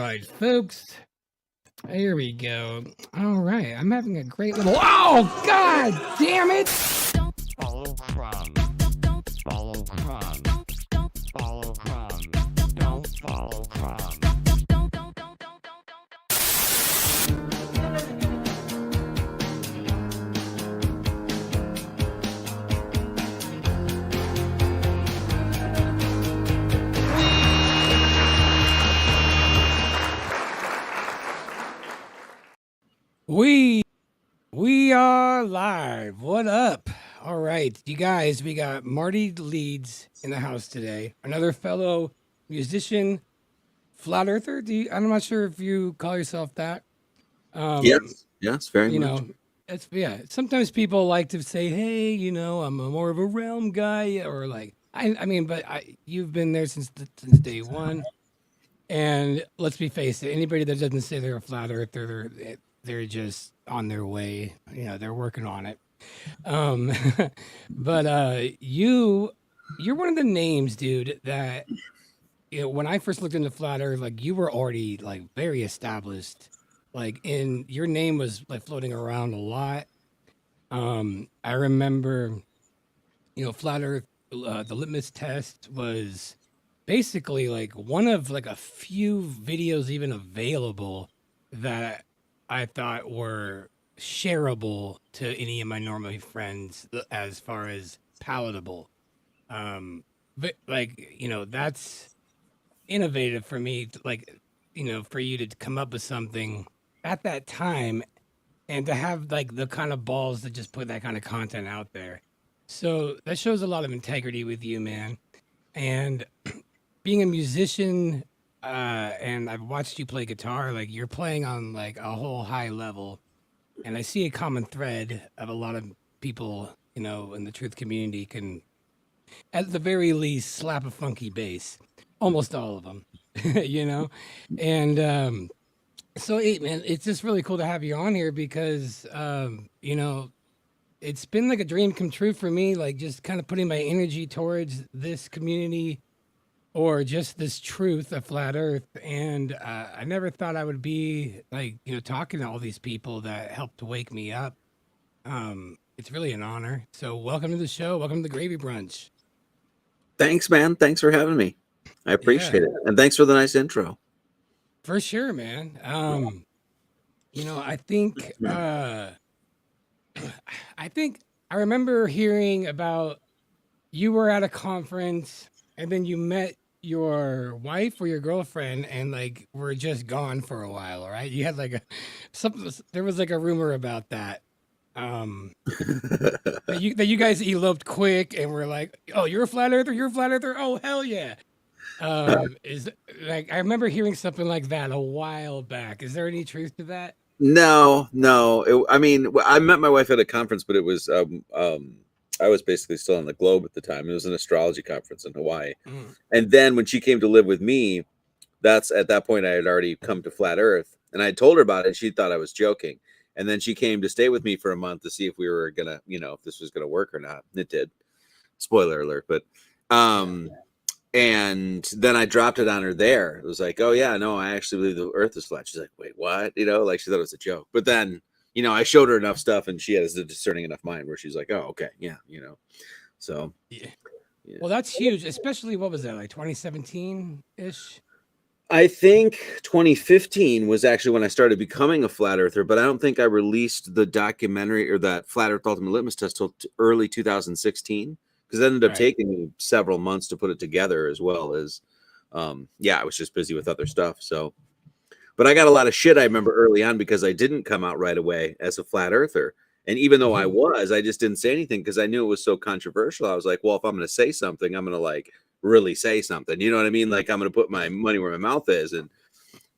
right, folks. Here we go. All right, I'm having a great little. Oh, God damn it! Follow from. Follow from. Follow from. Don't follow from. We are live. What up? All right, you guys, we got Marty Leeds in the house today. Another fellow musician, flat earther. I'm not sure if you call yourself that. Yes, very You much. know, sometimes people like to say, "Hey, you know, I'm more of a realm guy," or like, you've been there since day one. And let's be face it, anybody that doesn't say they're a flat earther, they're just on their way. You know, they're working on it. Um, but you're one of the names, dude, that when I first looked into flat earth, like you were already like very established. Like in your name was like floating around a lot. I remember, flat earth, the litmus test was basically like one of like a few videos even available that I thought were shareable to any of my normal friends as far as palatable. But like, that's innovative for me to, like, for you to come up with something at that time and to have like the kind of balls to just put that kind of content out there. So that shows a lot of integrity with you, man. And being a musician, and I've watched you play guitar, like you're playing on like a whole high level. And I see a common thread of a lot of people, in the truth community can, at the very least, slap a funky bass. Almost all of them, you know? And so, hey, man, it's just really cool to have you on here because, it's been like a dream come true for me, like just kind of putting my energy towards this community or just this truth of flat earth. And I never thought I would be like, talking to all these people that helped to wake me up. It's really an honor. So welcome to the show. Welcome to the Gravy Brunch. Thanks, man. Thanks for having me. I appreciate it. And thanks for the nice intro. For sure, man. I think I remember hearing about you were at a conference and then you met your wife or your girlfriend and like were just gone for a while, right? You had like there was like a rumor about that. That you guys eloped quick and were like, "Oh, you're a flat earther, you're a flat earther. Oh, hell yeah." Is like I remember hearing something like that a while back. Is there any truth to that? No. I met my wife at a conference, but it was I was basically still on the globe at the time. It was an astrology conference in Hawaii. And then when she came to live with me, that's at that point I had already come to flat earth and I told her about it. She thought I was joking. And then she came to stay with me for a month to see if we were gonna, if this was gonna work or not. And it did. Spoiler alert, but and then I dropped it on her there. It was like, oh yeah, no, I actually believe the earth is flat. She's like, wait, what? Like she thought it was a joke. But then, I showed her enough stuff and she has a discerning enough mind where she's like, oh, okay, yeah, So yeah. Well, that's huge, especially what was that, like 2017-ish? I think 2015 was actually when I started becoming a flat earther, but I don't think I released the documentary or that Flat Earth Ultimate Litmus Test till early 2016. Because it ended up taking me several months to put it together, as well as, I was just busy with other stuff. So, but I got a lot of shit I remember early on because I didn't come out right away as a flat earther. And even though I just didn't say anything because I knew it was so controversial. I was like, well, if I'm going to say something, I'm going to like really say something. You know what I mean? Like I'm going to put my money where my mouth is. And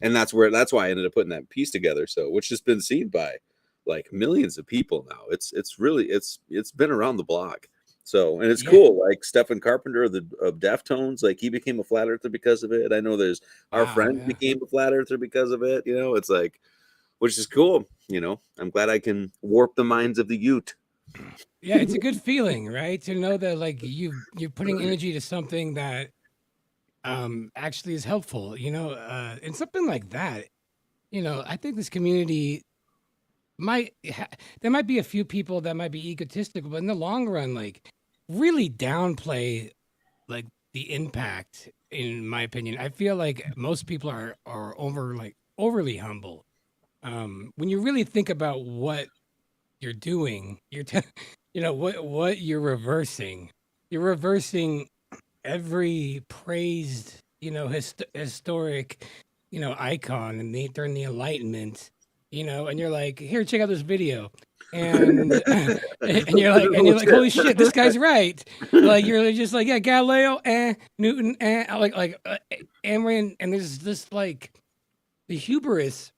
that's why I ended up putting that piece together. So, which has been seen by like millions of people now. It's been around the block. So, and it's cool. Like Stephen Carpenter of Deftones, like he became a flat earther because of it. I know there's our friend became a flat earther because of it. It's like, which is cool. I'm glad I can warp the minds of the Ute. Yeah, it's a good feeling, right? To know that like you're putting energy to something that actually is helpful, and something like that. I think this community there might be a few people that might be egotistical, but in the long run, like really downplay like the impact. In my opinion, I feel like most people are overly humble. When you really think about what you're doing, what you're reversing. You're reversing every praised, historic, icon and during the Enlightenment, and you're like, here, check out this video. And and you're like, holy shit, this guy's right. Like you're just like, yeah, Galileo, Newton, Amory, and there's this like the hubris.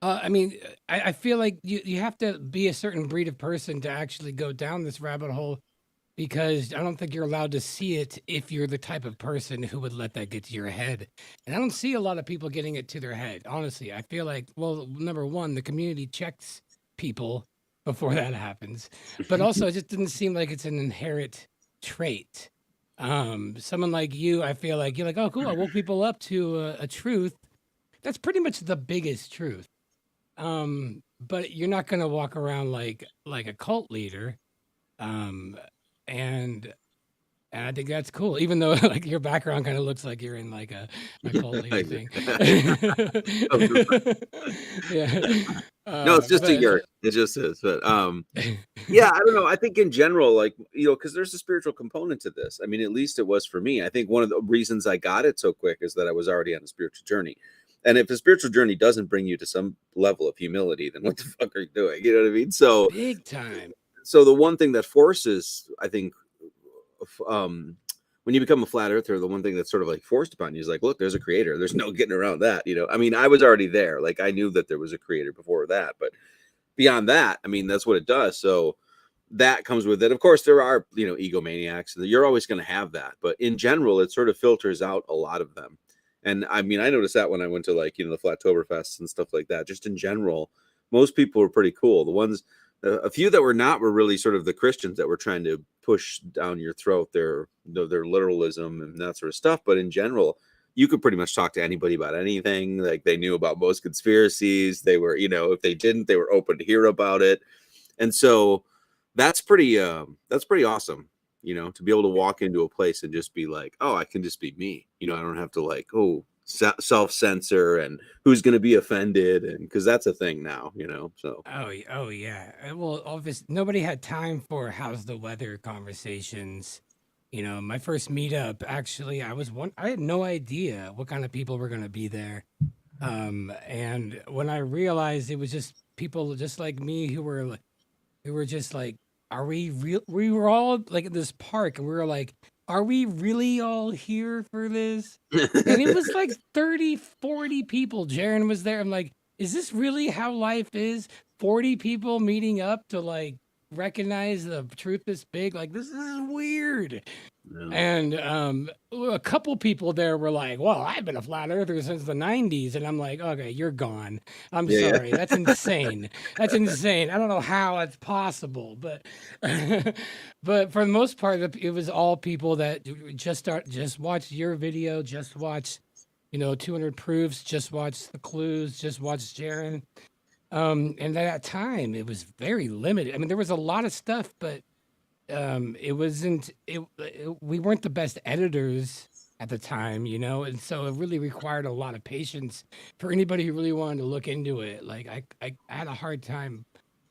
I feel like you have to be a certain breed of person to actually go down this rabbit hole because I don't think you're allowed to see it if you're the type of person who would let that get to your head. And I don't see a lot of people getting it to their head. Honestly, I feel like, well, number one, the community checks people before that happens, but also it just didn't seem like it's an inherent trait. Someone like you, I feel like you're like, oh, cool, I woke people up to a truth. That's pretty much the biggest truth. But you're not gonna walk around like a cult leader. Um, and and I think that's cool, even though like your background kind of looks like you're in like a cult leader thing. Yeah. No, it's just a But yurt. It just is. But yeah, I don't know. I think in general, like, because there's a spiritual component to this. I mean, at least it was for me. I think one of the reasons I got it so quick is that I was already on a spiritual journey. And if a spiritual journey doesn't bring you to some level of humility, then what the fuck are you doing? You know what I mean? So big time. so the one thing that forces, I think, when you become a flat earther, the one thing that's sort of like forced upon you is like, look, there's a creator. There's no getting around that. I mean, I was already there. Like I knew that there was a creator before that, but beyond that, I mean, that's what it does. So that comes with it. Of course, there are, egomaniacs, and you're always going to have that. But in general, it sort of filters out a lot of them. And I mean, I noticed that when I went to like, the Flattoberfests and stuff like that, just in general, most people were pretty cool. The ones, a few that were not, were really sort of the Christians that were trying to push down your throat their literalism and that sort of stuff. But in general, you could pretty much talk to anybody about anything. Like they knew about most conspiracies. They were, if they didn't, they were open to hear about it. And so that's pretty awesome, to be able to walk into a place and just be like, oh, I can just be me. I don't have to like, self-censor and who's going to be offended, and because that's a thing now, so. Oh yeah. Well, obviously, nobody had time for how's the weather conversations. My first meetup, actually, I had no idea what kind of people were going to be there. And when I realized it was just people just like me who were just like, are we real? We were all like at this park and we were like, are we really all here for this? And it was like 30, 40 people. Jaron was there. I'm like, is this really how life is? 40 people meeting up to like recognize the truth this big? Like, this is weird. Yeah. And a couple people there were like, well, I've been a flat earther since the 90s. And I'm like, okay, you're gone. I'm sorry. That's insane. That's insane. I don't know how that's possible. But but for the most part, it was all people that just watched your video, just watched, 200 proofs, just watched the clues, just watched Jaron. And at that time, it was very limited. I mean, there was a lot of stuff, but it wasn't we weren't the best editors at the time, and so it really required a lot of patience for anybody who really wanted to look into it. Like I had a hard time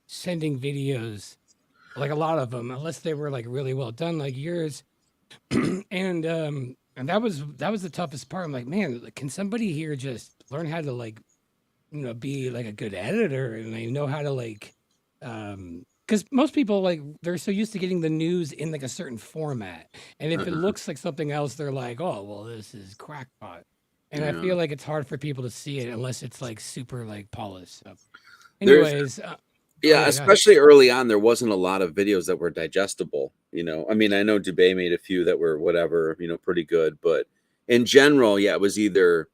sending videos, like a lot of them, unless they were like really well done like yours. And that was the toughest part. I'm like, man, can somebody here just learn how to like be like a good editor and they know how to like because most people like they're so used to getting the news in like a certain format, and if it looks like something else, they're like, oh well, this is crackpot. And I feel like it's hard for people to see it unless it's like super like polished. So anyways, yeah, especially early on, there wasn't a lot of videos that were digestible. I mean, I know Dubé made a few that were whatever, pretty good, but in general, yeah, it was either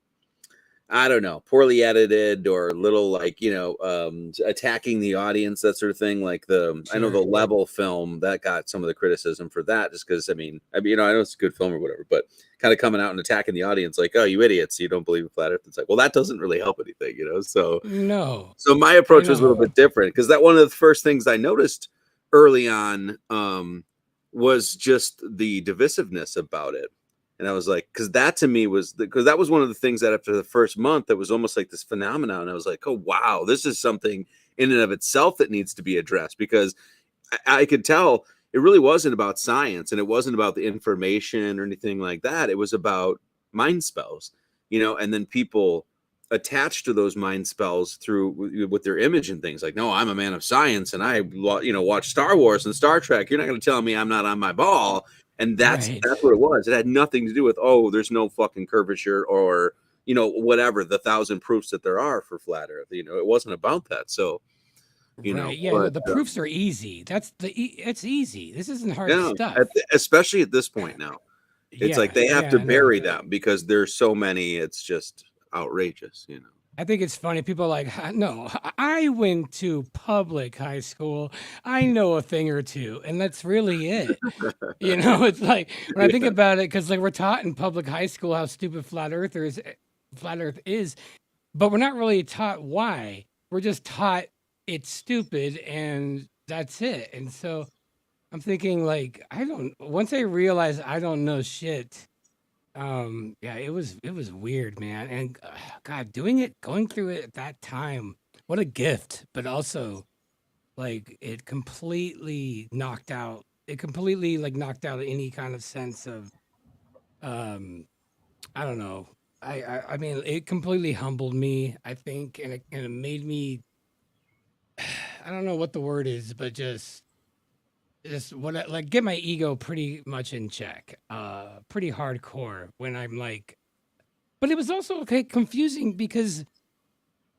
I don't know, poorly edited or little like, attacking the audience, that sort of thing. Like I know the Sure. Level film that got some of the criticism for that, just because I know it's a good film or whatever, but kind of coming out and attacking the audience, like, oh, you idiots, you don't believe in flat Earth. It's like, well, that doesn't really help anything, So, No, my I approach was a little know. bit different because that one of the first things I noticed early on was just the divisiveness about it. And I was like, because that to me was because that was one of the things that after the first month, that was almost like this phenomenon. I was like, oh, wow, this is something in and of itself that needs to be addressed, because I could tell it really wasn't about science and it wasn't about the information or anything like that. It was about mind spells, and then people attached to those mind spells through with their image and things like, no, I'm a man of science and I watch Star Wars and Star Trek. You're not going to tell me I'm not on my ball. And that's Right. what it was. It had nothing to do with, oh, there's no fucking curvature or whatever the 1,000 proofs that there are for flat Earth. It wasn't about that. So Right. Yeah. No, but the proofs are easy. It's easy. This isn't hard yeah, stuff. especially at this point now, it's like Yeah. they have Yeah. to I know. bury them because there's so many. It's just outrageous. I think it's funny. People are like, no, I went to public high school. I know a thing or two. And that's really it. It's like when I think Yeah. about it, because like we're taught in public high school how stupid flat Earth is, but we're not really taught why. We're just taught it's stupid and that's it. And so I'm thinking like once I realized I don't know shit, yeah, it was weird, man. And God, going through it at that time, what a gift, but also like it completely like knocked out any kind of sense of um I don't know. I mean it completely humbled me, I think, and it made me I don't know what the word is, but just like get my ego pretty much in check. Pretty hardcore when I'm like, but it was also okay confusing because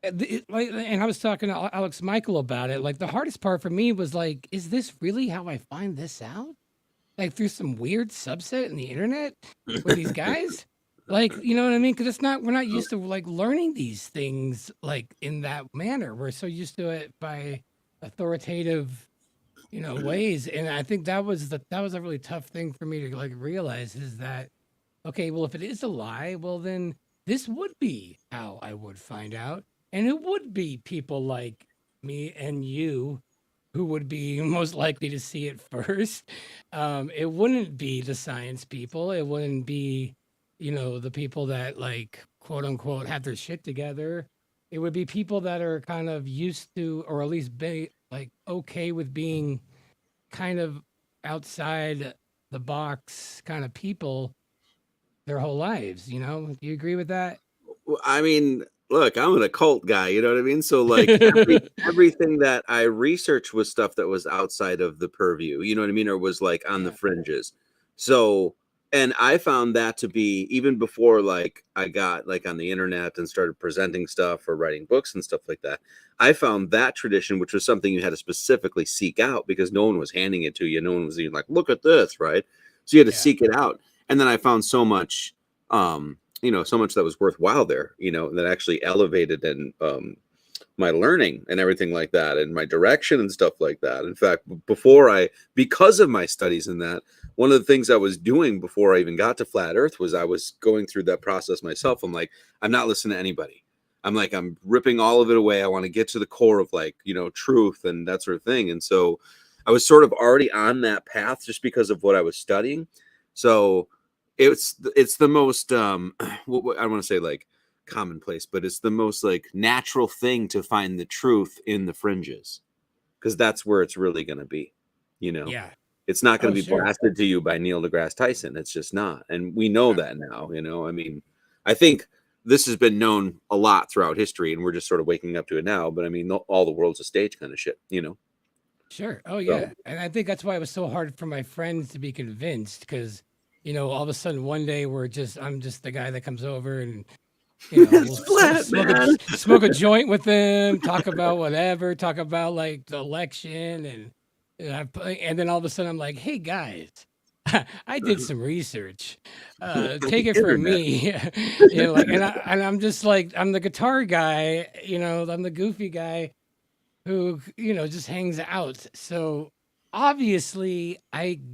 and I was talking to Alex Michael about it. Like the hardest part for me was like, is this really how I find this out? Like through some weird subset in the internet with these guys? Like, you know what I mean? Because we're not used to like learning these things like in that manner. We're so used to it by authoritative, ways. And I think that was a really tough thing for me to like realize is that, okay, well, if it is a lie, well, then this would be how I would find out. And it would be people like me and you who would be most likely to see it first. It wouldn't be the science people. It wouldn't be, the people that like quote unquote have their shit together. It would be people that are kind of used to, or at least be like okay with being kind of outside the box kind of people their whole lives. Do you agree with that? Well, I mean, look, I'm an occult guy, you know what I mean? So like everything that I researched was stuff that was outside of the purview, you know what I mean, or was like on the Yeah. fringes. So, and I found that to be even before like I got like on the internet and started presenting stuff or writing books and stuff like that. I found that tradition, which was something you had to specifically seek out because no one was handing it to you. No one was even like, look at this, right? So you had to Yeah. seek it out. And then I found so much so much that was worthwhile there, that actually elevated and my learning and everything like that and my direction and stuff like that. In fact, because of my studies in that, one of the things I was doing before I even got to flat Earth was I was going through that process myself. I'm like, I'm not listening to anybody. I'm ripping all of it away. I want to get to the core of like, truth and that sort of thing. And so I was sort of already on that path just because of what I was studying. So it's the most I don't want to say like commonplace, but it's the most like natural thing to find the truth in the fringes because that's where it's really going to be. Yeah. It's not going Oh, to be sure. blasted to you by Neil deGrasse Tyson. It's just not, and we know that now. I mean, I think this has been known a lot throughout history, and we're just sort of waking up to it now. But I mean, all the world's a stage kind of shit. Sure. Oh, So yeah. And I think that's why it was so hard for my friends to be convinced because, all of a sudden one day I'm just the guy that comes over and, we'll it's flat, man. smoke a joint with them, talk about whatever, talk about like the election. And then all of a sudden I'm like, hey, guys, I did some research. Take it from Internet. me, like, and I'm just like I'm the guitar guy. I'm the goofy guy who just hangs out. So obviously, and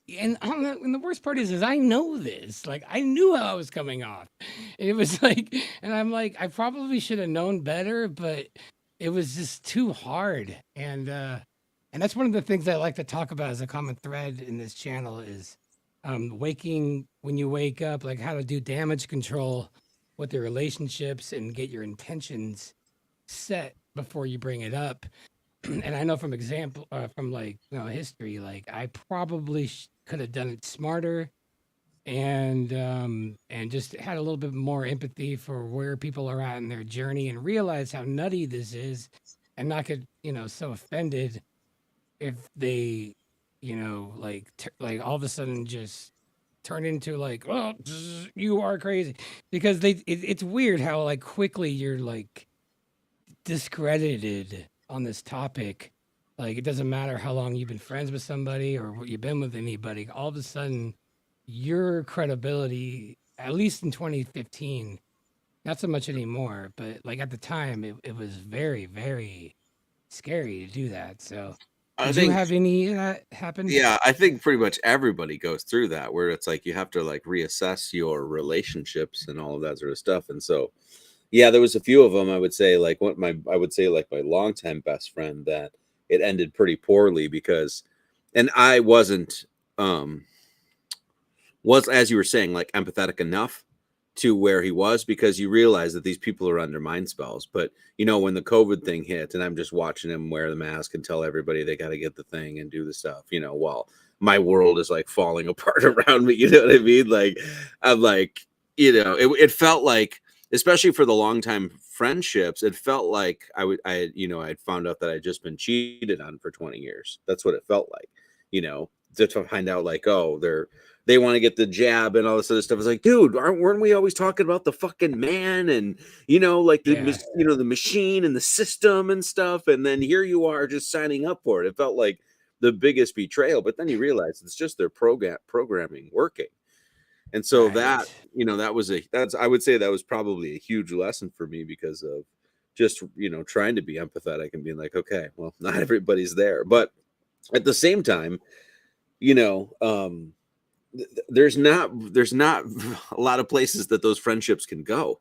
the worst part is I know this. Like I knew how I was coming off. It was like, and I'm like, I probably should have known better, but it was just too hard. And that's one of the things I like to talk about as a common thread in this channel is waking when you wake up, like how to do damage control with your relationships and get your intentions set before you bring it up. And I know from example, from like history, like I probably could have done it smarter and just had a little bit more empathy for where people are at in their journey and realize how nutty this is, and not get so offended if they like all of a sudden just turn into like, oh, you are crazy, because it's weird how like quickly you're like discredited on this topic. Like it doesn't matter how long you've been friends with somebody or what you've been with anybody. All of a sudden, your credibility, at least in 2015, not so much anymore, but like at the time, it was very, very scary to do that. So, I did you think, have any of that happen? yeah, I think pretty much everybody goes through that where it's like you have to like reassess your relationships and all of that sort of stuff. And so, yeah, there was a few of them. I would say like I would say like my longtime best friend that it ended pretty poorly because, and I um, was, as you were saying, like empathetic enough to where he was, because you realize that these people are under mind spells. But when the COVID thing hit and I'm just watching him wear the mask and tell everybody they got to get the thing and do the stuff, while my world is like falling apart around me, you know what I mean? Like, I'm like, it felt like, especially for the longtime friendships, it felt like I'd found out that I'd just been cheated on for 20 years. That's what it felt like, to find out like, oh, they want to get the jab and all this other stuff. It's like, dude, weren't we always talking about the fucking man and like Yeah, the machine and the system and stuff, and then here you are just signing up for it. It felt like the biggest betrayal, but then you realize it's just their programming working. And so that, right. I would say that was probably a huge lesson for me because of just, trying to be empathetic and being like, okay, well, not everybody's there. But at the same time, you know, um, there's not a lot of places that those friendships can go.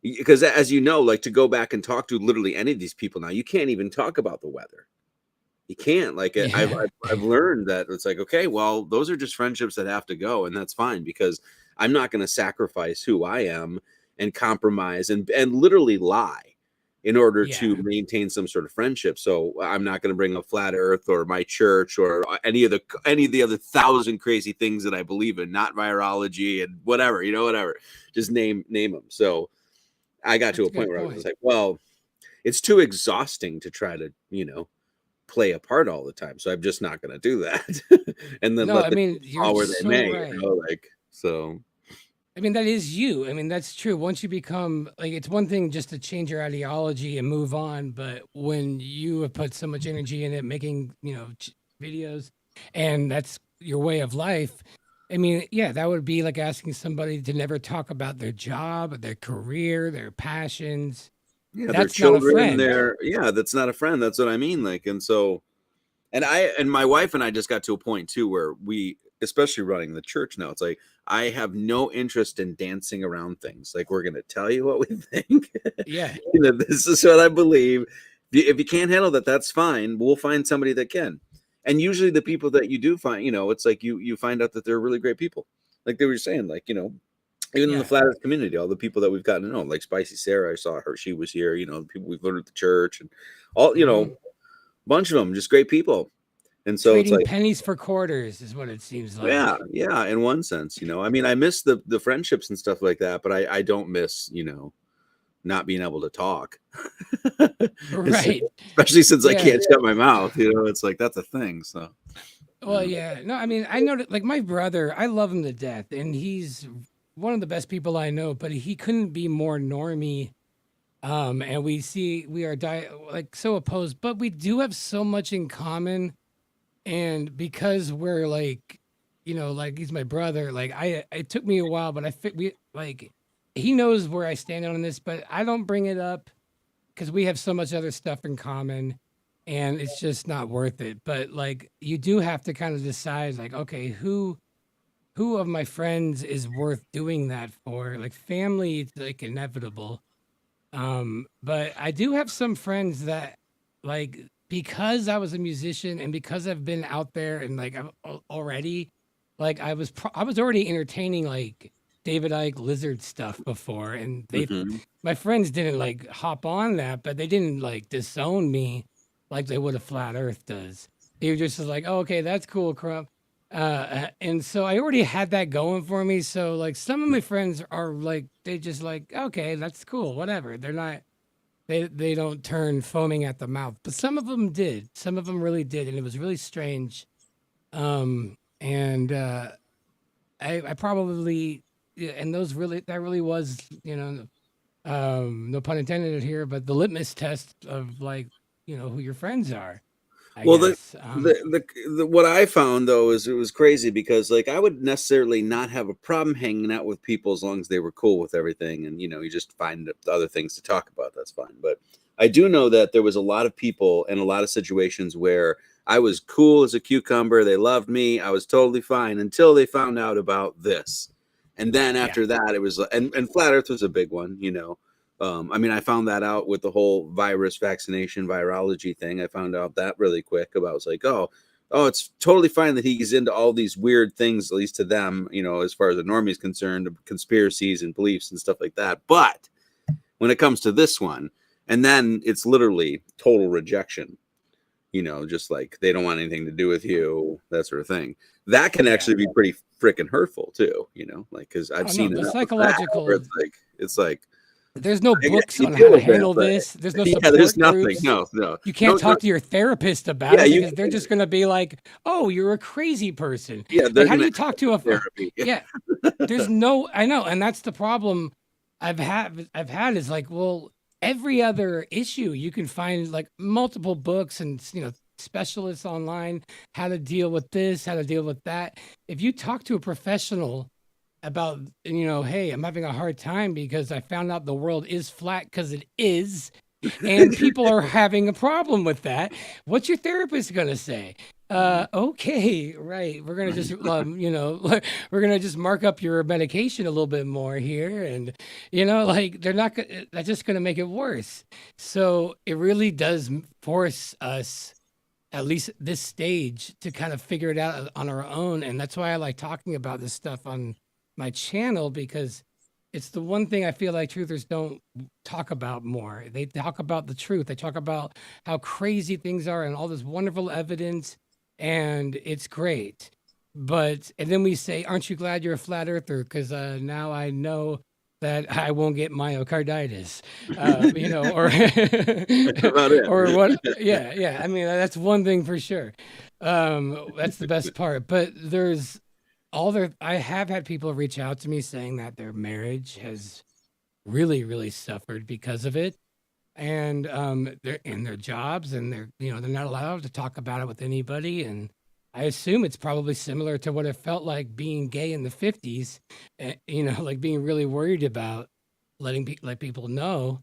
Because as you know, like to go back and talk to literally any of these people now, you can't even talk about the weather. You can't. Like Yeah, I've learned that it's like, okay, well, those are just friendships that have to go, and that's fine because I'm not going to sacrifice who I am and compromise and literally lie in order yeah, to maintain some sort of friendship. So I'm not going to bring up flat Earth or my church or any of the other thousand crazy things that I believe in, not virology and whatever, whatever. Just name them. So I got to that's a a point good where I was just point. like, well, it's too exhausting to try to, play a part all the time. So I'm just not going to do that. And then No, let I the mean chips you're fall where they so may, right. like, so. I mean, that is you. I mean, that's true. Once you become like, it's one thing just to change your ideology and move on, but when you have put so much energy in it, making videos, and that's your way of life. I mean, yeah, that would be like asking somebody to never talk about their job, their career, their passions. Yeah, their That's not a children, friend. yeah, that's not a friend. That's what I mean. Like, and so, and my wife and I just got to a point too where we, especially running the church now, it's like I have no interest in dancing around things. Like, we're gonna tell you what we think. Yeah, This is what I believe. If you can't handle that, that's fine. We'll find somebody that can. And usually the people that you do find, it's like you find out that they're really great people. Like they were saying, like, even in the yeah. flat earth community, all the people that we've gotten to know, like Spicy Sarah, I saw her, she was here, the people we've learned at the church and all, Hmm. bunch of them, just great people. And so it's Trading like, pennies for quarters is what it seems yeah, like. yeah, in one sense, I mean, I miss the friendships and stuff like that, but I don't miss, not being able to talk. It's- Right. Especially since I Yeah. can't shut my mouth, it's like that's a thing. So, Well, yeah. No, I mean, I know that, like, my brother, I love him to death, and he's one of the best people I know, but he couldn't be more normie. And we are like so opposed, but we do have so much in common. And because we're like you know, like he's my brother. Like it took me a while, but we like he knows where I stand on this, but I don't bring it up because we have so much other stuff in common, and it's just not worth it. But like you do have to kind of decide, like, okay, who of my friends is worth doing that for? Like family, it's like inevitable. But I do have some friends that like because I was a musician and because I've been out there and like already like I was already entertaining like David Icke lizard stuff before, and Mhm. my friends didn't like hop on that, but they didn't like disown me like they would a flat earth does. They were just like, oh, okay, that's cool, Crump. And so I already had that going for me. So like some of my friends are like, they just like, okay, that's cool, whatever. They're not, they don't turn foaming at the mouth, but some of them did. Some of them really did, and it was really strange. And I probably, yeah, and those really, that really was, you know, no pun intended here, but the litmus test of like, you know, who your friends are, I Well, guess. the what I found though is it was crazy because like I would necessarily not have a problem hanging out with people as long as they were cool with everything, and you know, you just find other things to talk about. That's fine. But I do know that there was a lot of people and a lot of situations where I was cool as a cucumber. They loved me. I was totally fine until they found out about this, and then Yeah, after that, it was and flat Earth was a big one. You know, I mean, I found that out with the whole virus vaccination virology thing. I found out that really quick about. I was like, oh, it's totally fine that he's into all these weird things, at least to them, you know, as far as the normie is concerned, conspiracies and beliefs and stuff like that. But when it comes to this one, and then it's literally total rejection. You know, just like they don't want anything to do with you, that sort of thing. That can yeah. actually be pretty freaking hurtful too. You know, like because I've Oh no, seen the enough of that where psychological. it's like There's no I guess books you on how deal to with that, handle but this. There's no yeah, there's support nothing. groups. No, no, You no, can't no. talk to your therapist about Yeah, it you. because they're just going to be like, "Oh, you're a crazy person." Yeah, Like, they're how do gonna you talk have to a? therapy. Yeah, there's no. I know, and that's the problem I've had is like, well, every other issue you can find like multiple books and you know specialists online how to deal with this, how to deal with that. If you talk to a professional about, you know, hey, I'm having a hard time because I found out the world is flat because it is, and people are having a problem with that. What's your therapist going to say? Okay, right. We're going to just, you know, we're going to just mark up your medication a little bit more here. And, you know, like they're not, that's just going to make it worse. So it really does force us, at least this stage, to kind of figure it out on our own. And that's why I like talking about this stuff on my channel, because it's the one thing I feel like truthers don't talk about more. They talk about the truth. They talk about how crazy things are and all this wonderful evidence, and it's great. But and then we say, "Aren't you glad you're a flat earther?" Because now I know that I won't get myocarditis, you know, or That's about it. or what? Yeah, yeah. I mean, that's one thing for sure. That's the best part. But there's I have had people reach out to me saying that their marriage has really, really suffered because of it, and they're in their jobs, and they're, you know, they're not allowed to talk about it with anybody, and I assume it's probably similar to what it felt like being gay in the 50s, you know, like being really worried about let people know,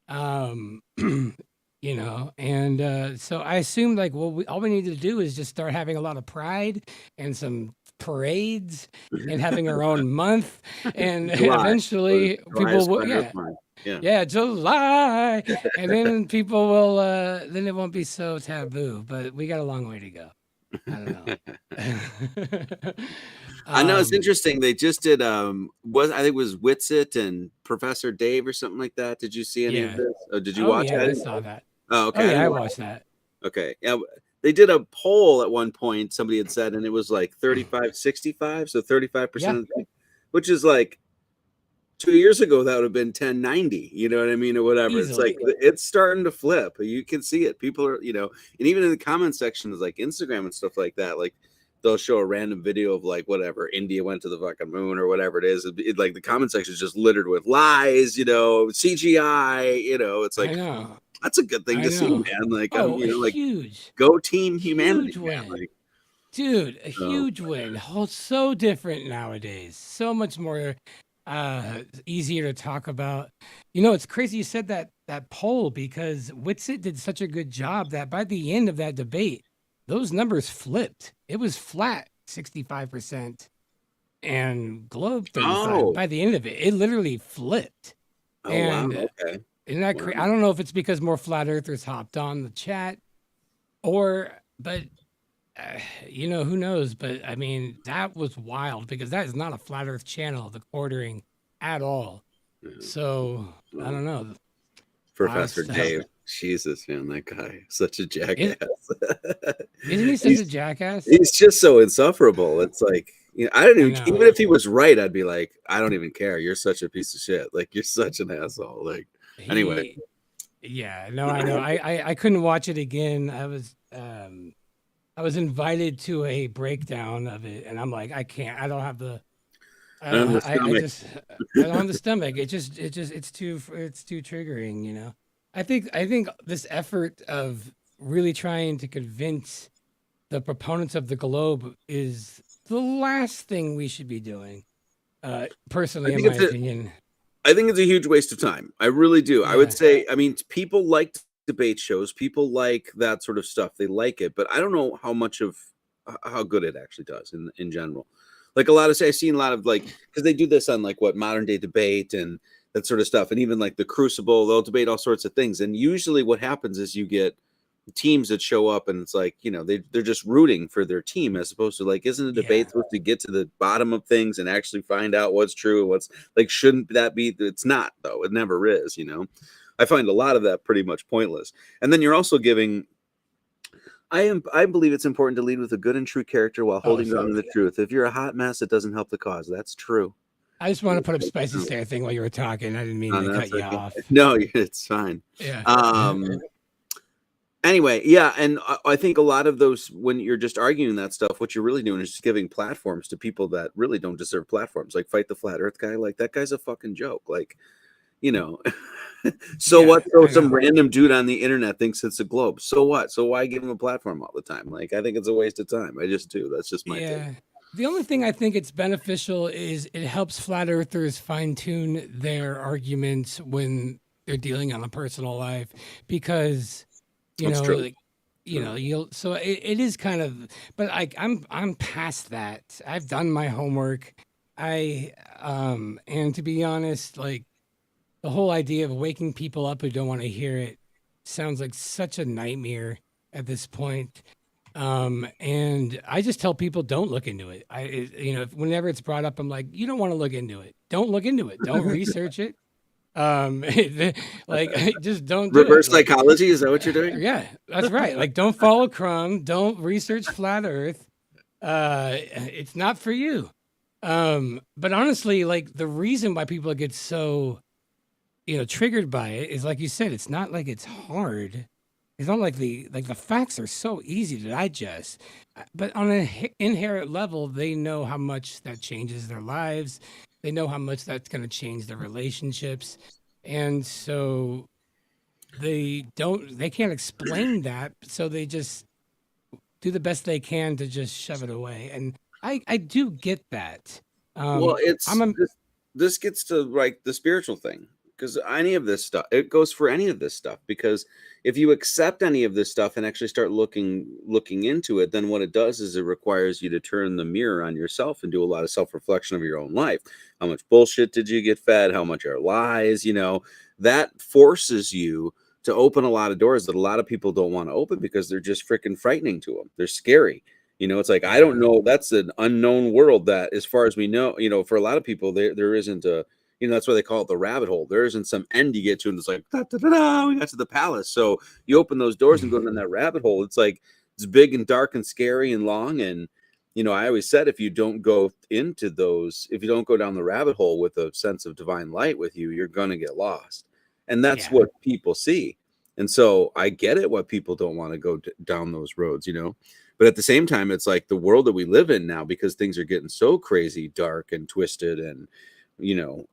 um, you know, and so I assumed like, well, all we need to do is just start having a lot of pride and some parades and having our own month, and July. eventually July is people will, Flat Earth yeah, Month. Yeah. yeah, July, and then people will, then it won't be so taboo. But we got a long way to go. I don't know. I know it's um, interesting. They just did was I think it was Witsit and Professor Dave or something like that. Did you see any of yeah. this? Oh, did you Oh watch yeah, I it? saw that. Oh, Oh okay. I yeah, didn't I watch watched that. Okay. Yeah. They did a poll at one point, somebody had said, and it was like 35-65, so 35% Yeah, of the, which is like 2 years ago, that would have been 10-90, you know what I mean? Or whatever. It's like easily. it's starting to flip. You can see it. People are, you know, and even in the comment sections like Instagram and stuff like that, like they'll show a random video of like whatever, India went to the fucking moon or whatever it is. Like the comment section is just littered with lies, you know, CGI, you know, it's I like know. that's a good thing I to see, know. man. Like I'm, Oh, you know, like huge, go team humanity, huge man. win. Like Dude, a So, huge win. Oh, so different nowadays. So much more easier to talk about. You know, it's crazy you said that poll because Witsit did such a good job that by the end of that debate, those numbers flipped. It was flat 65% and Globe 35. oh, By the end of it, it literally flipped. oh wow, And okay, isn't that crazy? wow. I don't know if it's because more flat earthers hopped on the chat but you know, who knows? But I mean, that was wild because that is not a flat Earth channel, the quartering at all. Yeah. So I Well, don't know. Wild Professor stuff. Dave, Jesus, man, that guy, such a Is, jackass. isn't he such a he's jackass? he's just so insufferable. It's like, I don't I even, know. even if he was right, I'd be like, I don't even care. You're such a piece of shit. Like, you're such an asshole. Like, anyway, He, yeah, no, I know. I couldn't watch it again. I was invited to a breakdown of it, and I'm like, I can't. I don't have the. on the I stomach. just I don't have the stomach. It's too triggering, you know. I think this effort of really trying to convince the proponents of the globe is the last thing we should be doing. I Personally, in think my it's a, opinion. I think it's a huge waste of time. I really do. I would Yeah. say, I mean, people like debate shows. People like that sort of stuff. They like it, but I don't know how much of how good it actually does in general. Like a lot of, say, I've seen a lot of like, because they do this on like what modern day debate and that sort of stuff, and even like the Crucible, they'll debate all sorts of things. And usually, what happens is you get teams that show up and it's like, they're just rooting for their team, as opposed to like, isn't a Yeah. debate supposed to get to the bottom of things and actually find out what's true, what's like, shouldn't that be? It's not, though. It never is. I find a lot of that pretty much pointless. And then you're also giving, I believe it's important to lead with a good and true character while Oh, holding so on to the truth. If you're a hot mess, it doesn't help the cause. That's true. I just want to put up spicy stare thing while you were talking. I didn't mean No, to cut that's you okay. off. No, it's fine. Yeah. Anyway, yeah, and I think a lot of those, when you're just arguing that stuff, what you're really doing is just giving platforms to people that really don't deserve platforms. Like, fight the flat Earth guy. Like, that guy's a fucking joke. Like, you know. So Yeah, what? So I some know. random dude on the internet thinks it's a globe. So what? So why give him a platform all the time? Like, I think it's a waste of time. I just do. That's just my take. Yeah. The only thing I think it's beneficial is it helps flat earthers fine tune their arguments when they're dealing on a personal life because That's true. like you'll so it is kind of but I'm past that. I've done my homework. I and to be honest, like the whole idea of waking people up who don't want to hear it sounds like such a nightmare at this point. And I just tell people don't look into it. Whenever it's brought up, I'm like, you don't want to look into it. Don't look into it. Don't research it. Like just don't do Reverse it. Like, psychology, is that what you're doing? yeah, that's right. Like, don't follow Crumb. Don't research flat Earth. It's not for you. But honestly, like the reason why people get so triggered by it is like you said, it's not like it's hard. It's not like the facts are so easy to digest, but on an inherent level, they know how much that changes their lives. They know how much that's going to change their relationships, and so they can't explain that, so they just do the best they can to just shove it away. And I do get that. Well, I'm a this gets to like the spiritual thing, because any of this stuff, it goes for any of this stuff, because if you accept any of this stuff and actually start looking into it, then what it does is it requires you to turn the mirror on yourself and do a lot of self-reflection of your own life. How much bullshit did you get fed? How much are lies? That forces you to open a lot of doors that a lot of people don't want to open because they're just freaking frightening to them. They're scary. It's like, I don't yeah know. That's an unknown world that, as far as we know, for a lot of people, there isn't a, that's why they call it the rabbit hole. There isn't some end you get to, and it's like, da, da, da, da, we got to the palace. So you open those doors and go down that rabbit hole. It's like, it's big and dark and scary and long. And, I always said, if you don't go into those, if you don't go down the rabbit hole with a sense of divine light with you, you're going to get lost. And that's yeah what people see. And so I get it, what people don't want to go down those roads, But at the same time, it's like the world that we live in now, because things are getting so crazy, dark and twisted, and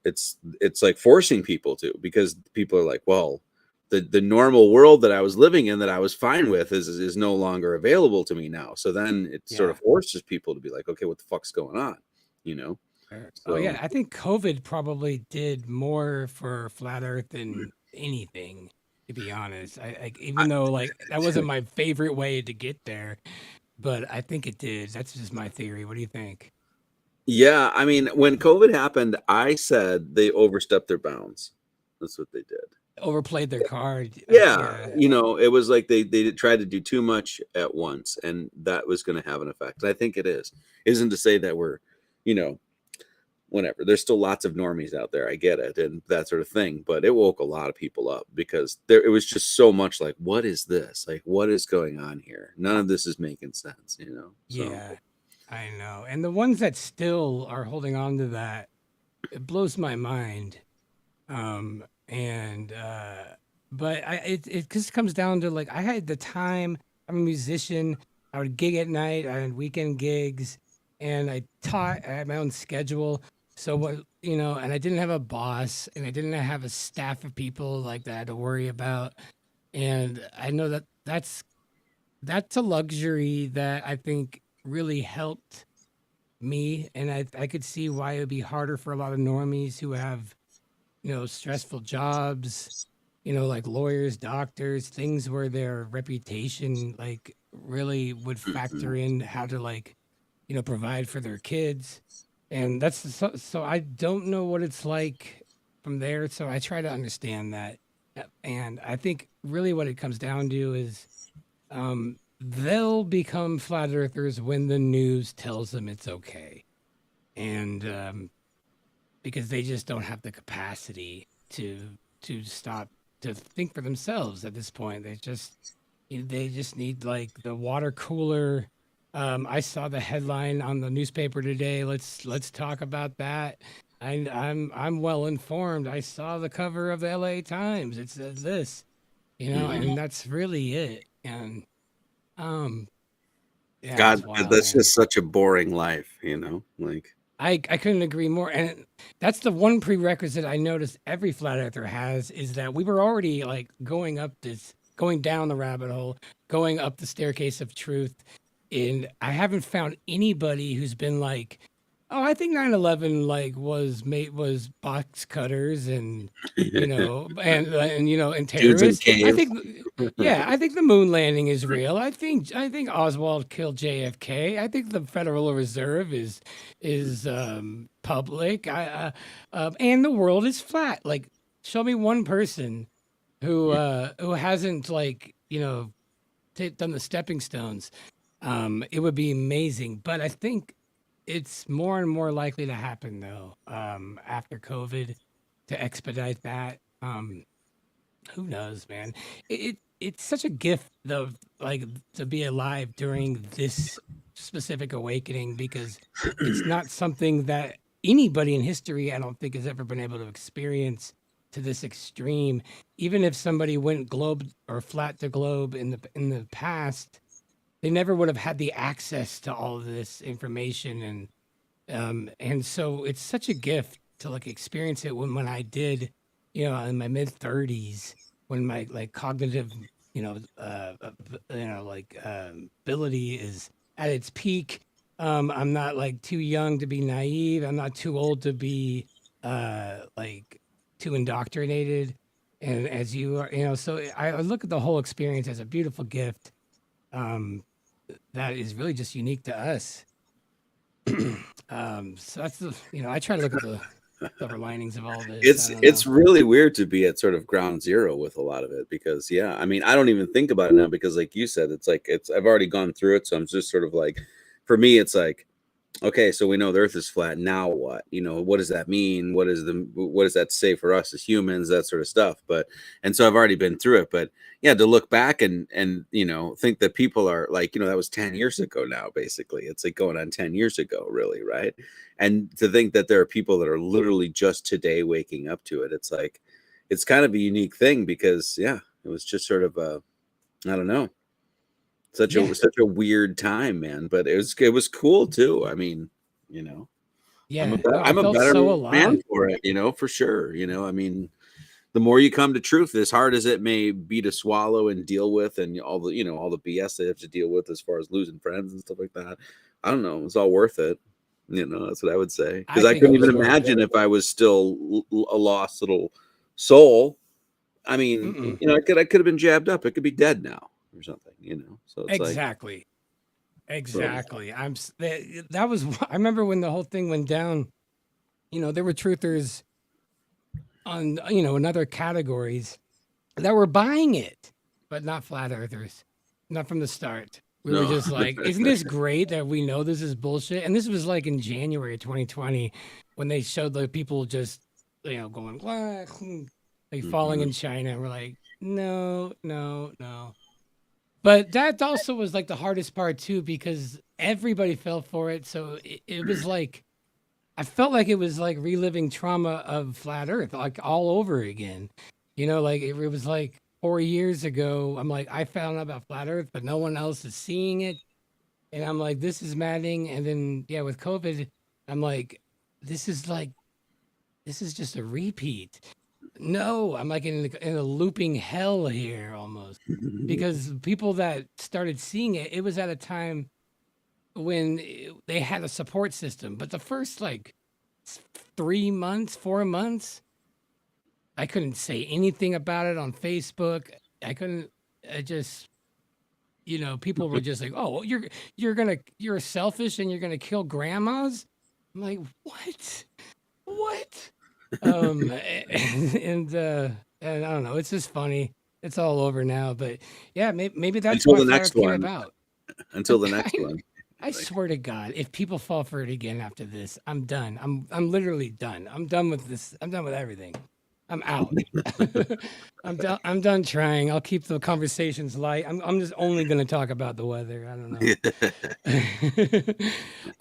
it's like forcing people to, because people are like, well, the normal world that I was living in that I was fine with is no longer available to me now. So then it sort Yeah. of forces people to be like, okay, what the fuck's going on? You know? Oh So yeah, I think COVID probably did more for flat Earth than anything, to be honest. I, Even though like that wasn't my favorite way to get there, but I think it did. That's just my theory. What do you think? yeah, I mean, when COVID happened, I said they overstepped their bounds. That's what they did. Overplayed their card. Yeah, Yeah, it was like they tried to do too much at once, and that was going to have an effect. I think it is. Isn't to say that we're, you know, whatever. There's still lots of normies out there. I get it and that sort of thing, but it woke a lot of people up because it was just so much like, what is this? Like, what is going on here? None of this is making sense, you know? So, yeah, I know. And the ones that still are holding on to that, it blows my mind. And but it just comes down to like I had the time. I'm a musician. I would gig at night. I had weekend gigs, and I taught. I had my own schedule. So what and I didn't have a boss, and I didn't have a staff of people like that I had to worry about. And I know that that's a luxury that I think really helped me, and I could see why it would be harder for a lot of normies who have stressful jobs, like lawyers, doctors, things where their reputation like really would factor in how to like, provide for their kids. And that's so I don't know what it's like from there. So I try to understand that. And I think really what it comes down to is they'll become flat earthers when the news tells them it's okay. And because they just don't have the capacity to stop to think for themselves at this point. They just need like the water cooler. I saw the headline on the newspaper today. Let's talk about that. I'm well informed. I saw the cover of the L.A. Times. It says this, mhm. and that's really it. And um, yeah, God, it's wild, that's man. just such a boring life, you know? Like, I couldn't agree more. And that's the one prerequisite I noticed every flat earther has is that we were already like going down the rabbit hole, going up the staircase of truth. And I haven't found anybody who's been like, oh, I think 9/11 like was box cutters and and dudes in terrorists. I caves. think yeah, I think the moon landing is real. I think Oswald killed JFK. I think the Federal Reserve is public. And the world is flat. Like show me one person who hasn't like, done the stepping stones. It would be amazing, but I think it's more and more likely to happen though. After COVID, to expedite that. Who knows, man? It's such a gift though, like to be alive during this specific awakening because it's not something that anybody in history I don't think has ever been able to experience to this extreme. Even if somebody went globe or flat to globe in the past, they never would have had the access to all of this information and so it's such a gift to like experience it when I did, in my mid 30s when my like cognitive, ability is at its peak. I'm not like too young to be naive. I'm not too old to be like too indoctrinated. And as you are, so I look at the whole experience as a beautiful gift. Um, that is really just unique to us. So that's I try to look at the silver linings of all this. I don't know. It's really weird to be at sort of ground zero with a lot of it because yeah, I mean, I don't even think about it now because like you said, it's like I've already gone through it, so I'm just sort of like, for me, it's like, okay, so we know the Earth is flat. Now what? What does that mean? What does that say for us as humans? That sort of stuff. But and so I've already been through it. But yeah, to look back and think that people are like, that was 10 years ago now. Basically, it's like going on 10 years ago, really, right? And to think that there are people that are literally just today waking up to it, it's like it's kind of a unique thing because yeah, it was just sort of a I don't know Yeah, such a weird time, man. But it was cool too. I mean, you know, yeah. No, I I'm a felt better so man alive. for it, for sure. I mean, the more you come to truth, as hard as it may be to swallow and deal with, and all the all the BS they have to deal with as far as losing friends and stuff like that. I don't know. It's all worth it. That's what I would say. I Because I think it couldn't even was worth imagine it. if I was still a lost little soul. I mean, Mm-mm. I could have been jabbed up. I could be dead now or something. So it's like, Exactly. so, Exactly. That was I remember when the whole thing went down. There were truthers on in other categories that were buying it, but not flat earthers. Not from the start. We were no. just like, isn't this great that we know this is bullshit? And this was like in January of 2020 when they showed the people just going like falling in China. And we're like, no, no, no. But that also was like the hardest part too, because everybody fell for it. So it was like I felt like it was like reliving trauma of flat Earth, like all over again. Like it was like 4 years ago. I'm like, I found out about flat Earth, but no one else is seeing it. And I'm like, this is maddening. And then yeah, with COVID, I'm like, this is like this is just a repeat. No, I'm like in a looping hell here almost. Because people that started seeing it, it was at a time when they had a support system. But the first like 3 months, 4 months, I couldn't say anything about it on Facebook. I couldn't. I just, people were just like, "Oh, you're selfish and you're gonna kill grandmas." I'm like, "What? What?" And I don't know. It's just funny. It's all over now, but yeah, maybe that's Until why the Flat next Earth came one. about. Until the next one. I swear to God, if people fall for it again after this, I'm done. I'm literally done. I'm done with this. I'm done with everything. I'm out. I'm done trying. I'll keep the conversations light. I'm just only gonna talk about the weather. I don't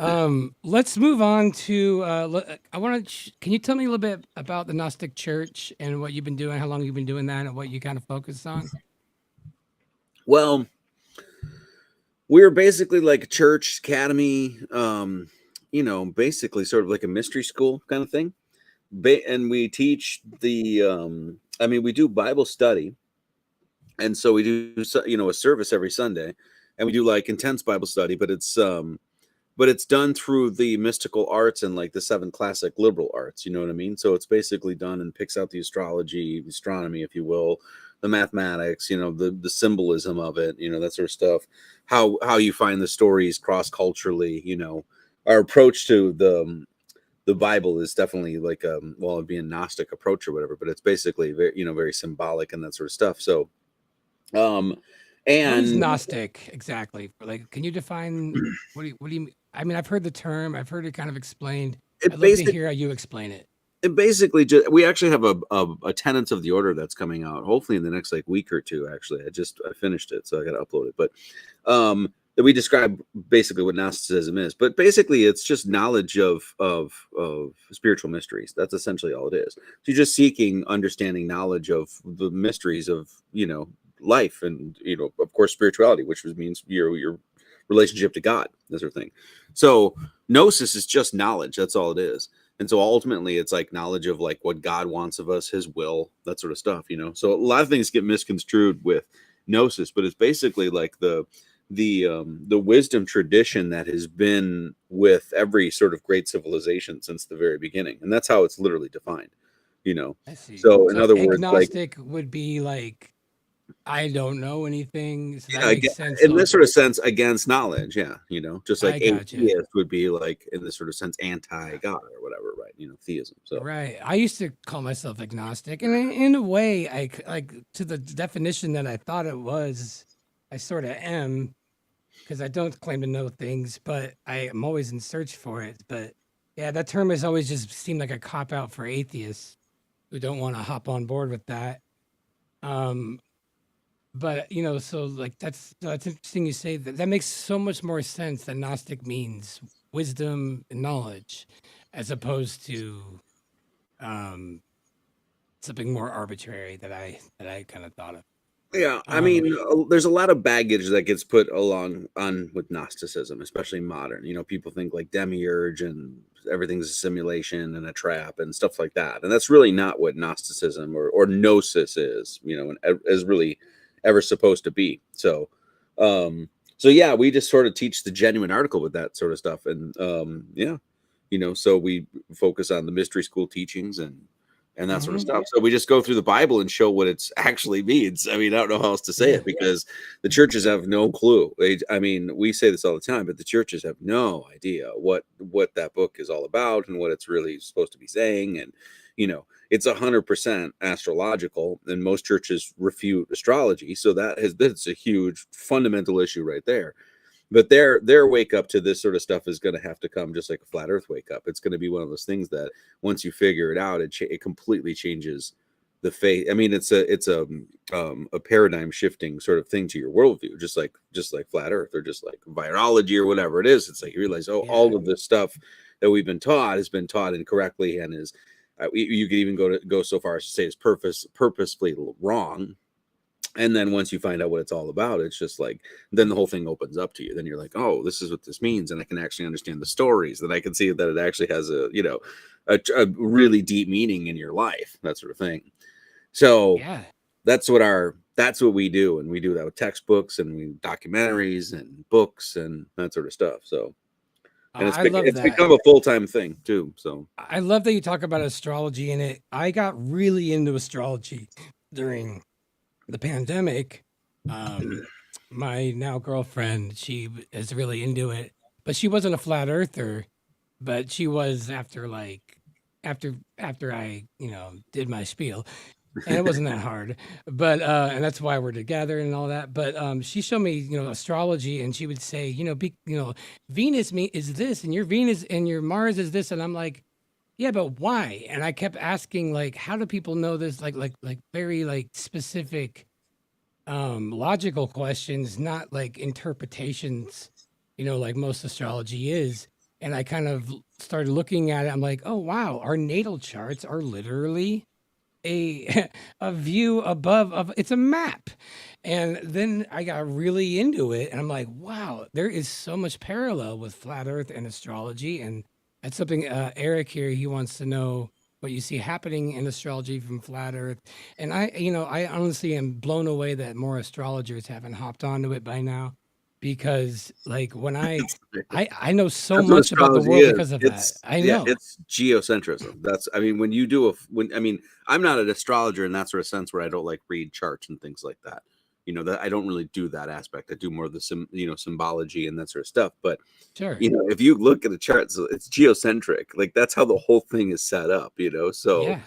know. Let's move on to I want to can you tell me a little bit about the Gnostic Church and what you've been doing, how long you've been doing that, and what you kind of focus on? Well, we're basically like a church academy, basically sort of like a mystery school kind of thing. And we teach we do Bible study. And so we do, a service every Sunday, and we do like intense Bible study, but it's done through the mystical arts and like the 7 classic liberal arts. You know what I mean? So it's basically done and picks out the astrology, astronomy, if you will, the mathematics, the symbolism of it, that sort of stuff. How you find the stories cross culturally. Our approach to the Bible is definitely like it'd be a Gnostic approach or whatever, but it's basically very symbolic and that sort of stuff. So What is and Gnostic exactly? Like, can you define what do you mean? I mean, I've heard the term, I've heard it kind of explained. it I'd love to basic hear how you explain it. it basically just we actually have a tenets of the order that's coming out hopefully in the next like week or two. Actually, I finished it, so I got to upload it. But that we describe basically what Gnosticism is. But basically, it's just knowledge of spiritual mysteries. That's essentially all it is. So you're just seeking understanding, knowledge of the mysteries of life, and of course spirituality, which means your relationship to God, that sort of thing. So gnosis is just knowledge. That's all it is. And so ultimately it's like knowledge of like what God wants of us, his will, that sort of stuff. So a lot of things get misconstrued with gnosis, but it's basically like the wisdom tradition that has been with every sort of great civilization since the very beginning. And that's how it's literally defined. I see. So in So other words, like, agnostic would be like, I don't know anything. So that yeah, makes sense. in So this sort of sense, against knowledge, yeah, just like I gotcha. atheist would be like in this sort of sense anti-God or whatever, right? Theism. So Right. I used to call myself agnostic, and in a way, like to the definition that I thought it was, I sort of am, because I don't claim to know things, but I am always in search for it. But yeah, that term has always just seemed like a cop out for atheists who don't want to hop on board with that. Um, but so like that's interesting you say that. That makes so much more sense that Gnostic means wisdom and knowledge, as opposed to um something more arbitrary that I kind of thought of. Yeah, I Um, mean, there's a lot of baggage that gets put along on with Gnosticism, especially modern. People think like demiurge and everything's a simulation and a trap and stuff like that, and that's really not what Gnosticism or Gnosis is. And is really ever supposed to be. So yeah, we just sort of teach the genuine article with that sort of stuff, and yeah, so we focus on the mystery school teachings and that sort of mhm, stuff. So we just go through the Bible and show what it's actually means. I mean, I don't know how else to say yeah, it because the churches have no clue. I mean, we say this all the time, but the churches have no idea what that book is all about and what it's really supposed to be saying. And it's 100% astrological, and most churches refute astrology. So that's a huge fundamental issue right there. But their wake up to this sort of stuff is going to have to come just like a flat earth wake up. It's going to be one of those things that once you figure it out, it completely changes the faith. I mean, it's a paradigm shifting sort of thing to your worldview, just like flat earth or just like virology or whatever it is. It's like you realize, oh, yeah, all of this stuff that we've been taught has been taught incorrectly and is you could even go so far as to say is purposefully wrong. And then once you find out what it's all about, it's just like then the whole thing opens up to you. Then you're like, oh, this is what this means, and I can actually understand the stories. Then I can see that it actually has a really deep meaning in your life, that sort of thing. So yeah. that's what we do, and we do that with textbooks and documentaries and books and that sort of stuff. So and I love it's that. become a full-time thing too. So I love that you talk about astrology in it. I got really into astrology during the pandemic. My now girlfriend, she is really into it, but she wasn't a flat earther, but she was after I, did my spiel. And it wasn't that hard. But and that's why we're together and all that. But she showed me, astrology, and she would say, Venus is this and your Venus and your Mars is this, and I'm like, yeah, but why? And I kept asking, like, how do people know this? Like very like specific logical questions, not like interpretations, like most astrology is. And I kind of started looking at it. I'm like, oh wow, our natal charts are literally a a view above of it's a map. And then I got really into it, and I'm like, wow, there is so much parallel with flat earth and astrology. And that's something Eric here, he wants to know what you see happening in astrology from flat earth. And I honestly am blown away that more astrologers haven't hopped onto it by now, because like when I know so that's what much about the astrology world is. because of that. I Yeah, know. it's geocentrism. I mean, when you do I mean, I'm not an astrologer in that sort of sense where I don't like read charts and things like that. That I don't really do that aspect. I do more of the symbology and that sort of stuff. But Sure. if you look at a chart, so it's geocentric. Like that's how the whole thing is set up. So Yeah.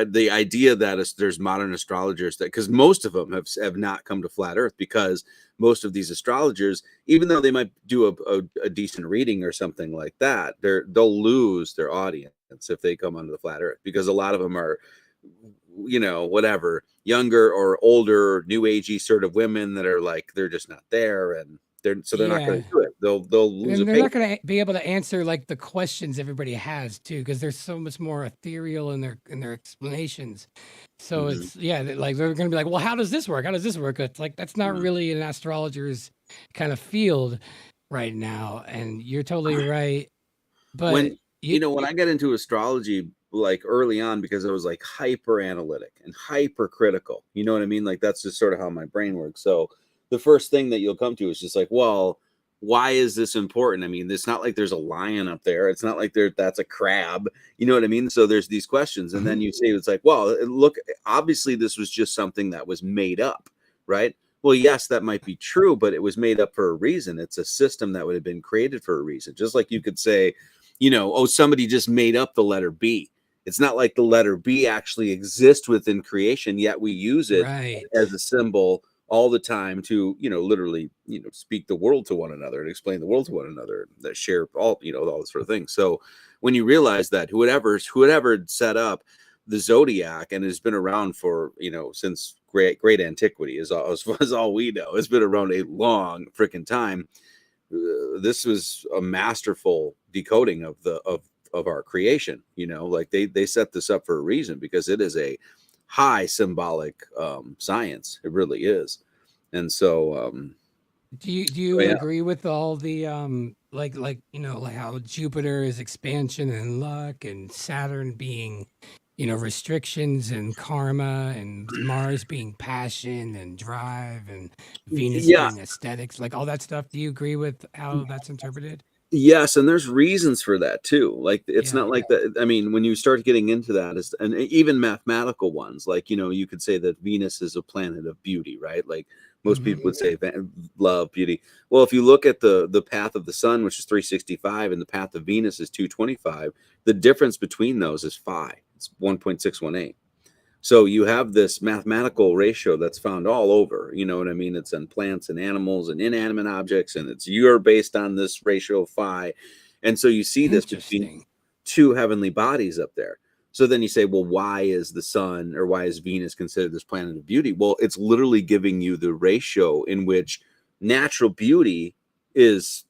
the idea that there's modern astrologers that because most of them have not come to flat earth because most of these astrologers, even though they might do a decent reading or something like that, they'll lose their audience if they come onto the flat earth because a lot of them are whatever younger or older new agey sort of women that are like they're just not there and they're not going Yeah. to do it. They'll lose a And they're not patron. going to be able to answer like the questions everybody has too, because they're so much more ethereal in their explanations. So Mhm. it's like they're going to be like, well, how does this work? How does this work? It's like that's not really an astrologer's kind of field right now, and you're totally right. But when you, when I got into astrology like early on because I was like hyper analytic and hyper critical, you know what I mean, like that's just sort of how my brain works. So the first thing that you'll come to is just like, well, why is this important? I mean, it's not like there's a lion up there, it's not like that's a crab, you know what I mean? So there's these questions and then you say it's like, well, look, obviously this was just something that was made up, right? Well, yes, that might be true, but it was made up for a reason. It's a system that would have been created for a reason. Just like you could say, oh, somebody just made up the letter B. It's not like the letter B actually exists within creation, yet we use it right. as a symbol all the time to, literally, speak the world to one another and explain the world to one another, that share all, all this sort of thing. So when you realize that whoever set up the zodiac and has been around for, since great antiquity is all we know, it's been around a long freaking time. This was a masterful decoding of our creation, like they set this up for a reason because it is a high symbolic science. It really is. And so, Do you yeah, agree with all the like like how Jupiter is expansion and luck and Saturn being restrictions and karma and Mars being passion and drive and Venus yeah, being aesthetics, like all that stuff? Do you agree with how that's interpreted? yes, and there's reasons for that too. Like it's Yeah. not like that. I mean, when you start getting into that, and even mathematical ones, like you could say that Venus is a planet of beauty, right? Like most Hmm. people would say love, beauty. Well, if you look at the path of the sun, which is 365, and the path of Venus is 225, the difference between those is phi. It's 1.618. So you have this mathematical ratio that's found all over. You know what I mean? It's in plants and animals and inanimate objects, and you're based on this ratio of phi. And so you see this between Interesting. two heavenly bodies up there. So then you say, well, why is the sun or why is Venus considered this planet of beauty? Well, it's literally giving you the ratio in which natural beauty is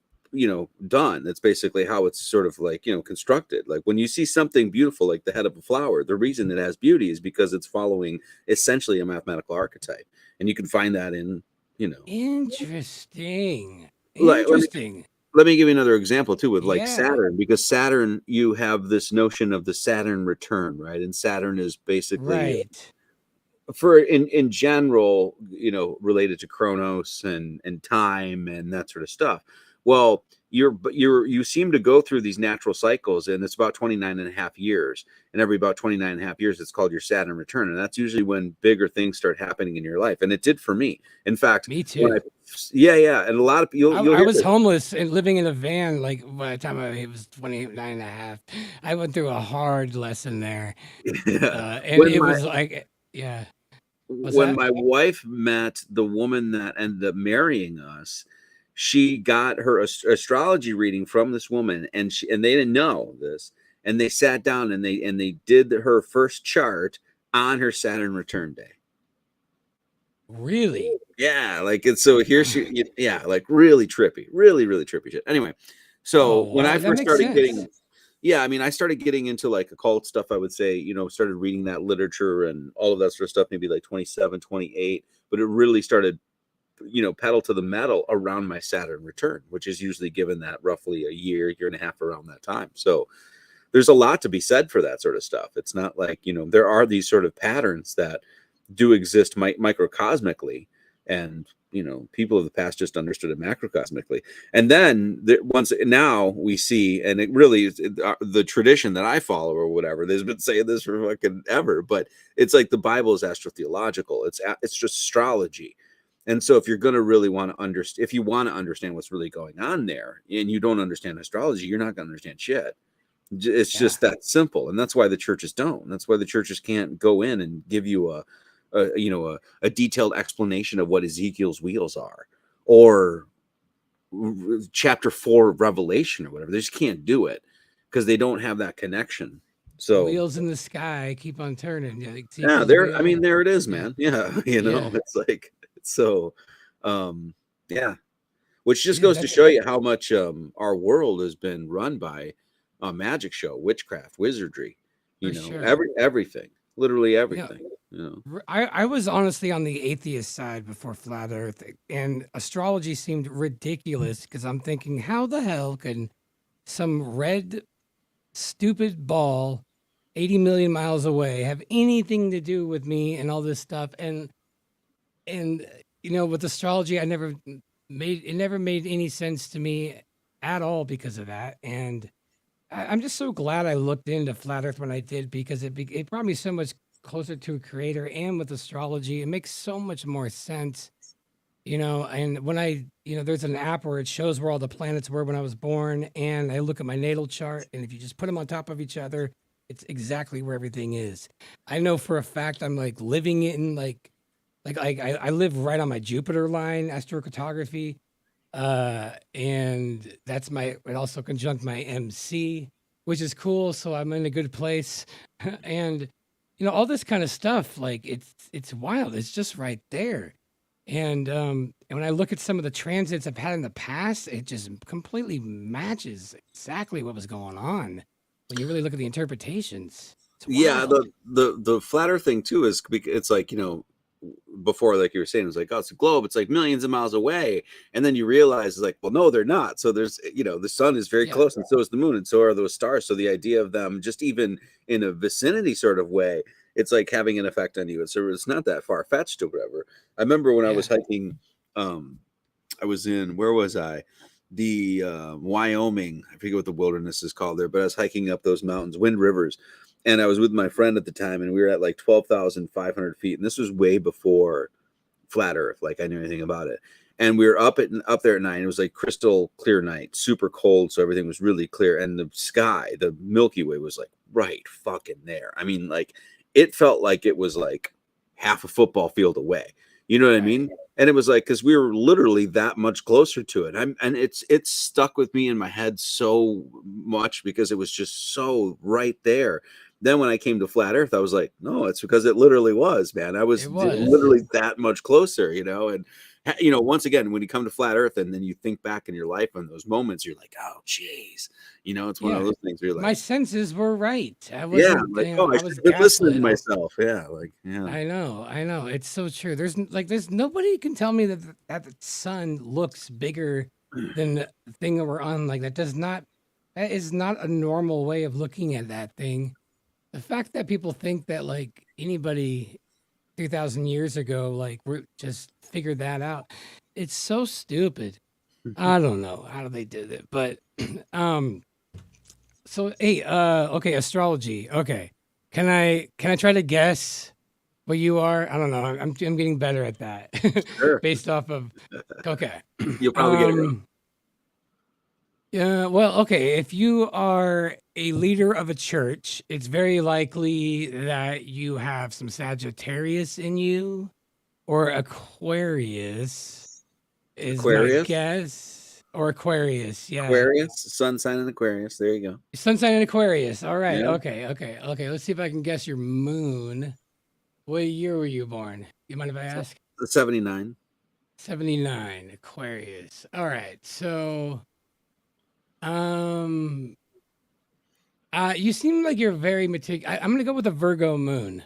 done. That's basically how it's sort of like constructed. Like when you see something beautiful like the head of a flower, the reason it has beauty is because it's following essentially a mathematical archetype, and you can find that in you know Interesting. like Interesting. let me give you another example too with like Yeah. Saturn, because Saturn, you have this notion of the Saturn return, right? And Saturn is basically Right. for in general, related to Chronos and time and that sort of stuff. Well, you seem to go through these natural cycles, and it's about 29 and a half years. And every about 29 and a half years, it's called your Saturn return. And that's usually when bigger things start happening in your life. And it did for me. In fact, Me when too. yeah. And a lot of you'll I hear was this. homeless and living in a van, like by the time I was 29 and a half. I went through a hard lesson there. Yeah. And When it my was like, yeah. What's when that? my wife met the woman that ended up marrying us, she got her astrology reading from this woman, and they didn't know this, and they sat down and they did her first chart on her Saturn return day. Really? Yeah, like it's so here she yeah, like really trippy, really trippy shit. Anyway, Oh, so when I wow. That first makes started sense. getting yeah, I mean, I started getting into like occult stuff, I would say, started reading that literature and all of that sort of stuff, maybe like 27, 28. But it really started, pedal to the metal around my Saturn return, which is usually given that roughly a year and a half around that time. So there's a lot to be said for that sort of stuff. It's not like, there are these sort of patterns that do exist microcosmically, and people of the past just understood it macrocosmically. And then once now we see, and it really is the tradition that I follow or whatever, there's been saying this for fucking ever, but it's like the Bible is astrotheological. It's just astrology. And so if you're going to really want to understand, if you want to understand what's really going on there, and you don't understand astrology, you're not going to understand shit. It's Yeah. just that simple. And that's why the churches don't. That's why the churches can't go in and give you a detailed explanation of what Ezekiel's wheels are, or chapter 4 of Revelation or whatever. They just can't do it because they don't have that connection. So Wheels in the sky keep on turning. Yeah, yeah, Ezekiel's I wheel. mean, there it is, Yeah. man. Yeah, Yeah. it's like so yeah, which just Yeah. goes to That's show you how much our world has been run by a magic show, witchcraft, wizardry, for sure. everything, literally You know, everything. I was honestly on the atheist side before flat Earth, and astrology seemed ridiculous because I'm thinking, how the hell can some red stupid ball 80 million miles away have anything to do with me and all this stuff? And with astrology, I never never made any sense to me at all because of that. And I'm just so glad I looked into flat Earth when I did, because it brought me so much closer to a creator. And with astrology, it makes so much more sense. And when there's an app where it shows where all the planets were when I was born, and I look at my natal chart, and if you just put them on top of each other, it's exactly where everything is. I know for a fact I'm like living in I live right on my Jupiter line, astrocartography, and that's it also conjunct my MC, which is cool. So I'm in a good place, and all this kind of stuff. Like it's wild. It's just right there, and when I look at some of the transits I've had in the past, it just completely matches exactly what was going on when you really look at the interpretations. It's Yeah, wild. the flat Earth thing too is it's like, before, like you were saying, it's like, oh, it's a globe, it's like millions of miles away, and then you realize it's like, well, no, they're not. So there's, the sun is very Yeah. close, and so is the moon, and so are those stars. So the idea of them just even in a vicinity sort of way, it's like having an effect on you. And so it's not that far fetched or whatever. I remember when I Yeah. was hiking, I was in, where was I? The Wyoming. I forget what the wilderness is called there, but I was hiking up those mountains, Wind Rivers, and I was with my friend at the time, and we were at like 12,500 feet, and this was way before flat Earth, like I knew anything about it. And we were up there at night. It was like crystal clear night, super cold, so everything was really clear, and the sky, the Milky Way, was like right fucking there. I mean, like it felt like it was like half a football field away. You know what I mean? And it was like, because we were literally that much closer to it. And it's stuck with me in my head so much because it was just so right there. Then when I came to flat Earth, I was like, no, it's because it literally was, man. I was It was. literally that much closer, and once again, when you come to flat Earth and then you think back in your life on those moments, you're like, oh, geez, it's one of Yeah. those things where you're My like, senses were right. I yeah, wasn't, like, oh, I I should was have been listening to gaslit. myself. Yeah, like, yeah, I know. It's so true. There's nobody can tell me that the sun looks bigger than the thing that we're on. Like that is not a normal way of looking at that thing. The fact that people think that like anybody 2,000 years ago, like we're just figured that out. It's so stupid. I don't know how they did it, but um so hey, okay, astrology. Okay. Can I try to guess what you are? I don't know. I'm getting better at that. sure, Based off of okay. you'll probably get it right. Yeah, well, okay, if you are a leader of a church, it's very likely that you have some Sagittarius in you or Aquarius is my Aquarius, guess. Or Aquarius, yeah. Aquarius, sun sign in Aquarius. There you go. Sun sign in Aquarius. All right. Yeah, Okay. Let's see if I can guess your moon. What year were you born? You mind if I ask? the 79. 79, Aquarius. All right. So, um, you seem like you're very meticulous. I'm gonna go with a Virgo moon.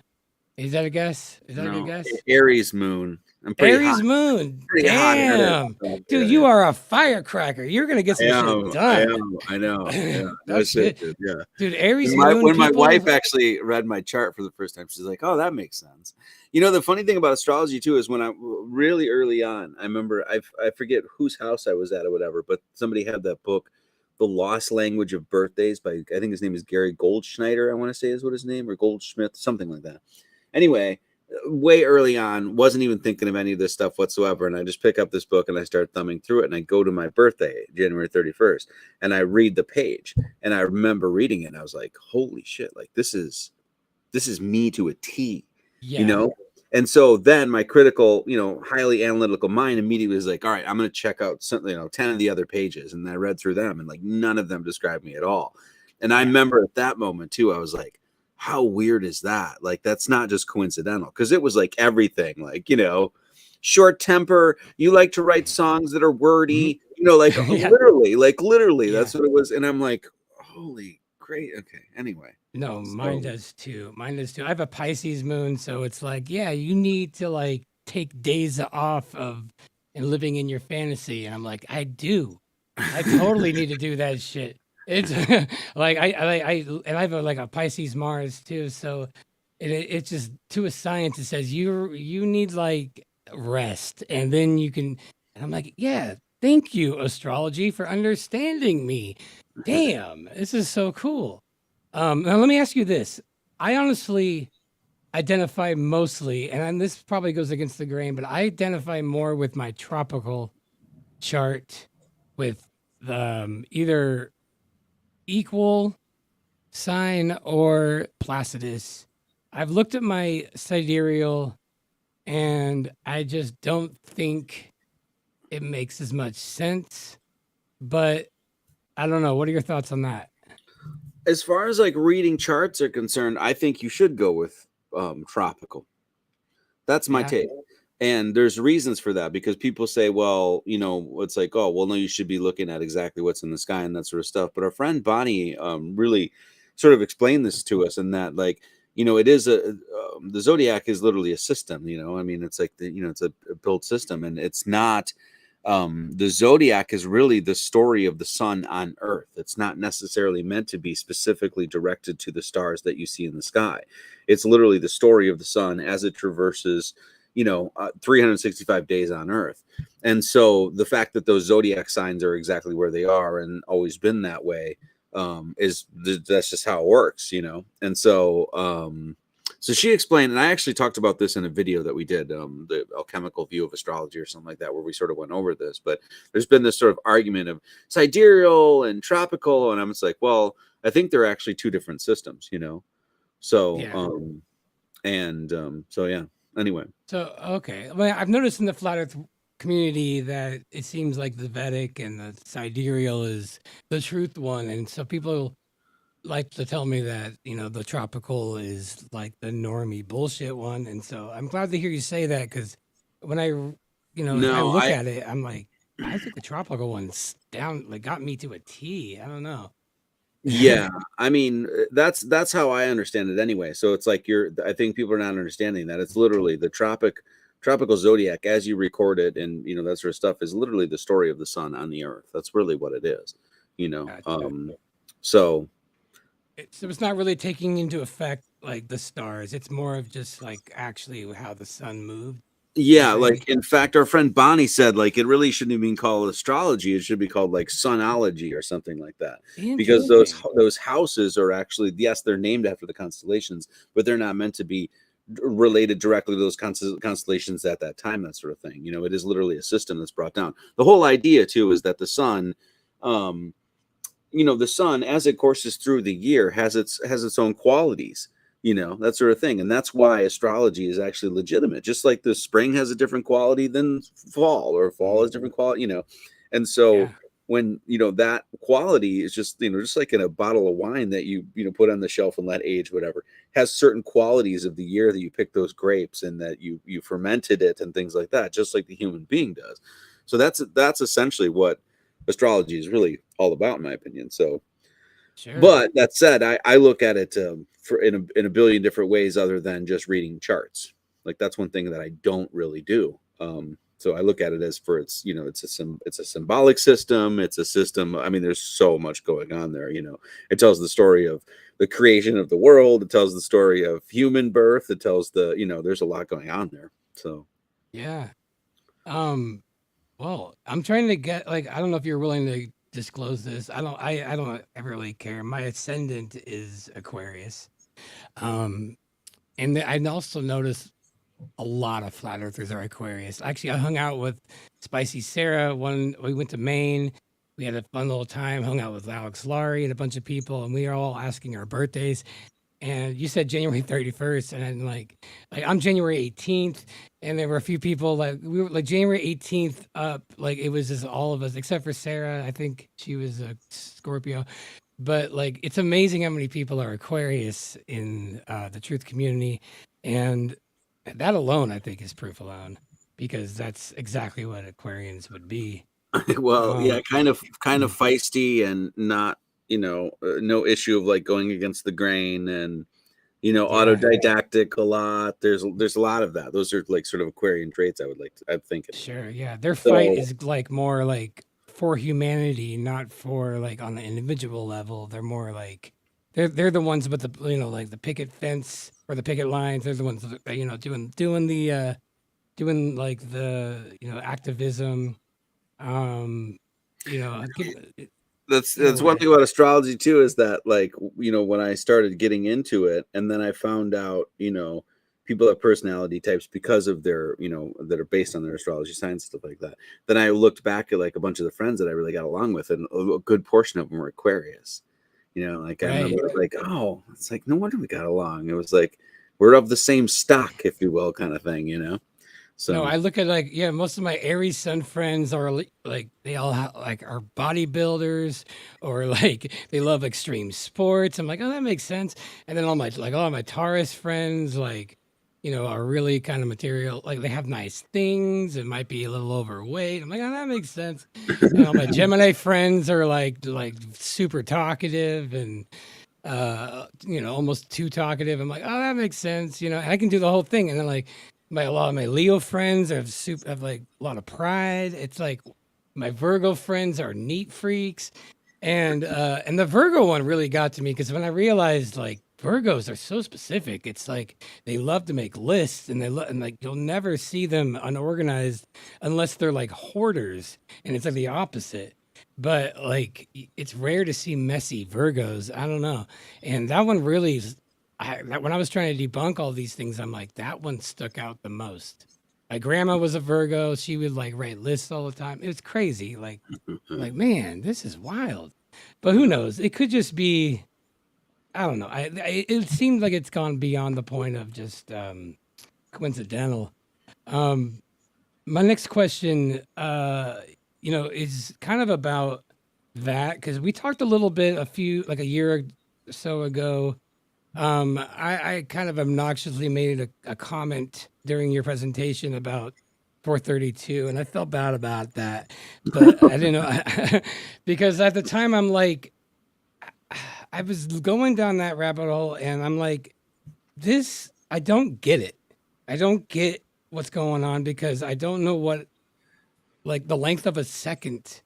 Is that a guess? Is that a good No, guess? Aries moon. I'm Aries moon. pretty hot headed. Damn, Yeah, dude, yeah. you are a firecracker. You're gonna get I some shit am. I done. am. I know. Yeah, That's that's it, it, dude. Yeah. dude. Aries When my moon when my people. wife actually read my chart for the first time, she's like, "Oh, that makes sense." The funny thing about astrology too is when I really early on, I remember I forget whose house I was at or whatever, but somebody had that book, "The Lost Language of Birthdays" by, I think his name is Gary Goldschneider. I want to say is what his name, or Goldschmidt, something like that. Anyway, way early on, wasn't even thinking of any of this stuff whatsoever, and I just pick up this book and I start thumbing through it, and I go to my birthday, January 31st, and I read the page, and I remember reading it, and I was like, holy shit, like this is me to a T, you Yeah. know? And so then my critical, highly analytical mind immediately was like, all right, I'm going to check out some, 10 of the other pages. And I read through them, and like none of them described me at all. And I remember at that moment too, I was like, how weird is that? Like, that's not just coincidental, because it was like everything, like, short temper. You like to write songs that are wordy, like Yeah. literally, Yeah. that's what it was. And I'm like, holy great. Okay. Anyway. No, mine does too. Mine does too. I have a Pisces moon, so it's like, yeah, you need to like take days off of and living in your fantasy. And I'm like, I do. I totally need to do that shit. It's like and I have like a Pisces Mars too, so it's just to a science it says you need like rest, and then you can. And I'm like, yeah, thank you, astrology, for understanding me. Damn, this is so cool. Now let me ask you this. I honestly identify mostly, and this probably goes against the grain, but I identify more with my tropical chart with either equal sign or Placidus. I've looked at my sidereal and I just don't think it makes as much sense, but I don't know. What are your thoughts on that? As far as like reading charts are concerned, I think you should go with tropical. That's my Yeah. take. And there's reasons for that, because people say, well, it's like, oh, well, no, you should be looking at exactly what's in the sky and that sort of stuff. But our friend Bonnie really sort of explained this to us, and that like it is the zodiac is literally a system. I mean, it's like it's a built system, and it's not. The zodiac is really the story of the sun on Earth. It's not necessarily meant to be specifically directed to the stars that you see in the sky. It's literally the story of the sun as it traverses 365 days on Earth. And so the fact that those zodiac signs are exactly where they are and always been that way, that's just how it works. And so she explained, and I actually talked about this in a video that we did, the alchemical view of astrology or something like that, where we sort of went over this. But there's been this sort of argument of sidereal and tropical, and I'm just like, well, I think they're actually two different systems, So, so yeah. Anyway, So okay, well, I've noticed in the flat Earth community that it seems like the Vedic and the sidereal is the truth one, and so people like to tell me that the tropical is like the normie bullshit one, and so I'm glad to hear you say that, because when I I look at it, I'm like, I think the tropical one's down, like got me to a T. I don't know. Yeah, I mean, that's how I understand it anyway. So it's like I think people are not understanding that it's literally the tropical zodiac as you record it, and that sort of stuff is literally the story of the sun on the Earth. That's really what it is. Gotcha. So So it's not really taking into effect like the stars. It's more of just like actually how the sun moved. yeah, You're like saying? in fact, our friend Bonnie said like it really shouldn't even be called astrology. It should be called like sunology or something like that, because Interesting. those houses are actually, yes, they're named after the constellations, but they're not meant to be related directly to those constellations at that time, that sort of thing. It is literally a system that's brought down. The whole idea too is that the sun, the sun as it courses through the year has its own qualities, that sort of thing. And that's why astrology is actually legitimate, just like the spring has a different quality than fall, or fall has different quality. And so Yeah. when that quality is just just like in a bottle of wine that you put on the shelf and let age, whatever, has certain qualities of the year that you pick those grapes and that you fermented it and things like that, just like the human being does. So that's essentially what astrology is really all about, in my opinion. So, Sure. but that said, I look at it in a billion different ways other than just reading charts. Like that's one thing that I don't really do. So I look at it as for its it's a symbolic system. It's a system. I mean, there's so much going on there. It tells the story of the creation of the world. It tells the story of human birth. It tells there's a lot going on there. So Yeah. Um. Well, I'm trying to get like, I don't know if you're willing to disclose this. I don't ever really care. My ascendant is Aquarius. Um. And I also noticed a lot of flat earthers are Aquarius. Actually, I hung out with Spicy Sarah. We went to Maine. We had a fun little time. Hung out with Alex Laurie and a bunch of people, and we were all asking our birthdays. And you said January 31st, and I'm like I'm January 18th, and there were a few people like we were like January 18th up. Like it was just all of us except for Sarah. I think she was a Scorpio. But like it's amazing how many people are Aquarius in the truth community, and that alone I think is proof alone, because that's exactly what Aquarians would be. well, yeah, Um, kind of feisty and not, no issue of like going against the grain, and yeah, autodidactic a lot. There's a lot of that. Those are like sort of Aquarian traits. I'm thinking. sure, yeah. Their fight So is like more like for humanity, not for like on the individual level. They're more like they're the ones with the like the picket fence or the picket lines. They're the ones that, doing the doing like the activism. Um, give, that's one anyway. thing about astrology too, is that like when I started getting into it, and then I found out people have personality types because of their that are based on their astrology science, stuff like that. Then I looked back at like a bunch of the friends that I really got along with, and a good portion of them were Aquarius. Like I Right. remember like, oh, it's like no wonder we got along. It was like we're of the same stock, if you will, kind of thing. No, So I look at like, yeah, most of my Aries Sun friends are like they all like are bodybuilders, or like they love extreme sports. I'm like, oh, that makes sense. And then all my Taurus friends like, are really kind of material. Like they have nice things. It might be a little overweight. I'm like, oh, that makes sense. And all my Gemini friends are like super talkative, and almost too talkative. I'm like, oh, that makes sense. I can do the whole thing. And then like a lot of my Leo friends have like a lot of pride. It's like my Virgo friends are neat freaks. And the Virgo one really got to me because when I realized like Virgos are so specific, it's like they love to make lists and like you'll never see them unorganized unless they're like hoarders, and it's like the opposite. But like it's rare to see messy Virgos. I don't know, and that one really, when I was trying to debunk all these things, I'm like that one stuck out the most. My grandma was a Virgo. She would like write lists all the time. It was crazy. Like, man, this is wild. But who knows? It could just be, I don't know. It seems like it's gone beyond the point of just coincidental. Um, my next question, is kind of about that because we talked a little bit like a year or so ago. I kind of obnoxiously made a comment during your presentation about 432, and I felt bad about that, but I didn't know because at the time I'm like, I was going down that rabbit hole, and I'm like, this, I don't get it. I don't get what's going on because I don't know what, like, the length of a second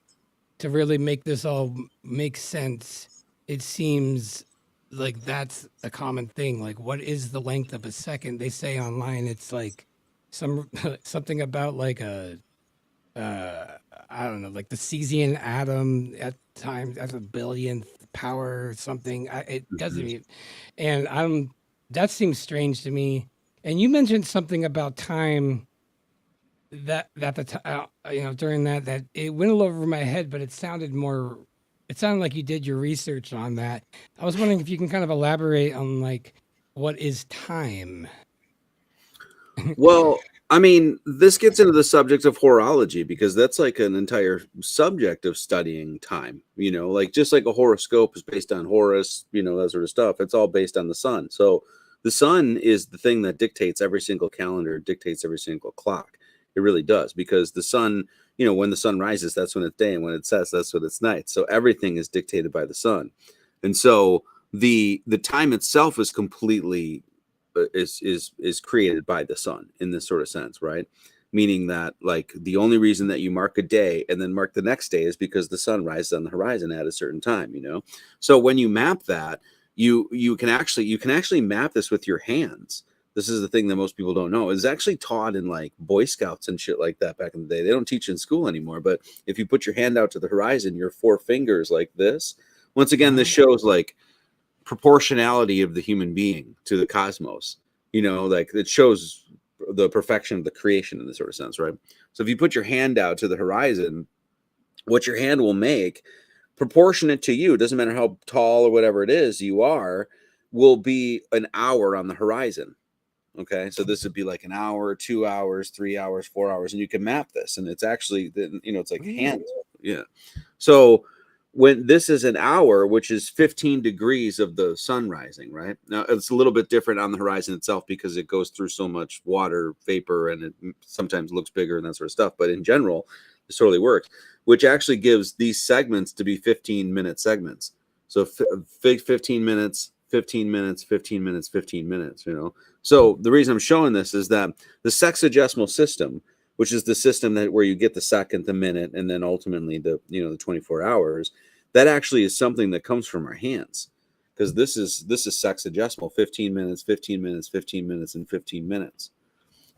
to really make this all make sense. It seems like that's a common thing. Like, what is the length of a second? They say online it's like some something about like I don't know, like the cesium atom at times at a billionth power or something. It doesn't even, and that seems strange to me. And you mentioned something about time that the during that it went all over my head, but it sounded like you did your research on that. I was wondering if you can kind of elaborate on like what is time. Well, I mean, this gets into the subject of horology because that's like an entire subject of studying time, like just like a horoscope is based on Horus, that sort of stuff. It's all based on the sun. So the sun is the thing that dictates every single calendar, dictates every single clock. It really does because the sun, when the sun rises, that's when it's day, and when it sets, that's when it's night. So everything is dictated by the sun. And so the time itself is completely is created by the sun in this sort of sense, right? Meaning that like the only reason that you mark a day and then mark the next day is because the sun rises on the horizon at a certain time, So when you map that, you can actually map this with your hands. This is the thing that most people don't know. It's actually taught in like Boy Scouts and shit like that back in the day. They don't teach in school anymore, but if you put your hand out to the horizon, your four fingers like this. Once again, this shows like proportionality of the human being to the cosmos, like it shows the perfection of the creation in this sort of sense, right? So if you put your hand out to the horizon, what your hand will make proportionate to you, doesn't matter how tall or whatever it is you are, will be an hour on the horizon. Okay, so this would be like an hour, 2 hours, 3 hours, 4 hours, and you can map this, and it's actually, it's like hand, yeah. So when this is an hour, which is 15 degrees of the sun rising, right? Now it's a little bit different on the horizon itself because it goes through so much water vapor and it sometimes looks bigger and that sort of stuff. But in general, this totally works, which actually gives these segments to be 15-minute segments. So 15 minutes, 15 minutes, 15 minutes, 15 minutes, So the reason I'm showing this is that the sexagesimal system, which is the system that where you get the second, the minute, and then ultimately the 24 hours, that actually is something that comes from our hands, because this is sexagesimal, 15 minutes, 15 minutes, 15 minutes, and 15 minutes.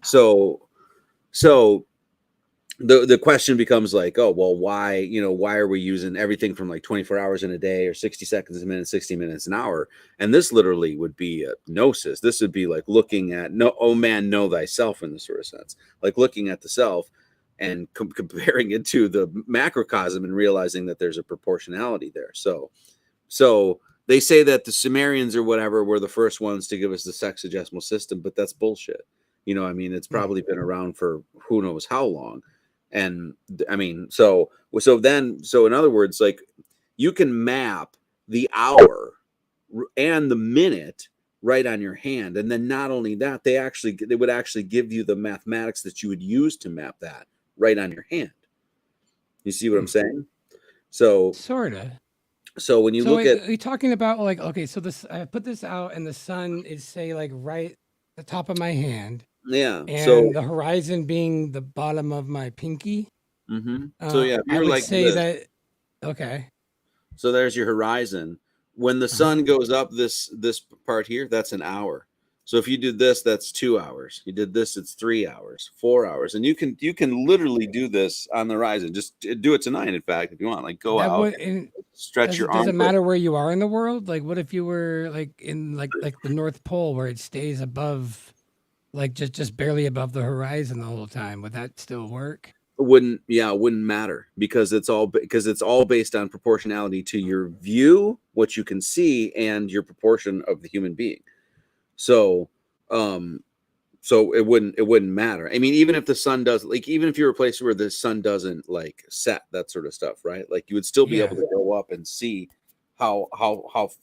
So the question becomes like, oh, well, why are we using everything from like 24 hours in a day or 60 seconds a minute, 60 minutes an hour? And this literally would be a gnosis. This would be like looking at, oh man, know thyself in this sort of sense, like looking at the self and comparing it to the macrocosm and realizing that there's a proportionality there. So they say that the Sumerians or whatever were the first ones to give us the sexagesimal system, but that's bullshit. It's probably been around for who knows how long. And I mean, so in other words, like you can map the hour and the minute right on your hand. And then not only that, they would actually give you the mathematics that you would use to map that right on your hand. You see what I'm saying? So Sorta. So when you So look at, are you talking about like, okay, so this, I put this out and the sun is say like right at the top of my hand yeah, so and the horizon being the bottom of my pinky. so yeah, if I you're would like say this, that, okay. so there's your horizon. When the Uh-huh. sun goes up this part here, that's an hour. So if you did this, that's 2 hours. You did this, it's 3 hours, 4 hours, and you can literally do this on the horizon. Just do it tonight, in fact, if you want. Like go That out, would, and stretch your does arm. it matter where you are in the world? Like, what if you were like in like the North Pole where it stays above, like just barely above the horizon the whole time? Would that still work? It wouldn't matter because it's all based on proportionality to your view, what you can see, and your proportion of the human being. So um so it wouldn't matter. I mean, even if the sun does, like, even if you're a place where the sun doesn't like set, that sort of stuff, right? Like you would still be able Yeah, to go up and see how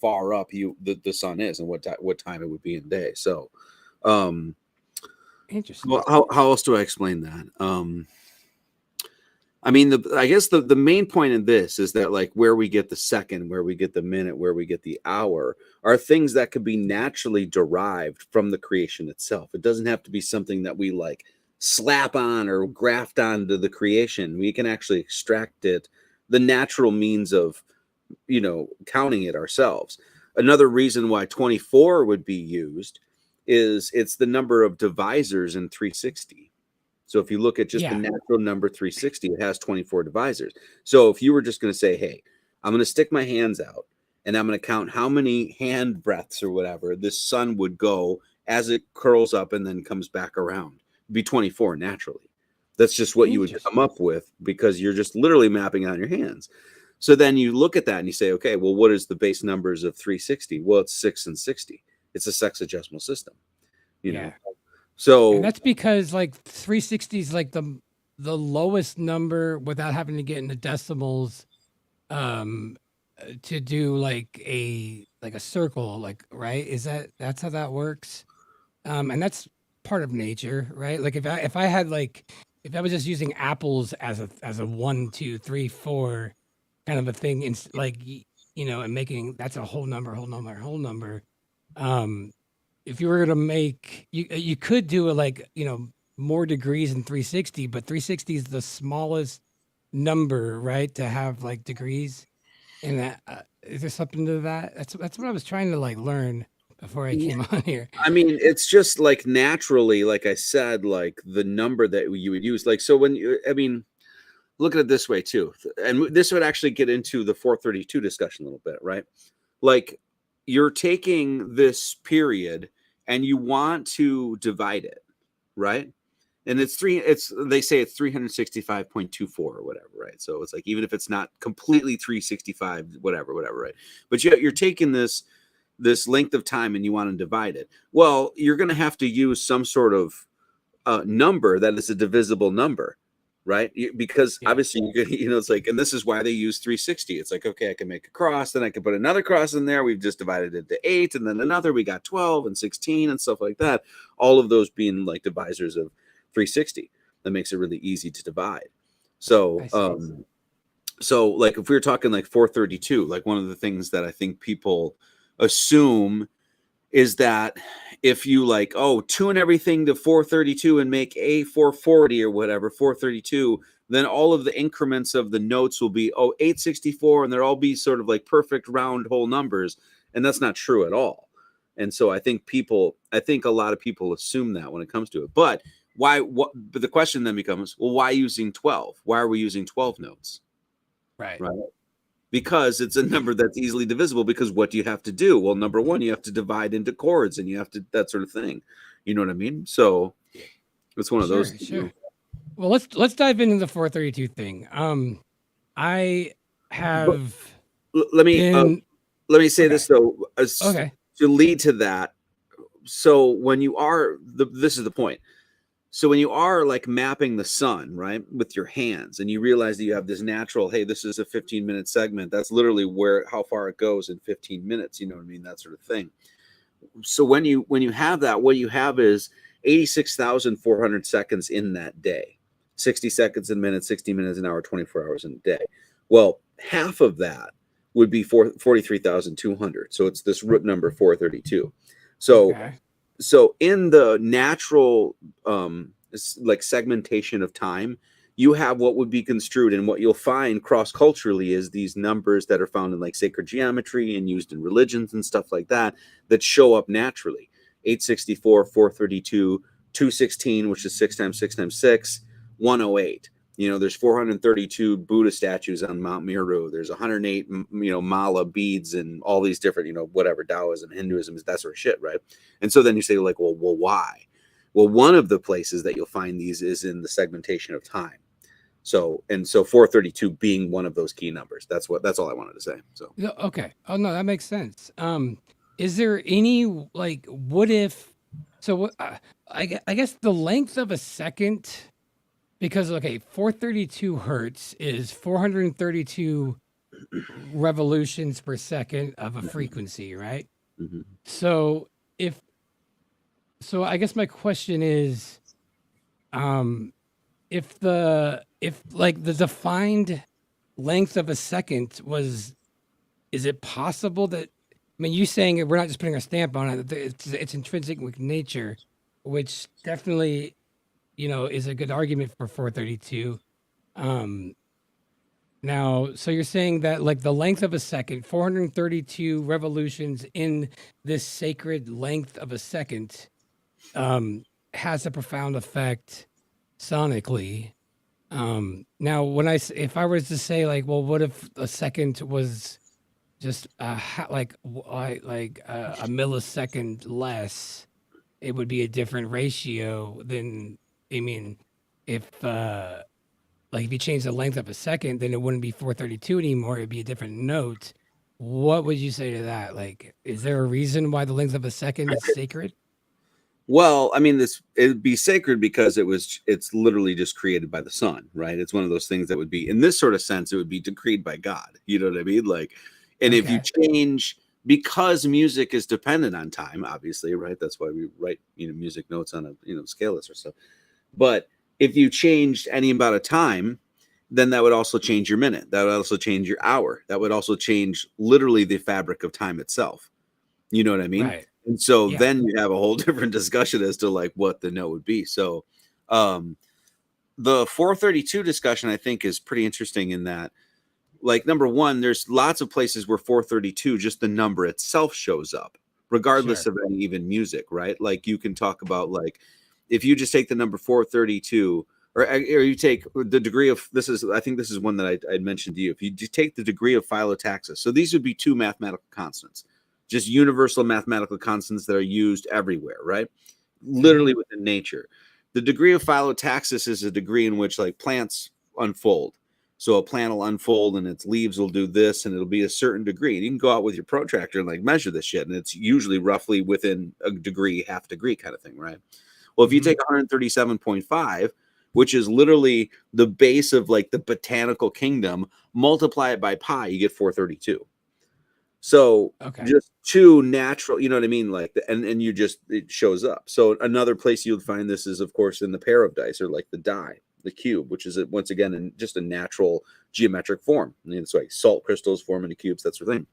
far up the sun is and what time it would be in day. So um interesting. well, how else do I explain that? I mean, I guess the main point in this is that, like, where we get the second, where we get the minute, where we get the hour are things that could be naturally derived from the creation itself. It doesn't have to be something that we like slap on or graft onto the creation. We can actually extract it, the natural means of, counting it ourselves. Another reason why 24 would be used is it's the number of divisors in 360. So if you look at just the Yeah, natural number 360, it has 24 divisors. So if you were just going to say, hey, I'm going to stick my hands out and I'm going to count how many hand breaths or whatever this sun would go as it curls up and then comes back around, it'd be 24 naturally. That's just what you would come interesting. up with because you're just literally mapping on your hands. So then you look at that and you say, okay, well, what is the base numbers of 360? Well, it's 6 and 60. It's a sexagesimal system, you know. Yeah. And So that's because like 360 is like the lowest number without having to get into decimals um to do like a circle, like, right? Is that's how that works? And that's part of nature, right? Like if I had like if I was just using apples as a 1, 2, 3, 4 kind of a thing, and and making that's a whole number, whole number, whole number. Um, if you were to make you could do it like more degrees in 360, but 360 is the smallest number, right? To have like degrees, and that is there something to that? That's what I was trying to like learn before I came on here. I mean, it's just like naturally, like I said, like the number that you would use. Like, so I mean, look at it this way too. And this would actually get into the 432 discussion a little bit, right? Like, you're taking this period and you want to divide it, right? And they say it's 365.24 or whatever, right? So it's like, even if it's not completely 365, whatever, right? But you're taking this length of time and you want to divide it. Well, you're going to have to use some sort of number that is a divisible number, right? Because Yeah. obviously, it's like, and this is why they use 360. It's like, okay, I can make a cross, then I can put another cross in there. We've just divided it into 8, and then another. We got 12 and 16 and stuff like that. All of those being like divisors of 360. That makes it really easy to divide. So, I see. so like if we were talking like 432, like one of the things that I think people assume is that if you like, oh, tune everything to 432 and make a 440 or whatever, 432, then all of the increments of the notes will be 864, and they'll all be sort of like perfect round whole numbers. And that's not true at all. And so I think a lot of people assume that when it comes to it. But but the question then becomes, well, why using 12? Why are we using 12 notes? Right. Right. Because it's a number that's easily divisible. Because what do you have to do? Well, number one, you have to divide into chords, and you have to that sort of thing. You know what I mean? So it's one of those Sure, things. sure. Well, let's dive into the 432 thing. I But have let me been say okay. this though, Okay. to lead to that. So when you are this is the point. So when you are like mapping the sun, right, with your hands, and you realize that you have this natural, hey, this is a 15-minute segment. That's literally how far it goes in 15 minutes. You know what I mean? That sort of thing. So when you have that, what you have is 86,400 seconds in that day, 60 seconds a minute, 60 minutes an hour, 24 hours in a day. Well, half of that would be 43,200. So it's this root number 432. So Okay. so in the natural like segmentation of time, you have what would be construed, and what you'll find cross-culturally is these numbers that are found in like sacred geometry and used in religions and stuff like that, that show up naturally. 864, 432, 216, which is 6 times 6 times 6, 108. There's 432 Buddha statues on Mount Meru. There's 108, mala beads and all these different, whatever, Taoism, Hinduism, that sort of shit, right? And so then you say like, well, why? Well, one of the places that you'll find these is in the segmentation of time. So 432 being one of those key numbers. That's all I wanted to say. So Yeah, okay. Oh no, that makes sense. Is there any like what if? So I guess the length of a second, because okay, 432 hertz is 432 revolutions per second of a frequency, right? mhm. So if I guess my question is, um, if like the defined length of a second was, is it possible that, I mean, you saying it, we're not just putting a stamp on it, that it's intrinsic with nature, which definitely, is a good argument for 432. Um, Now, so you're saying that like the length of a second, 432 revolutions in this sacred length of a second, has a profound effect sonically. Now, if I was to say like, well, what if a second was just a millisecond less? It would be a different ratio than, I mean, if like if you change the length of a second, then it wouldn't be 432 anymore. It'd be a different note. What would you say to that? Like, is there a reason why the length of a second is sacred? Well, I mean, it'd be sacred because it's literally just created by the sun, right? It's one of those things that would be, in this sort of sense, it would be decreed by God. You know what I mean? Like, and if you Okay. change, because music is dependent on time, obviously, right? That's why we write, music notes on a, scale list or stuff. But if you changed any amount of time, then that would also change your minute. That would also change your hour. That would also change literally the fabric of time itself. You know what I mean? Right. And so Yeah. then you have a whole different discussion as to like what the note would be. So um the 432 discussion I think is pretty interesting in that, like, number one, there's lots of places where 432, just the number itself, shows up, regardless Sure. of any even music, right? Like you can talk about, like, if you just take the number 432, or you take the degree of, I think this is one that I'd mentioned to you. If you just take the degree of phyllotaxis, so these would be two mathematical constants, just universal mathematical constants that are used everywhere, right? Hmm. Literally within nature. The degree of phyllotaxis is a degree in which, like, plants unfold. So a plant will unfold and its leaves will do this, and it'll be a certain degree. And you can go out with your protractor and like measure this shit, and it's usually roughly within a degree, half degree kind of thing, right? Well, if you Hmm. take 137.5, which is literally the base of like the botanical kingdom, multiply it by pi, you get 432. So Okay. just two natural, you know what I mean? Like, and you just, it shows up. So another place you'll find this is, of course, in the pair of dice, or like the die, the cube, which is once again in just a natural geometric form. I mean, it's like salt crystals form into cubes, that sort of thing.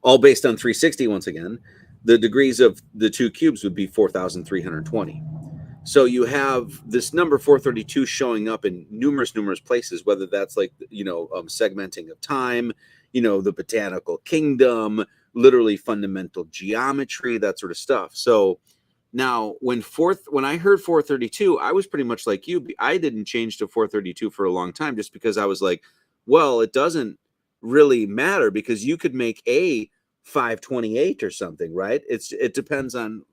All based on 360 once again. The degrees of the two cubes would be 4,320. So you have this number 432 showing up in numerous places, whether that's like, segmenting of time, the botanical kingdom, literally fundamental geometry, that sort of stuff. So now when I heard 432, I was pretty much like you. I didn't change to 432 for a long time, just because I was like, well, it doesn't really matter, because you could make a 528 or something, right? It depends on,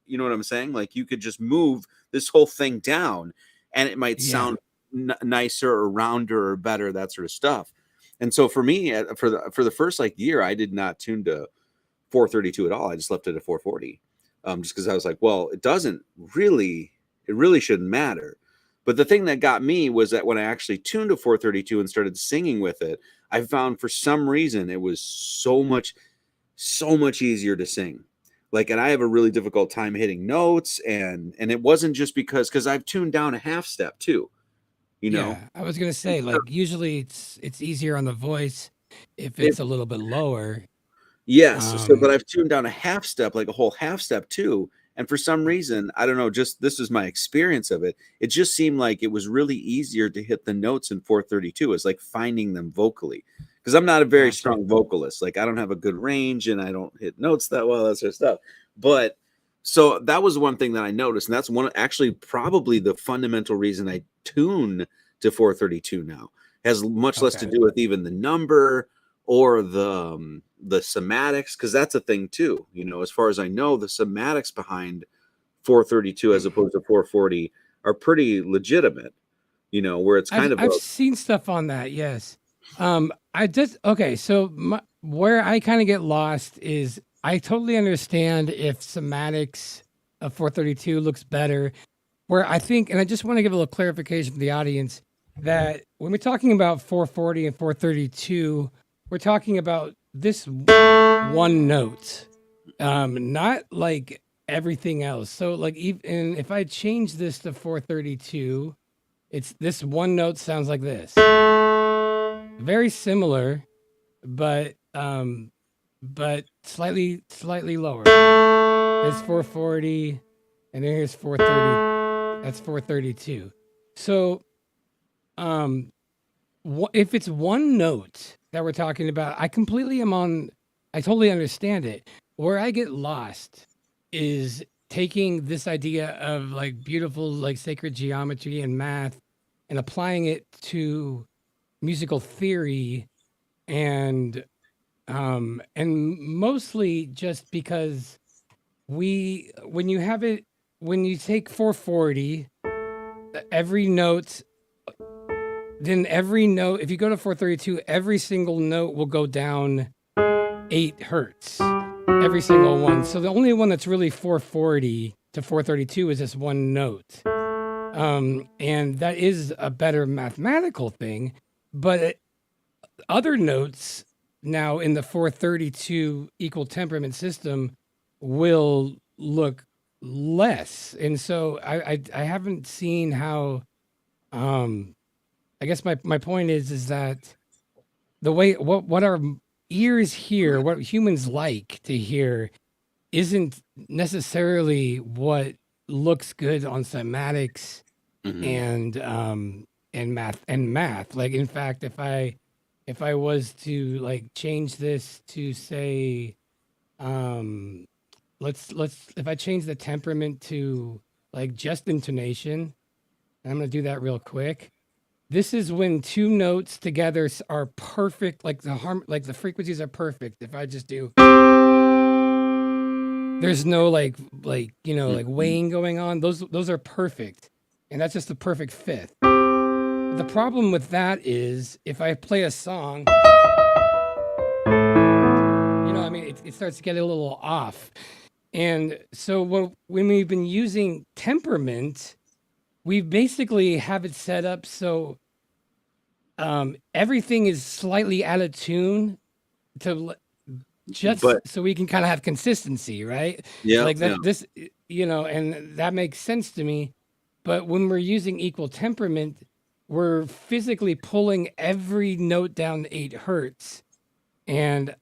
you know what I'm saying? Like, you could just move this whole thing down and it might Yeah. sound nicer or rounder or better, that sort of stuff. And so for me, for the first like year, I did not tune to 432 at all. I just left it at 440, just because I was like, well, it really shouldn't matter. But the thing that got me was that when I actually tuned to 432 and started singing with it, I found for some reason it was so much easier to sing. Like, and I have a really difficult time hitting notes, and it wasn't just because I've tuned down a half step too, you know. Yeah. I was gonna say like usually it's easier on the voice. if If it's a little bit lower. Yes. So, but Um, I've tuned down a half step, like a whole half step too. And for some reason, I don't know, just this is my experience of it. It just seemed like it was really easier to hit the notes in 432. It's like finding them vocally. Because I'm not a very Gotcha. strong vocalist. Like I don't have a good range and I don't hit notes that well, that sort of stuff. But so that was one thing that I noticed. And that's one actually probably the fundamental reason I tune to 432 now. Has much less to Okay. do with even the number or the somatics, because that's a thing too. You know, as far as I know, the somatics behind 432 as opposed to 440 are pretty legitimate. You know, where it's kind of I've a seen stuff on that. Yes. I just okay. So where I kind of get lost is I totally understand if somatics of 432 looks better. Where I think, and I just want to give a little clarification to the audience that when we're talking about 440 and 432, we're talking about this one note, not like everything else. So, like, even if I change this to 432, it's this one note sounds like this. Very similar, but slightly lower. It's 440, and then here's 430. That's 432. So, um, if it's one note that we're talking about, I completely am on. I totally understand it. Where I get lost is taking this idea of like beautiful, like sacred geometry and math, and applying it to musical theory, and mostly just because when you have it, when you take 440, every note, then every note, if you go to 432, every single note will go down 8 hertz, every single one. So the only one that's really 440 to 432 is this one note. And that is a better mathematical thing, but other notes now in the 432 equal temperament system will look less. And so I haven't seen how, um, I guess my point is that the way what our ears hear, what humans like to hear, isn't necessarily what looks good on cymatics Mhm. and math. Like in fact, if I was to like change this to say, um, let's if I change the temperament to like just intonation, and I'm gonna do that real quick. This is when two notes together are perfect, like like the frequencies are perfect. If I just do, there's no like Mhm. weighing going on. Those are perfect, and that's just the perfect fifth. The problem with that is if I play a song, I mean, it starts to get a little off. And so when we've been using temperament, we basically have it set up so everything is slightly out of tune to just But so we can kind of have consistency, right? yeah, Like yeah. that, and that makes sense to me. But when we're using equal temperament, we're physically pulling every note down 8 hertz. And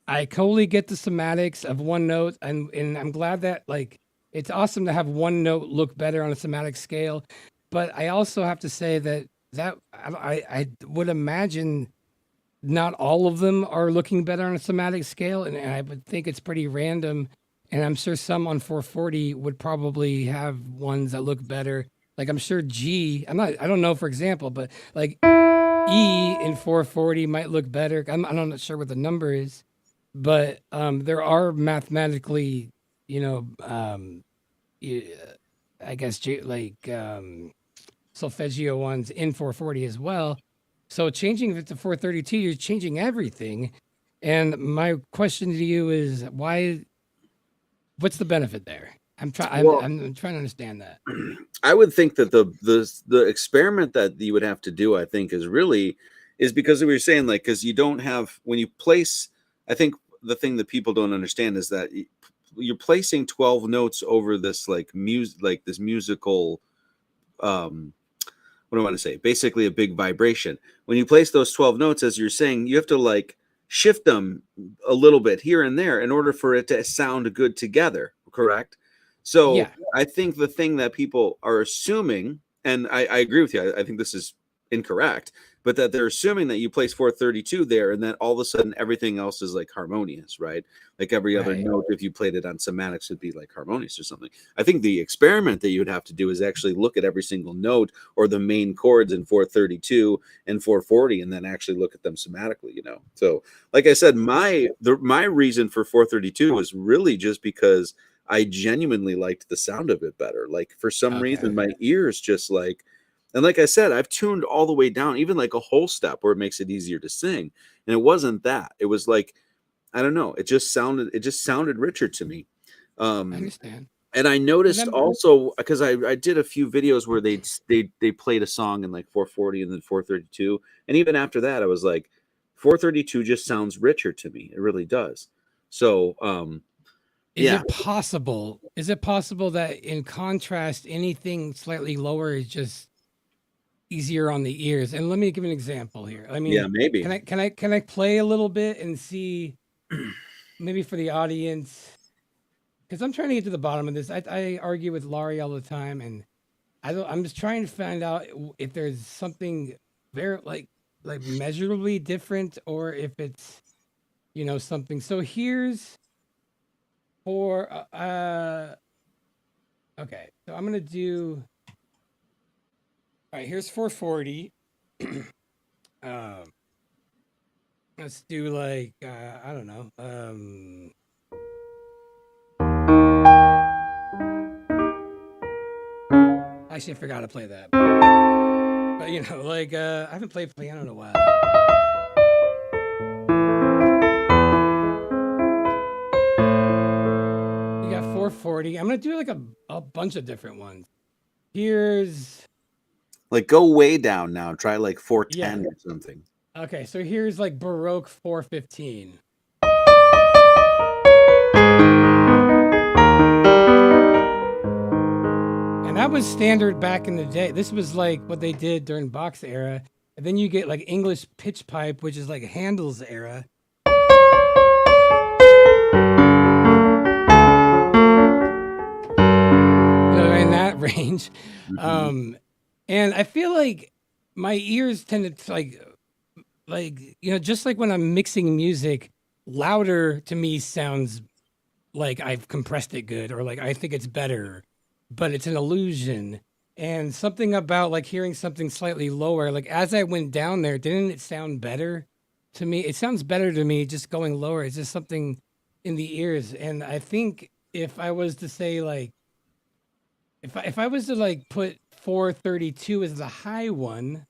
I totally get the somatics of one note, and I'm glad that like it's awesome to have one note look better on a somatic scale. But I also have to say that I would imagine not all of them are looking better on a somatic scale, and I would think it's pretty random. And I'm sure some on 440 would probably have ones that look better. Like I'm sure I don't know for example, but like E in 440 might look better. I'm not sure what the number is, but there are mathematically, you know, y- I guess solfeggio ones in 440 as well. So changing it to 432, you're changing everything. And my question to you is why? What's the benefit there? I'm trying. Well, I'm trying to understand that. I would think that the experiment that you would have to do, I think, is because we were saying, like, because you don't have when you place. I think the thing that people don't understand is that you're placing 12 notes over this like this musical, um, what what do I want to say? Basically a big vibration. When you place those 12 notes, as you're saying, you have to like shift them a little bit here and there in order for it to sound good together. Correct. So Yeah. I think the thing that people are assuming, and I agree with you, I think this is incorrect, but that they're assuming that you place 432 there and then all of a sudden everything else is like harmonious, right? Like every other Right. note, if you played it on semantics, would be like harmonious or something. I think the experiment that you would have to do is actually look at every single note or the main chords in 432 and 440 and then actually look at them semantically, you know? So like I said, my reason for 432 was really just because I genuinely liked the sound of it better. Like for some reason, my ears just like, and like I said, I've tuned all the way down, even like a whole step where it makes it easier to sing. And it wasn't that. It was like, I don't know. It just sounded richer to me. I understand. And I noticed also because I did a few videos where they played a song in like 440 and then 432. And even after that, I was like, 432 just sounds richer to me. It really does. So, Is it possible? Is it possible that in contrast, anything slightly lower is just easier on the ears? And let me give an example here. I mean, yeah, maybe. Can I play a little bit and see maybe for the audience? Because I'm trying to get to the bottom of this. I argue with Laurie all the time, and I'm just trying to find out if there's something very like measurably different, or if it's something. So here's for okay. So I'm gonna do. All right, here's 440. Let's do like I don't know. Actually, I forgot to play that. But like I haven't played piano in a while. You got 440. I'm gonna do like a bunch of different ones. Here's like go way down now. Try like 410 or something. Okay, so here's like Baroque 415. And that was standard back in the day. This was like what they did during Bach's era. And then you get like English pitch pipe, which is like Handel's era. In that range. Mm-hmm. And I feel like my ears tend to just like when I'm mixing music, louder to me sounds like I've compressed it good, or like I think it's better, but it's an illusion. And something about like hearing something slightly lower, like as I went down there, didn't it sound better to me? It sounds better to me just going lower. It's just something in the ears. And I think if I was to say like, if I was to like put 432 as the high one,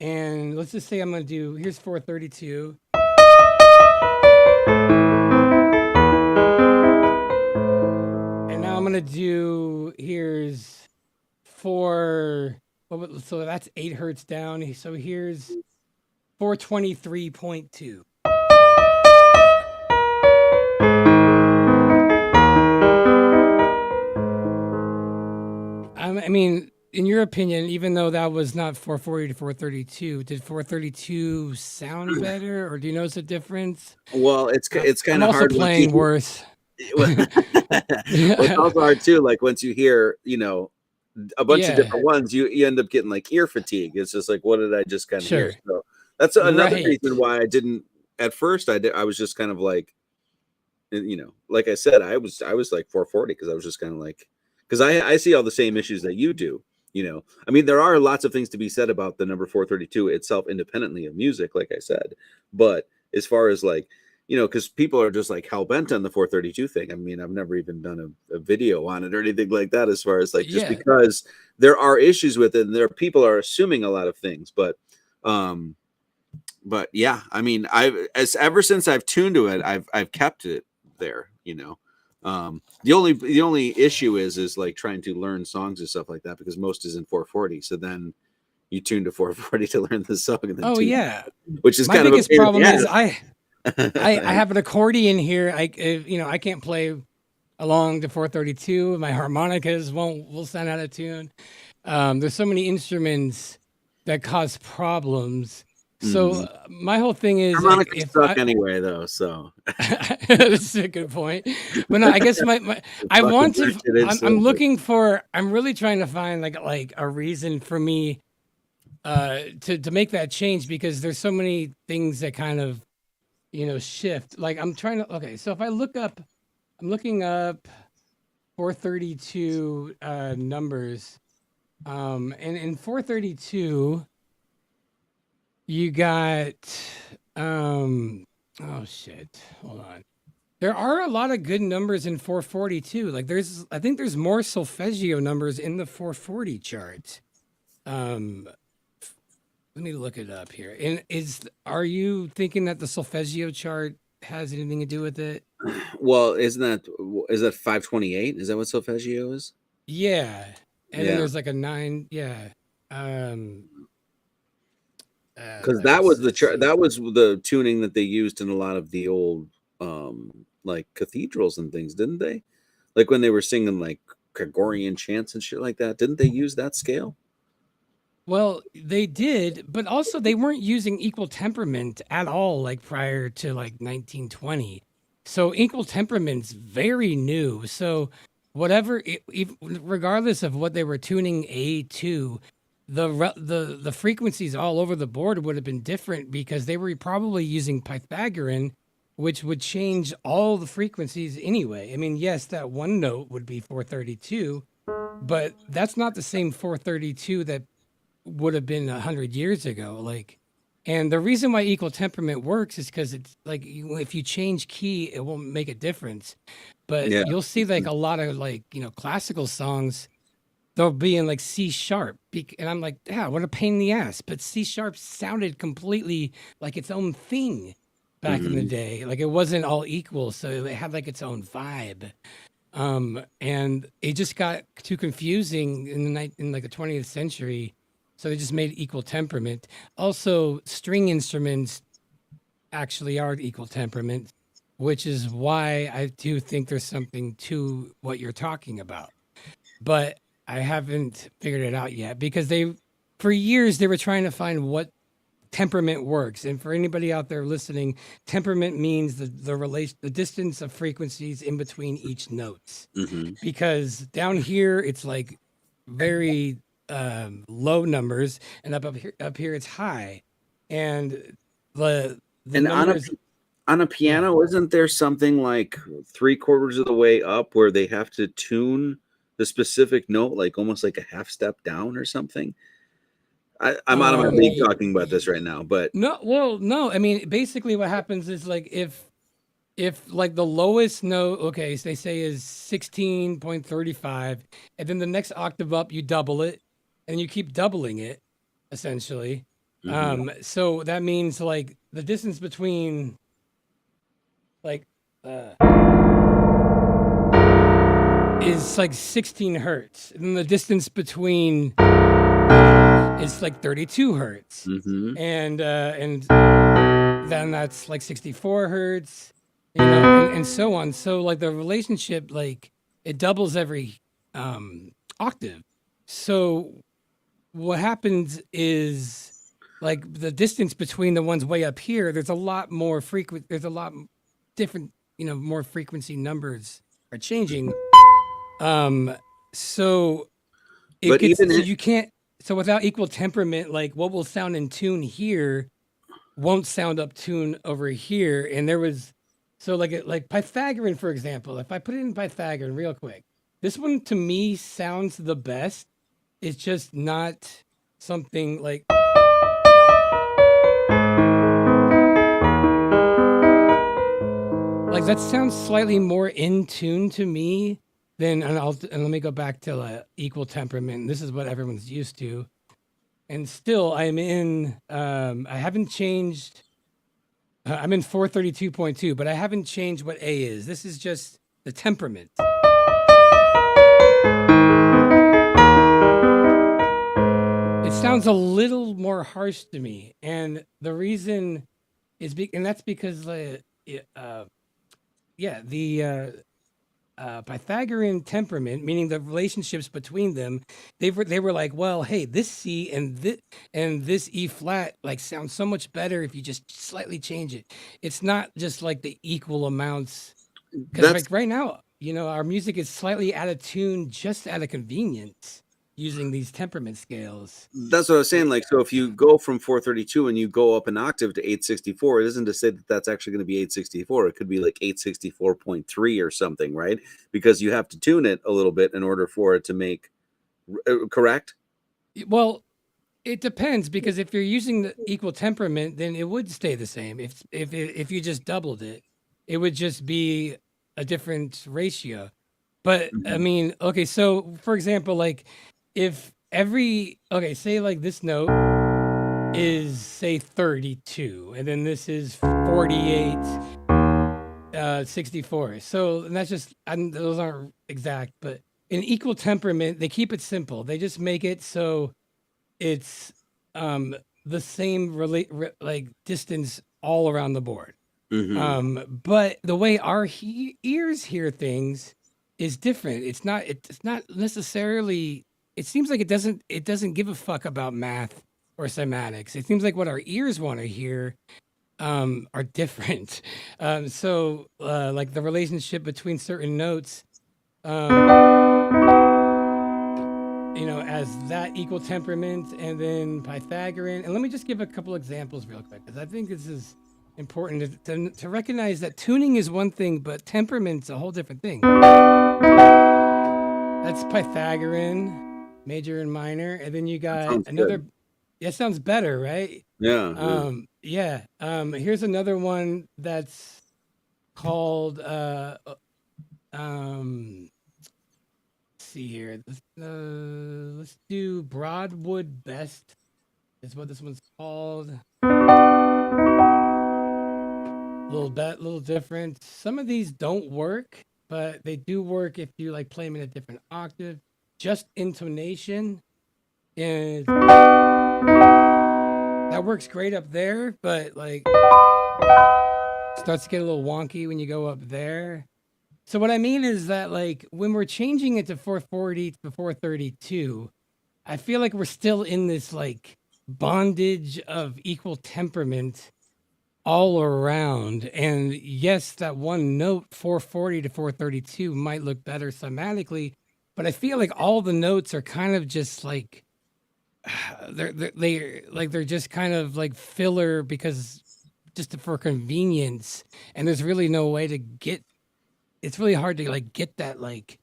and let's just say I'm going to do, here's 432. And now I'm going to do, here's 4, so that's 8 hertz down. So here's 423.2. I mean, in your opinion, even though that was not 440 to 432, did 432 sound better, or do you notice a difference? Well, it's kind of hard. I'm also playing worse. It's also hard too. Like once you hear, a bunch of different ones, you end up getting like ear fatigue. It's just like, what did I just kind of hear? So that's another reason why I didn't at first. I was just kind of like, like I said, I was like 440 because I was just kind of like. Because I see all the same issues that you do, I mean, there are lots of things to be said about the number 432 itself, independently of music, like I said. But as far as like, because people are just like hell bent on the 432 thing. I mean, I've never even done a video on it or anything like that. As far as like, just because there are issues with it, and people are assuming a lot of things. But yeah, I mean, ever since I've tuned to it, I've kept it there, The only issue is like trying to learn songs and stuff like that, because most is in 440. So then you tune to 440 to learn the song. And then which is my kind biggest problem is I have an accordion here. I can't play along to 432. My harmonicas will sound out of tune. There's so many instruments that cause problems. So Mhm. my whole thing is like, Harmonicas if suck I, anyway, though. So that's a good point. But no, I guess I fucking want to. bullshit I'm instruments. looking for. I'm really trying to find like a reason for me to make that change, because there's so many things that kind of shift. Like I'm trying to. Okay, so if I look up, I'm looking up 432 numbers. And in 432, you got oh shit. Hold on. There are a lot of good numbers in 442. Like I think there's more solfeggio numbers in the 440 chart. Um Let me look it up here. And are you thinking that the solfeggio chart has anything to do with it? Well, is that 528? Is that what solfeggio is? Yeah. And then Yeah, there's like a 9, yeah. Um because let's see. that was the tuning that they used in a lot of the old like cathedrals and things, didn't they? Like when they were singing like Gregorian chants and shit like that, didn't they use that scale? Well, they did, but also they weren't using equal temperament at all, like prior to like 1920. So equal temperament's very new. So regardless of what they were tuning A to, the frequencies all over the board would have been different, because they were probably using Pythagorean, which would change all the frequencies anyway. I mean, yes, that one note would be 432, but that's not the same 432 that would have been 100 years ago. Like, and the reason why equal temperament works is because it's like if you change key, it won't make a difference. But Yeah. you'll see like a lot of like classical songs, they'll be in like C sharp, and I'm like, yeah, what a pain in the ass. But C sharp sounded completely like its own thing back in the Hmm. day. Like it wasn't all equal, so it had like its own vibe. And it just got too confusing in like the 20th century, so they just made equal temperament. Also, string instruments actually are equal temperament, which is why I do think there's something to what you're talking about. But I haven't figured it out yet, because for years they were trying to find what temperament works. And for anybody out there listening, temperament means the distance of frequencies in between each notes. Hmm. Because down here it's like very low numbers, and up here it's high, and the And numbers, on a yeah. piano, isn't there something like three-quarters of the way up where they have to tune the specific note, like almost like a half step down or something? I'm out of my league Y- talking about this right now, but no, well, no, I mean, basically what happens is like if like the lowest note, okay, so they say is 16.35, and then the next octave up you double it, and you keep doubling it essentially. mhm. So that means like the distance between like uh is like 16 hertz, and then the distance between is like 32 hertz, Mhm. and then that's like 64 hertz, and so on. So like the relationship, like it doubles every octave. So what happens is like the distance between the ones way up here, there's a lot more frequent, there's a lot different, more frequency numbers are changing. Um, so But so you can't, so without equal temperament, like what will sound in tune here won't sound up tune over here. And there was, so like Pythagorean, for example, if I put it in Pythagorean real quick, this one to me sounds the best. It's just not something like that sounds slightly more in tune to me than, and let me go back to equal temperament. This is what everyone's used to. And still I haven't changed. I'm in 432.2, but I haven't changed what A is. This is just the temperament. It sounds a little more harsh to me, and the reason and that's because yeah, Pythagorean temperament, meaning the relationships between them, they were like, well, hey, this C and this E flat like sounds so much better if you just slightly change it. It's not just like the equal amounts, because That's like right now, our music is slightly out of tune just out of convenience using these temperament scales. That's what I was saying. Like, so if you go from 432 and you go up an octave to 864, it isn't to say that that's actually going to be 864. It could be like 864.3 or something, right? Because you have to tune it a little bit in order for it to make correct. Well, it depends, because if you're using the equal temperament, then it would stay the same. If you just doubled it, it would just be a different ratio. But I Mhm. mean, okay, so for example, like if say like this note is say 32, and then this is 48, 64. So and that's just those aren't exact, but in equal temperament, they keep it simple. They just make it so it's the same like distance all around the board. Mhm. But the way our ears hear things is different. It's not necessarily. It seems like it doesn't give a fuck about math or semantics. It seems like what our ears want to hear are different. Like the relationship between certain notes, as that equal temperament, and then Pythagorean. And let me just give a couple examples real quick, because I think this is important to recognize that tuning is one thing, but temperament's a whole different thing. That's Pythagorean, major and minor. And then you That got sounds another. good. That sounds better, right? Yeah. Yeah. Yeah. Here's another one that's called let's see here. Let's do Broadwood Best is what this one's called. Little different. Some of these don't work, but they do work if you like play them in a different octave. Just intonation, and that works great up there, but like starts to get a little wonky when you go up there. So what I mean is that like when we're changing it to 440 to 432, I feel like we're still in this like bondage of equal temperament all around. And yes, that one note 440 to 432 might look better semantically, but I feel like all the notes are kind of just like they're just kind of like filler, because just for convenience, and there's really no way to get. It's really hard to like get that like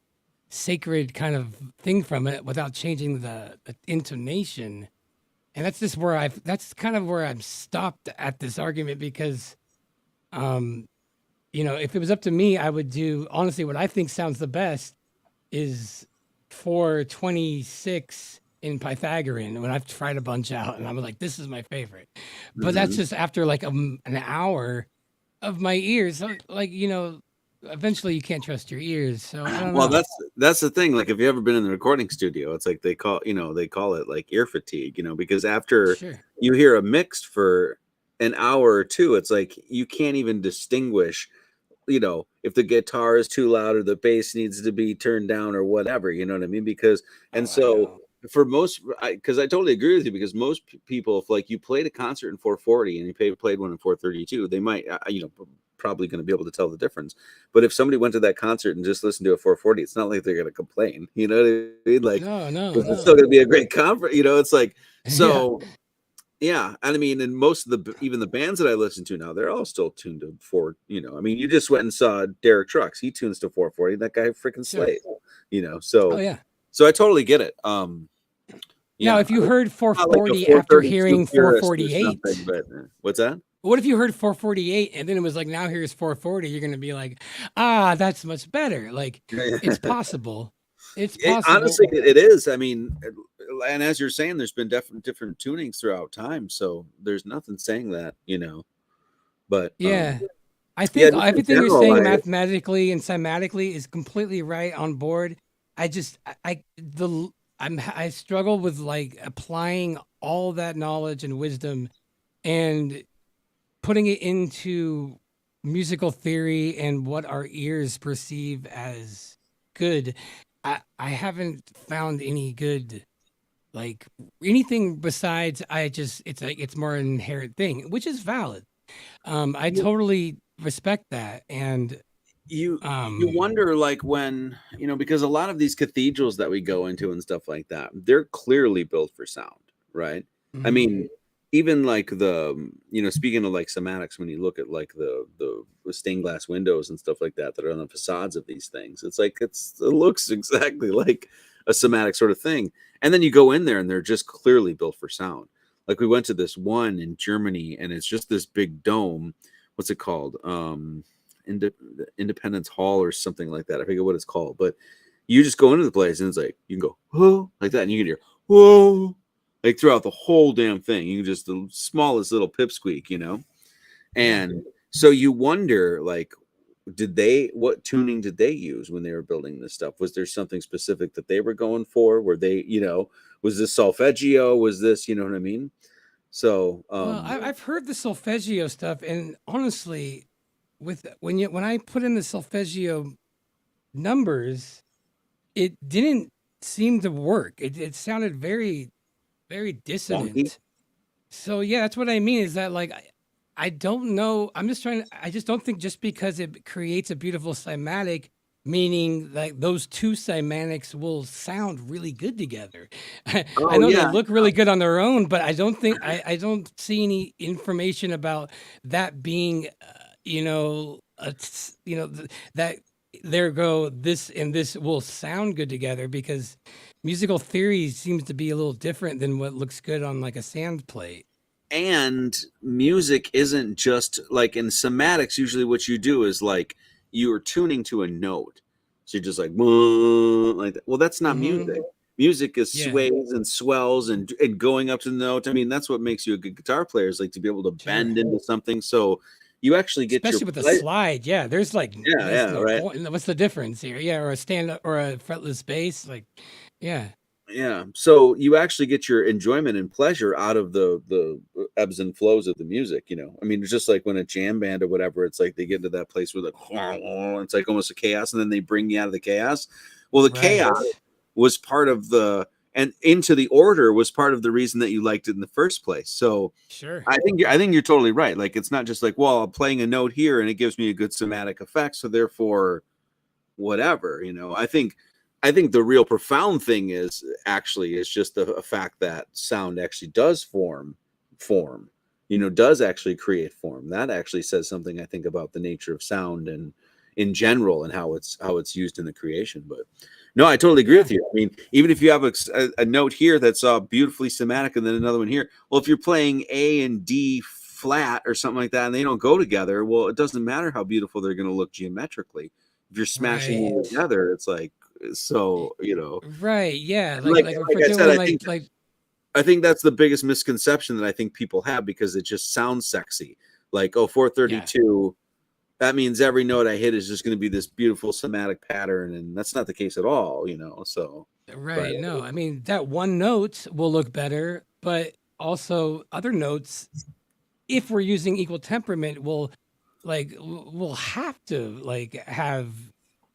sacred kind of thing from it without changing the intonation. And that's kind of where I'm stopped at this argument, because um if it was up to me, I would do, honestly, what I think sounds the best is 426 in Pythagorean, when I've tried a bunch out and I'm like, this is my favorite. But that's Mhm. just after like an hour of my ears. So, like, eventually you can't trust your ears. So I don't Well, know. that's the thing. Like, if you ever been in the recording studio, it's like they call it like ear fatigue. Because after Sure. you hear a mixed for an hour or two, it's like you can't even distinguish. If the guitar is too loud or the bass needs to be turned down or whatever. You know what I mean? And Oh, I so know. for most, because I totally agree with you. Because most people, if like you played a concert in 440 and you played one in 432, they might, probably going to be able to tell the difference. But if somebody went to that concert and just listened to a 440, it's not like they're going to complain. You know what I mean? Like, No, no, it's still no. going to be a great conference. It's like, Yeah. so yeah. And I mean, and most of even the bands that I listen to now, they're all still tuned to four. I mean, you just went and saw Derek Trucks. He tunes to 440. That guy freaking Sure. slayed. Oh So yeah. I totally get it. Now, Yeah. if you heard Not like a 440 after 432 hearing purist or 448, something, but what's that? what if you heard 448 and then it was like, now here's 440? You're going to be like, that's much better. Like, it's possible. It's Honestly, possible. it is. I mean, and as you're saying, there's been different tunings throughout time, so there's nothing saying that. But Yeah. I yeah, think just in everything you're general, saying I mathematically and cymatically is completely right on board. I just, I struggle with like applying all that knowledge and wisdom and putting it into musical theory and what our ears perceive as good, I haven't found any good, like, anything besides, it's more an inherent thing, which is valid. I You totally respect that. And you wonder, like, when, because a lot of these cathedrals that we go into and stuff like that, they're clearly built for sound, right? I mhm, mean, even like speaking of like somatics, when you look at like the stained glass windows and stuff like that that are on the facades of these things, it's like it looks exactly like a somatic sort of thing. And then you go in there and they're just clearly built for sound. Like we went to this one in Germany and it's just this big dome. What's it called? Independence Hall or something like that. I forget what it's called, but you just go into the place and it's like you can go whoa like that, and you can hear whoa like throughout the whole damn thing. You can just the smallest little pipsqueak. yeah. And so you wonder, like, what tuning did they use when they were building this stuff? Was there something specific that they were going for? Were they, was this solfeggio? Was this, you know what I mean? So, Well, I've heard the solfeggio stuff, and honestly, when I put in the solfeggio numbers, it didn't seem to work. It sounded very, very wonky. dissonant. So yeah, that's what I mean. Is that like I don't know. I'm just trying to. I just don't think just because it creates a beautiful cymatic, meaning like those two cymatics will sound really good together. I Oh know they yeah. look really good on their own, but I don't think I don't see any information about that being, that there go this and this will sound good together, because musical theory seems to be a little different than what looks good on like a sand plate. And music isn't just like in somatics. Usually what you do is like you are tuning to a note, so you're just like like that. Well, that's not music. Hmm. Music is Yeah, sways and swells and going up to the note. I mean, that's what makes you a good guitar player, is like to be able to sure. bend into something, so you actually get your Especially with the play. slide, yeah. Yeah, There's yeah, no right. point. What's the difference here? Yeah, or a stand up or a fretless bass, like, yeah, Yeah, so you actually get your enjoyment and pleasure out of the ebbs and flows of the music. I mean, it's just like when a jam band or whatever, it's like they get into that place where it's like almost a chaos, and then they bring you out of the chaos. Well, the chaos right, was part of and into the order was part of the reason that you liked it in the first place. So sure, I think you're totally right. Like it's not just like, well, I'm playing a note here and it gives me a good somatic effect, so therefore whatever. I think the real profound thing is just the fact that sound actually does form, does actually create form. That actually says something, I think, about the nature of sound and in general, and how it's used in the creation. But no, I totally agree yeah, with you. I mean, even if you have a note here that's beautifully somatic and then another one here, well, if you're playing A and D flat or something like that and they don't go together, well, it doesn't matter how beautiful they're going to look geometrically. If you're smashing them right, together, it's like, Y- so right, yeah. and like Like if like we're I said, doing I think like I think that's the biggest misconception that I think people have, because it just sounds sexy. Like, oh, yeah, 432, that means every note I hit is just going to be this beautiful somatic pattern, and that's not the case at all. So, but right. No, I mean that one note will look better, but also other notes, if we're using equal temperament, will have to like have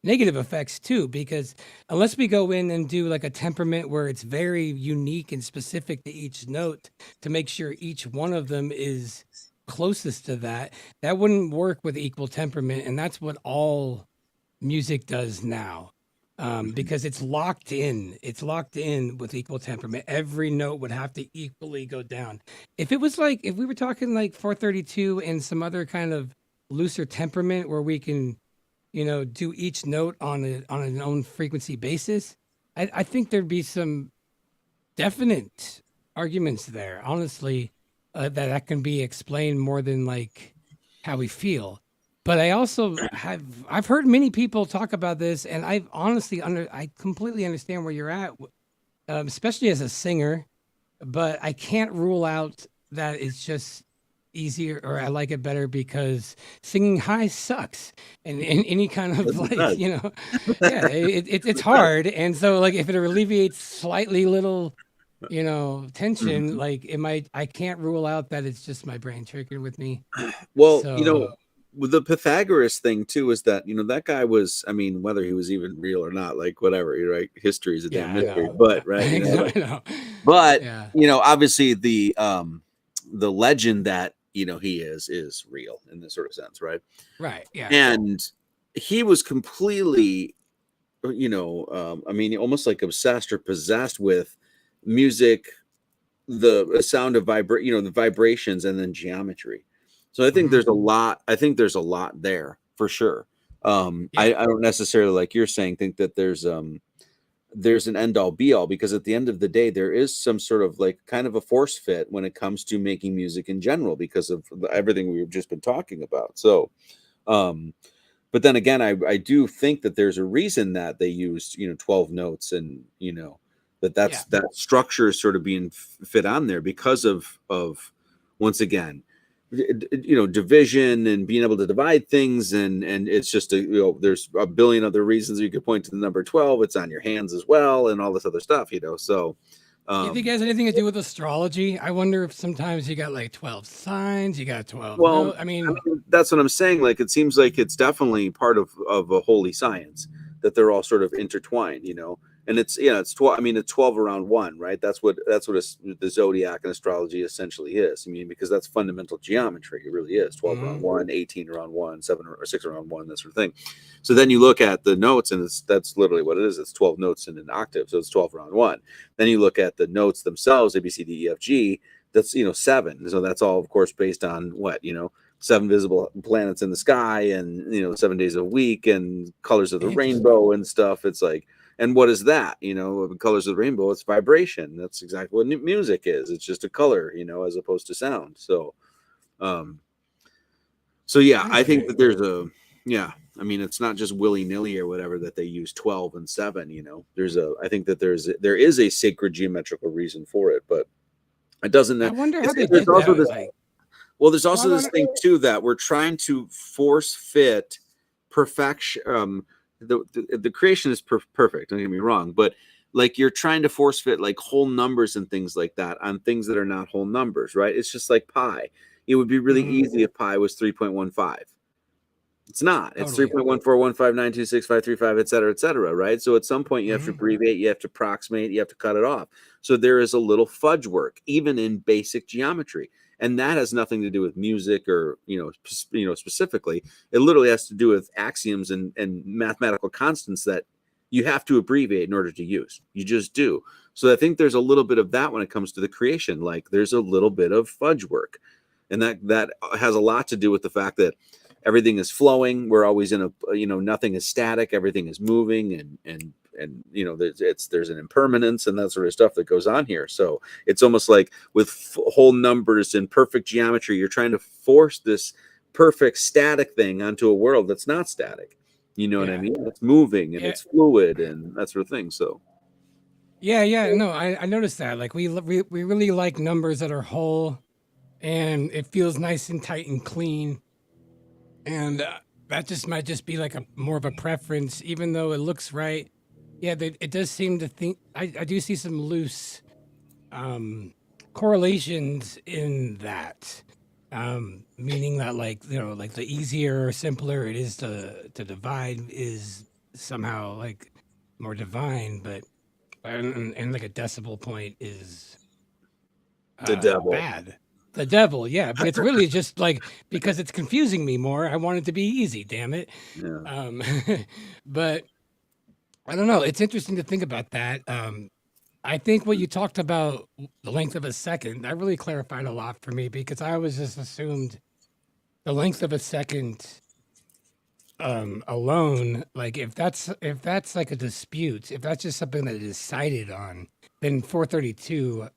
negative effects too, because unless we go in and do like a temperament where it's very unique and specific to each note to make sure each one of them is closest to that, that wouldn't work with equal temperament. And that's what all music does now. mhm. Because it's locked in with equal temperament. Every note would have to equally go down. If we were talking like 432 and some other kind of looser temperament where we can, do each note on an own frequency basis, I think there'd be some definite arguments there, honestly, that can be explained more than like how we feel. But I've heard many people talk about this, and I completely understand where you're at, especially as a singer. But I can't rule out that it's just easier, or I like it better because singing high sucks, and in any kind of Yes, it like, does. yeah, it's hard. And so like if it alleviates slightly little, Mhm. tension, like it might, I can't rule out that it's just my brain tricking with me. Well, So with the Pythagoras thing too is that that guy was, I mean, whether he was even real or not, like whatever, right? History is a Yeah, damn I mystery, know. but right, like, I know. but Yeah. obviously the legend that he is real in this sort of sense, right? Right. Yeah. And he was completely, I mean, almost like obsessed or possessed with music, the sound of the vibrations, and then geometry. So I think Mhm. there's a lot. I think there's a lot there for sure. Yeah. I don't necessarily, like you're saying, think that there's an end all be all, because at the end of the day there is some sort of like kind of a force fit when it comes to making music in general because of everything we've just been talking about. So um but then again, I do think that there's a reason that they used 12 notes, and Yeah. that structure is sort of being fit on there because of once again, division and being able to divide things, and it's just there's a billion other reasons you could point to the number 12. It's on your hands as well, and all this other stuff, so You think it um has anything to do with astrology? I wonder if sometimes you got like 12 signs, you got 12 well, no. I mean, that's what I'm saying. Like, it seems like it's definitely part of a holy science, that they're all sort of intertwined, and it's 12. I mean, it's 12 around one, right? That's what the zodiac and astrology essentially is. I mean, because that's fundamental geometry. It really is 12 around mhm. one, 18 around one, 7 or 6 around one, that sort of thing. So then you look at the notes, and that's literally what it is. It's 12 notes in an octave, so it's 12 around one. Then you look at the notes themselves, A B C D E F G. That's 7. So that's all, of course, based on what 7 visible planets in the sky, and 7 days a week, and colors of the Interesting. rainbow and stuff. It's like, and what is that? Colors of the rainbow, it's vibration. That's exactly what music is. It's just a color, as opposed to sound. Um so yeah, I I think see. that there's a, yeah, I mean, it's not just willy-nilly or whatever that they use 12 and 7. I think that there is a sacred geometrical reason for it, but it doesn't. I wonder how they There's did also that. this. Like, Well, there's well, I also this don't thing too that we're trying to force fit perfection. The creation is perfect. Don't get me wrong, but like, you're trying to force fit like whole numbers and things like that on things that are not whole numbers, right? It's just like pi. It would be really mhm, easy if pi was 3.15. It's not. It's totally. 3.1415926535, et cetera, right? So at some point you have to Mhm. abbreviate, you have to approximate, you have to cut it off. So there is a little fudge work, even in basic geometry. And that has nothing to do with music or, specifically. It literally has to do with axioms and mathematical constants that you have to abbreviate in order to use. You just do. So I think there's a little bit of that when it comes to the creation. Like, there's a little bit of fudge work. And that has a lot to do with the fact that everything is flowing. We're always in a, nothing is static. Everything is moving, and there's an impermanence and that sort of stuff that goes on here. So it's almost like with whole numbers and perfect geometry, you're trying to force this perfect static thing onto a world that's not static. You know what I Yeah. mean? It's moving and Yeah. it's fluid and that sort of thing. So Yeah. Yeah. No, I noticed that. Like, we really like numbers that are whole and it feels nice and tight and clean. And that just might just be like a more of a preference, even though it looks right. Yeah, it does seem to think. I do see some loose um, correlations in that, meaning that, like, like the easier or simpler it is to divide is somehow like more divine, but and like a decimal point is the devil. bad. The devil, yeah, but it's really just like because it's confusing me more. I want it to be easy, damn it. Yeah. Um, but I don't know. It's interesting to think about that. I think what you talked about, the length of a second, that really clarified a lot for me because I always just assumed the length of a second alone, like if that's like a dispute, if that's just something that is decided on, then 432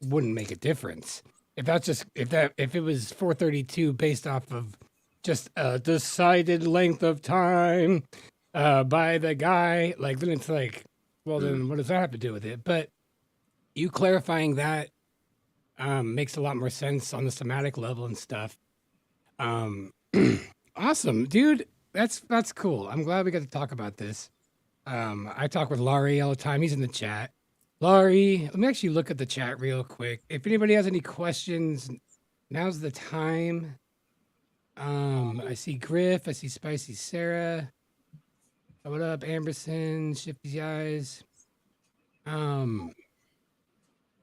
wouldn't make a difference. If that's just if it was 432 based off of just a decided length of time by the guy, like then it's like, well Mm. then what does that have to do with it? But you clarifying that makes a lot more sense on the somatic level and stuff. Um, awesome, dude. That's cool. I'm glad we got to talk about this. I talk with Laurie all the time. He's in the chat. Laurie, let me actually look at the chat real quick. If anybody has any questions, now's the time. I see Griff. I see Spicy Sarah. What up, Amberson? Shifty Eyes. Um,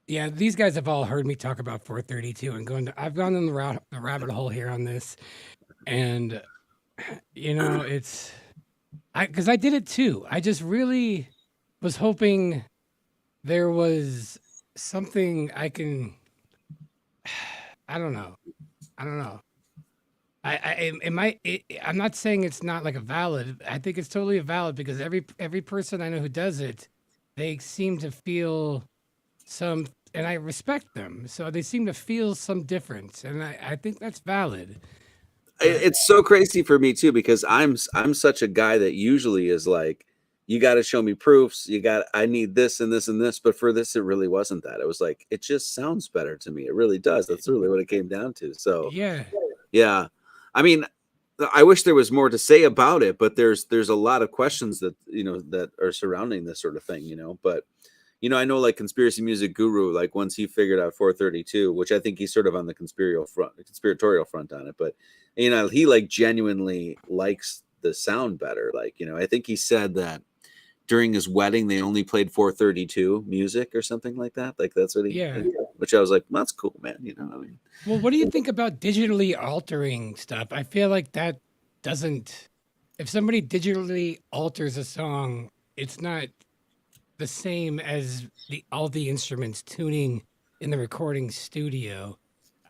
yeah, these guys have all heard me talk about 432 and I've gone in the rabbit hole here on this, and it's because I did it too. I just really was hoping there was something I can. I don't know. I don't know. I'm not saying it's not like a valid. I think it's totally a valid because every person I know who does it, they seem to feel some, and I respect them. So they seem to feel some difference, and I think that's valid. It's so crazy for me too, because I'm such a guy that usually is like, you got to show me proofs. I need this and this and this. But for this, it really wasn't that. It was like, it just sounds better to me. It really does. That's really what it came down to. So Yeah. yeah, I mean, I wish there was more to say about it, but there's a lot of questions that that are surrounding this sort of thing. But I know like Conspiracy Music Guru, like once he figured out 432, which I think he's sort of on the conspiratorial front on it, but he like genuinely likes the sound better. Like, I think he said that during his wedding they only played 432 music or something like that. Like that's what Yeah. which I was like, that's cool, man. I mean, Well, what do you think about digitally altering stuff? I feel like that doesn't. If somebody digitally alters a song, it's not the same as all the instruments tuning in the recording studio.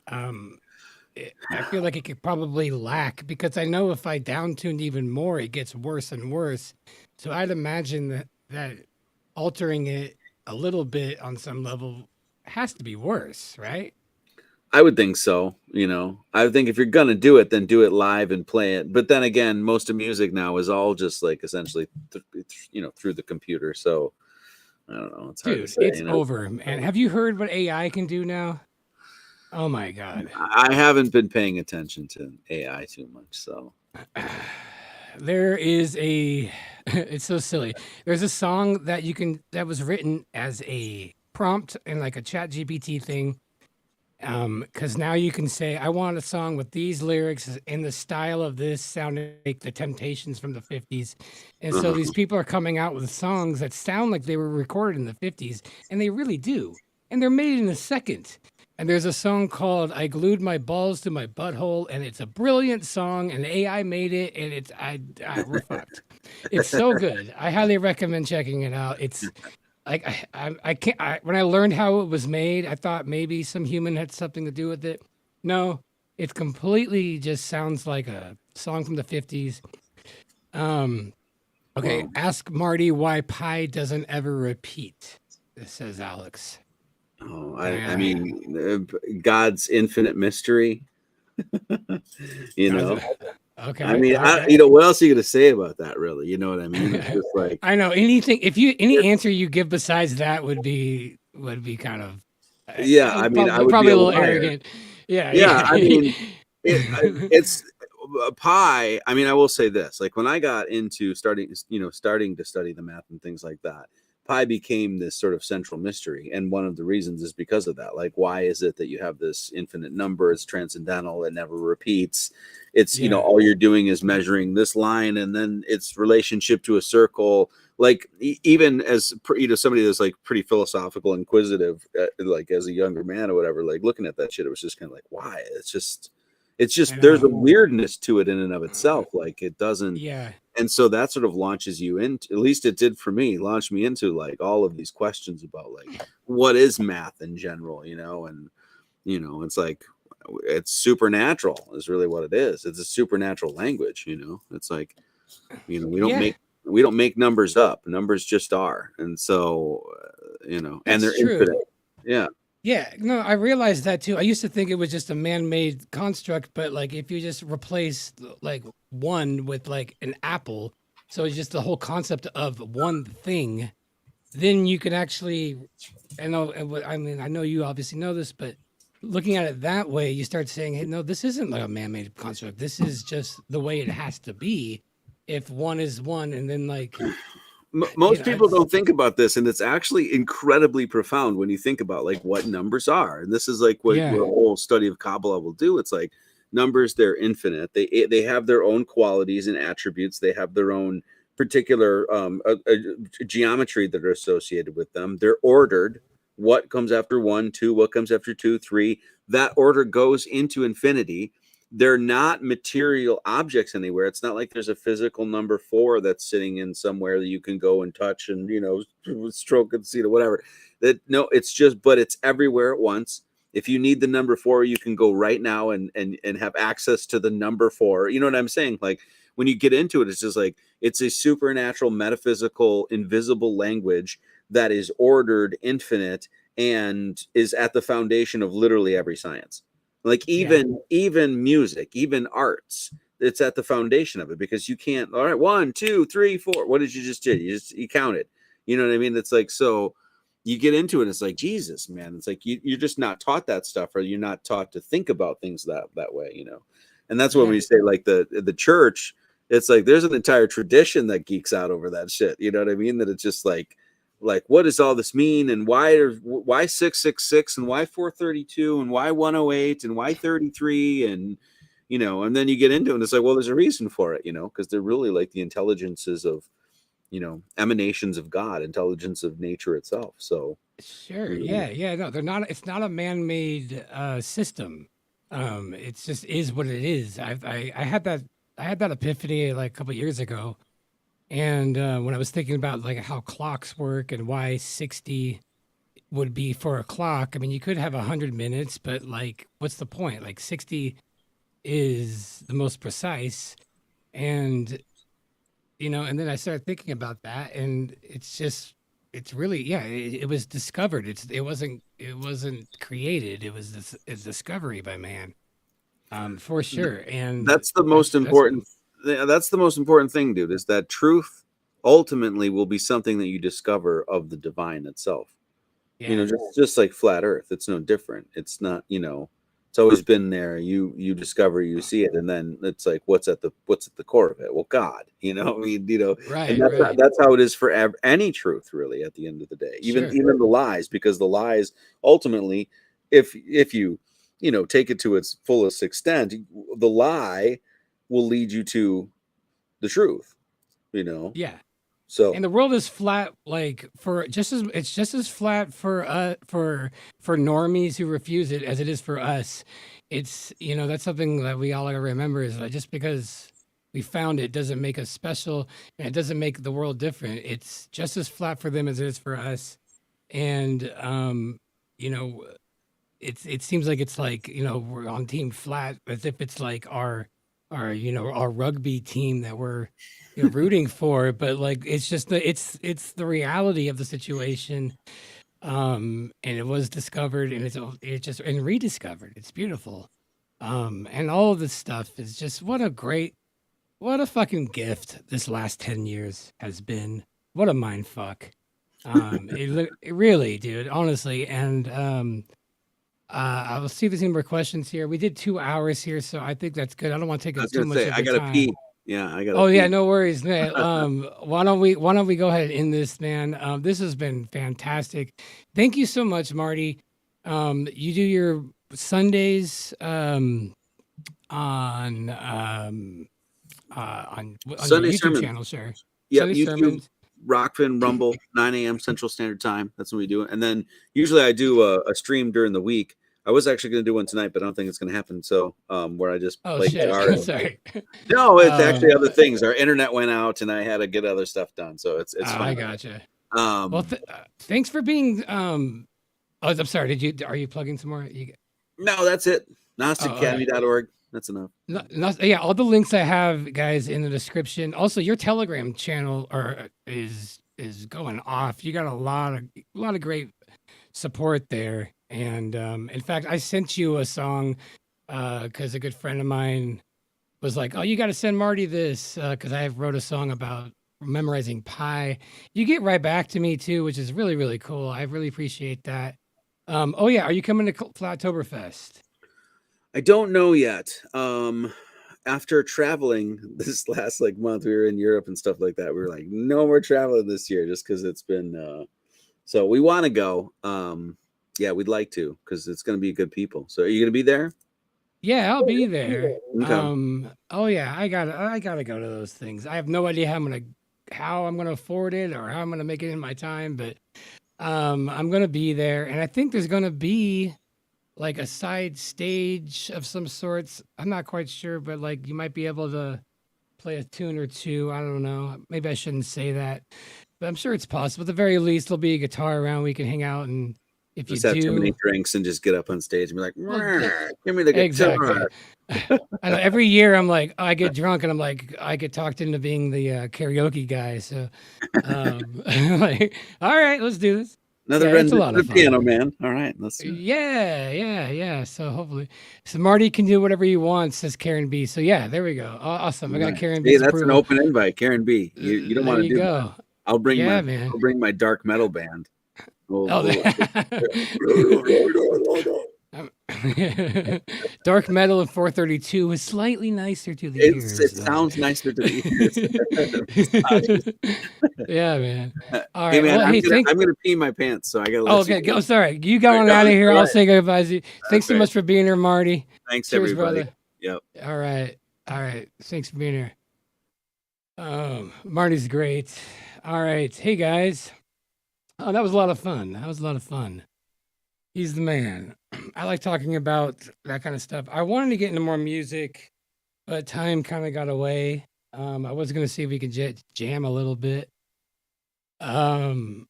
I feel like it could probably lack because I know if I downtuned even more, it gets worse and worse. So I'd imagine that altering it a little bit on some level has to be worse, right? I would think so. I would think if you're gonna do it, then do it live and play it. But then again, most of music now is all just like essentially, through the computer. So I don't know. It's hard to Dude, say. it's over. And have you heard what AI can do now? Oh my God. I haven't been paying attention to AI too much. So There is it's so silly. There's a song that was written as a prompt in like a chat GPT thing. Because now you can say, I want a song with these lyrics in the style of this, sounding like the Temptations from the 50s. And so these people are coming out with songs that sound like they were recorded in the 50s, and they really do. And they're made in a second. And there's a song called I Glued My Balls to My Butthole, and it's a brilliant song, and AI made it, and we're fucked. It's so good. I highly recommend checking it out. It's like I can't. When I learned how it was made, I thought maybe some human had something to do with it. No, it completely just sounds like a song from the 50s. Okay, ask Marty why pi doesn't ever repeat. Says Alex. Oh, I mean, God's infinite mystery. Okay. I mean, okay. what else are you gonna say about that? Really, you know what I mean? It's just like, I know anything. If any answer you give besides that would be kind of yeah. I mean, I would probably be a little liar. arrogant. Yeah. Yeah, I mean, it's pi. I mean, I will say this: like when I got into starting to study the math and things like that, pi became this sort of central mystery, and one of the reasons is because of that. Like, why is it that you have this infinite number? It's transcendental. It never repeats. It's Yeah. all you're doing is measuring this line and then its relationship to a circle. Like even as somebody that's like pretty philosophical, inquisitive, like as a younger man or whatever, like looking at that shit, it was just kind of like, why? It's just there's a weirdness to it in and of itself. Like it doesn't. Yeah. And so that sort of launches you into, at least it did for me, launched me into like all of these questions about like what is math in general, and it's like it's supernatural is really what it is. It's a supernatural language, It's like, we don't make numbers up. Numbers just are. And so, and That's they're true. infinite. Yeah. Yeah, no, I realized that too. I used to think it was just a man-made construct, but like if you just replace like one with like an apple, so it's just the whole concept of one thing, then you can actually, I mean, I know you obviously know this, but looking at it that way, you start saying, hey, no, this isn't like a man-made construct. This is just the way it has to be. If one is one, and then like most people don't think about this, and it's actually incredibly profound when you think about like what numbers are. And this is like what your whole study of Kabbalah will do. It's like numbers, they're infinite. They have their own qualities and attributes. They have their own particular geometry that are associated with them. They're ordered. What comes after 1, 2, what comes after 2, 3. That order goes into infinity. They're not material objects anywhere. It's not like there's a physical number 4 that's sitting in somewhere that you can go and touch and, stroke and see it or whatever. No, it's just, but it's everywhere at once. If you need the number 4, you can go right now and have access to the number 4. You know what I'm saying? Like, when you get into it, it's just like, it's a supernatural, metaphysical, invisible language that is ordered, infinite, and is at the foundation of literally every science. Like even music, even arts, it's at the foundation of it, because you can't, all right, 1, 2, 3, 4. What did you just do? You counted. You know what I mean? It's like, so you get into it, and it's like, Jesus, man. It's like you're just not taught that stuff, or you're not taught to think about things that way, And that's when we say, like, the church, it's like there's an entire tradition that geeks out over that shit. You know what I mean? That it's just like what does all this mean, and why 666 and why 432 and why 108 and why 33, and and then you get into it, and it's like, well, there's a reason for it, because they're really like the intelligences of emanations of God, intelligence of nature itself. So Sure. Yeah. No, they're not. It's not a man-made system. It's just is what it is. I had that epiphany like a couple years ago, and when I was thinking about like how clocks work and why 60 would be for a clock. I mean, you could have 100 minutes, but like, what's the point? Like 60 is the most precise, and and then I started thinking about that, and it's really, it was discovered. It wasn't created. It was it's discovery by man, for sure. And that's the most important. That's the most important thing, dude, is that truth ultimately will be something that you discover of the divine itself. Just like flat Earth, it's no different. It's not, it's always been there. You discover, you see it, and then it's like, what's at the core of it? Well, God, Right, and right. that's how it is for any truth, really. At the end of the day, even the lies, because the lies ultimately, if you take it to its fullest extent, the lie will lead you to the truth. Yeah. So, and the world is flat, like it's just as flat for normies who refuse it as it is for us. It's that's something that we all gotta remember, is that just because we found it doesn't make us special, and it doesn't make the world different. It's just as flat for them as it is for us. And it seems like it's like, we're on team flat, as if it's like our rugby team that we're rooting for, but like it's just it's the reality of the situation. And it was discovered, and it's just and rediscovered. It's beautiful. And all of this stuff is just what a fucking gift this last 10 years has been. What a mind fuck. It really, dude, honestly. And I'll see if there's any more questions here. We did 2 hours here, so I think that's good. I don't want to take I up was too gonna much say, of I your gotta time. pee. Yeah, I gotta. Oh pee. yeah, no worries, man. Why don't we go ahead and end this, man? This has been fantastic. Thank you so much, Marty. You do your Sundays on your Sunday YouTube sermons. channel, sure. Yep, Sunday YouTube, sermons. Rockfin, Rumble, 9 a.m. Central Standard Time. That's when we do it. And then usually I do a stream during the week. I was actually going to do one tonight, but I don't think it's going to happen. So, where I just Oh play shit, guitar. sorry. No, it's actually other things. Our internet went out, and I had to get other stuff done. So it's I fine. gotcha. Um, Well, thanks for being. Oh, I'm sorry. Are you plugging some more? no, that's it. Okay. GnosticAcademy.org. That's enough. Yeah, all the links I have, guys, in the description. Also, your Telegram channel is going off. You got a lot of great support there. And in fact, I sent you a song because a good friend of mine was like, "Oh, you got to send Marty this," because I wrote a song about memorizing pi. You get right back to me too, which is really, really cool. I really appreciate that. Oh yeah, are you coming to Flattoberfest? I don't know yet. After traveling this last month, we were in Europe and stuff like that. We were like, no more traveling this year, just because it's been. So we want to go. Yeah, we'd like to, because it's going to be good people. So are you going to be there? Yeah, I'll be there. Okay. Oh yeah, I gotta go to those things. I have no idea how I'm gonna afford it or how I'm gonna make it in my time, but I'm gonna be there, and I think there's gonna be like a side stage of some sorts. I'm not quite sure, but like you might be able to play a tune or two. I don't know. Maybe I shouldn't say that, but I'm sure it's possible. At the very least, there'll be a guitar around. We can hang out, and if you Just have too many do, drinks and just get up on stage and be like, well, give me the exactly. guitar. I know every year I'm like, I get drunk and I'm like, I get talked into being the karaoke guy. So, like, all right, let's do this. Another Yeah, it's a rendition lot of of Piano fun. Man. All right, let's do it. Yeah. So hopefully, so Marty can do whatever he wants, says Karen B. So yeah, there we go. Awesome. I All got right. Karen See, B's that's an approval. open invite, Karen B. You don't There want to you do that. go. I'll bring Yeah, my man. I'll bring my dark metal band. Oh, We'll um, dark metal in 432 is slightly nicer to the it ears, though. sounds nicer to the ears. Yeah, man. All Hey right. man, Well, hey, I'm gonna pee my pants, so I gotta Oh, let you okay. go. Go. Sorry. You go All on out of here. I'll right. say goodbye. Thanks so Okay. much for being here, Marty. Thanks Cheers, everybody. brother. Yep. All right. Thanks for being here. Marty's great. All right. Hey, guys. Oh, that was a lot of fun. He's the man. I like talking about that kind of stuff. I wanted to get into more music, but time kind of got away. I was going to see if we could jam a little bit. Also,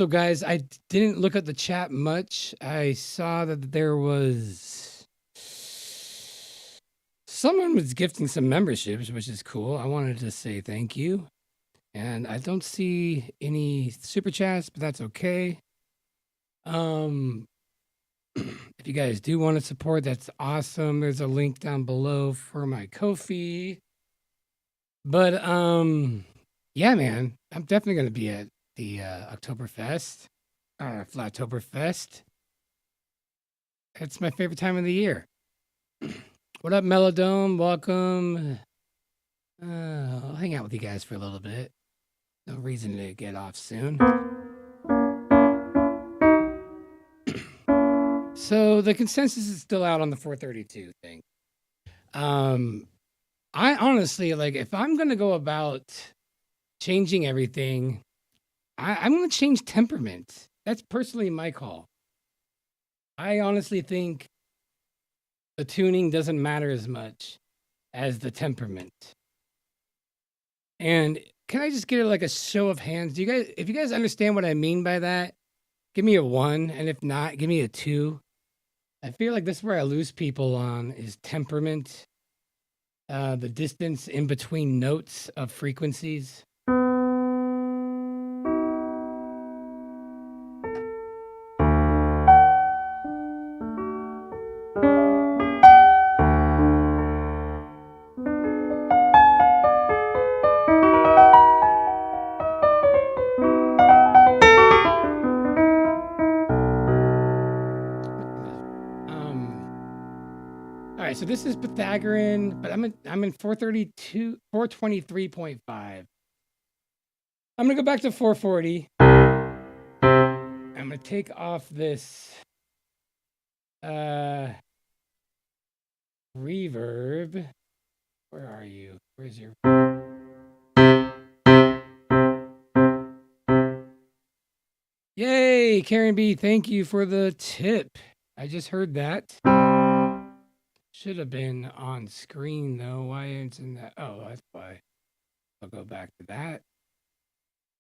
guys, I didn't look at the chat much. I saw that there was someone was gifting some memberships, which is cool. I wanted to say thank you. And I don't see any super chats, but that's okay. If you guys do want to support, that's awesome. There's a link down below for my Ko-fi. But yeah, man, I'm definitely gonna be at the Oktoberfest, Flattoberfest. It's my favorite time of the year. What up, Melodome? Welcome. I'll hang out with you guys for a little bit. No reason to get off soon. So the consensus is still out on the 432 thing. I honestly like if I'm gonna go about changing everything, I'm gonna change temperament. That's personally my call. I honestly think the tuning doesn't matter as much as the temperament. And can I just get like a show of hands? If you guys understand what I mean by that, give me a 1, and if not, give me a 2. I feel like this is where I lose people on is temperament, the distance in between notes of frequencies. All right, so this is Pythagorean, but I'm in 423.5. I'm gonna go back to 440. I'm gonna take off this reverb. Where are you? Where's your Yay, Karen B, thank you for the tip. I just heard that. Should have been on screen though. Why isn't in that? Oh, that's why. I'll go back to that.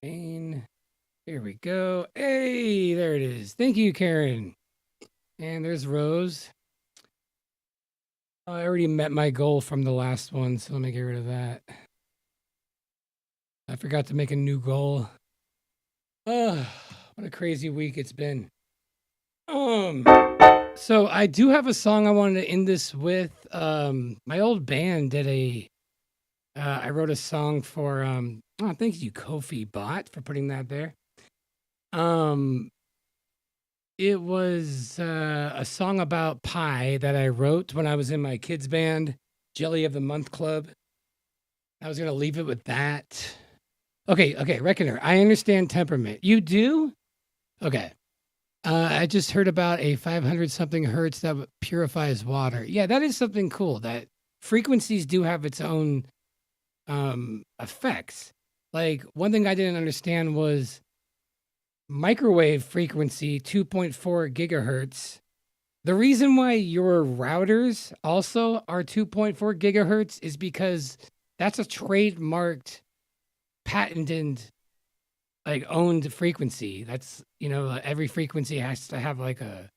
And here we go. Hey, there it is. Thank you, Karen. And there's Rose. I already met my goal from the last one, so let me get rid of that. I forgot to make a new goal. What a crazy week it's been. So I do have a song I wanted to end this with. My old band did I wrote a song for thank you, Ko-fi Bot, for putting that there. It was a song about pie that I wrote when I was in my kids band, Jelly of the Month Club. I was gonna leave it with that. Okay, Reckoner. I understand temperament. You do? Okay. I just heard about a 500 something hertz that purifies water. Yeah, that is something cool. That frequencies do have its own effects. Like one thing I didn't understand was microwave frequency 2.4 gigahertz. The reason why your routers also are 2.4 gigahertz is because that's a trademarked, patented, like owned frequency. That's, every frequency has to have like a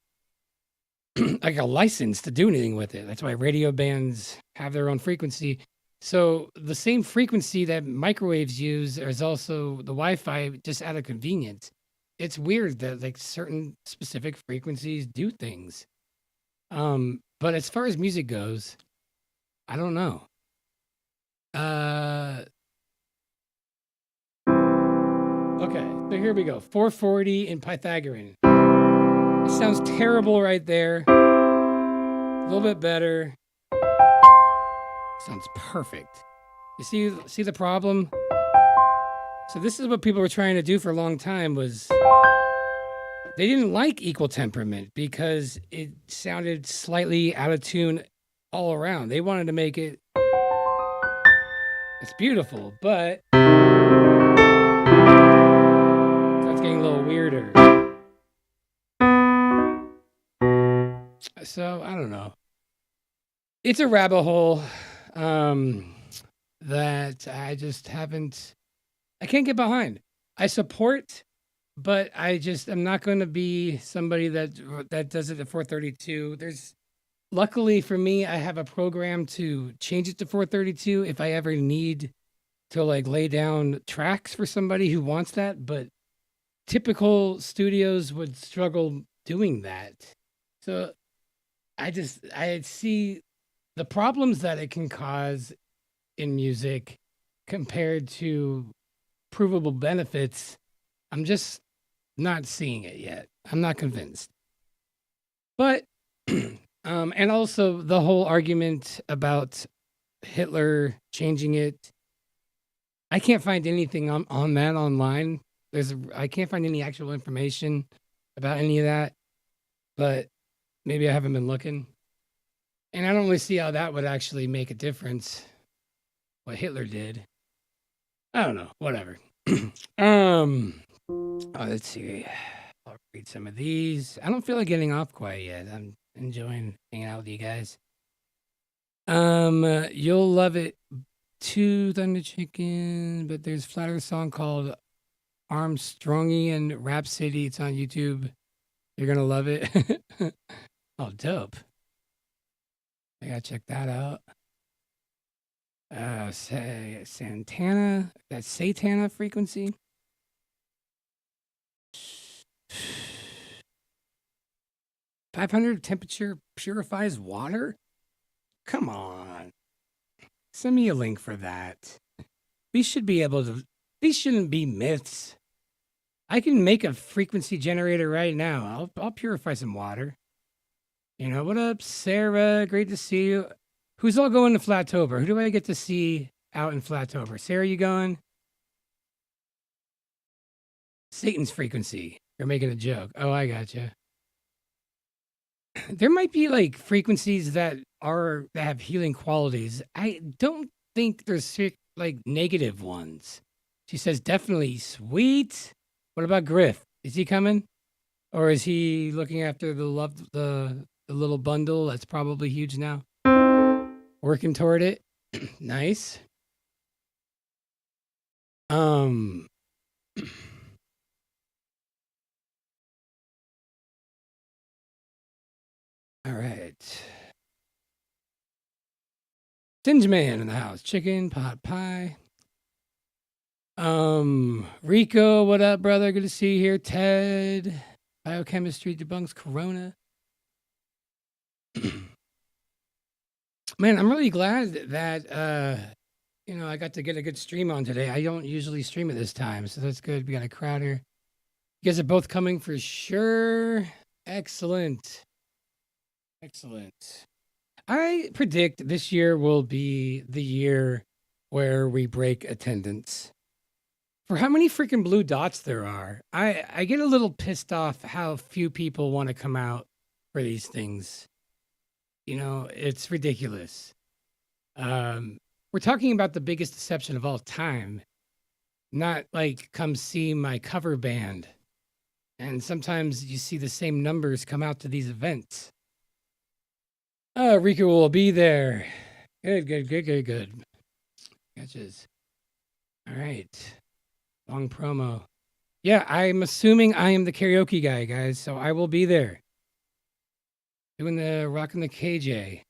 like a license to do anything with it. That's why radio bands have their own frequency. So the same frequency that microwaves use is also the Wi-Fi, just out of convenience. It's weird that like certain specific frequencies do things. But as far as music goes, I don't know. Okay, so here we go. 440 in Pythagorean. It sounds terrible right there. A little bit better. Sounds perfect. You see the problem? So this is what people were trying to do for a long time was they didn't like equal temperament because it sounded slightly out of tune all around. They wanted to make it it's beautiful, but it's getting a little weirder. So I don't know. It's a rabbit hole that I just haven't. I can't get behind. I support, but I'm not going to be somebody that does it at 432. Luckily for me, I have a program to change it to 432 if I ever need to like lay down tracks for somebody who wants that. But typical studios would struggle doing that. So I see the problems that it can cause in music compared to provable benefits. I'm just not seeing it yet. I'm not convinced. But and also the whole argument about Hitler changing it. I can't find anything on that online. I can't find any actual information about any of that. But maybe I haven't been looking. And I don't really see how that would actually make a difference. What Hitler did. I don't know. Whatever. Let's see. I'll read some of these. I don't feel like getting off quite yet. I'm enjoying hanging out with you guys. You'll love it too, Thunder Chicken. But there's a flatter song called Armstrongian Rhapsody. It's on YouTube. You're gonna love it. Oh, dope. I gotta check that out. Santana, that Satana frequency. "500 temperature purifies water." Come on. Send me a link for that. We should be able to. These shouldn't be myths. I can make a frequency generator right now. I'll purify some water. What up, Sarah? Great to see you. Who's all going to Flattober? Who do I get to see out in Flattober? Sarah, you going? Satan's frequency. You're making a joke. Oh, I gotcha. There might be like frequencies that have healing qualities. I don't think there's like negative ones. She says definitely sweet. What about Griff? Is he coming? Or is he looking after the little bundle that's probably huge now? Working toward it. Nice. All right. Tinge Man in the house. Chicken, pot pie. Rico, what up, brother? Good to see you here. Ted, biochemistry debunks corona. Man, I'm really glad that I got to get a good stream on today. I don't usually stream at this time, so that's good. We got a crowd here. You guys are both coming for sure. Excellent. I predict this year will be the year where we break attendance for how many freaking blue dots there are, I get a little pissed off how few people want to come out for these things. You know, it's ridiculous. We're talking about the biggest deception of all time, not like come see my cover band. And sometimes you see the same numbers come out to these events. Oh, Rika will be there. Good. Catches. All right. Long promo. Yeah, I'm assuming I am the karaoke guy, guys, so I will be there. Doing the rocking the KJ.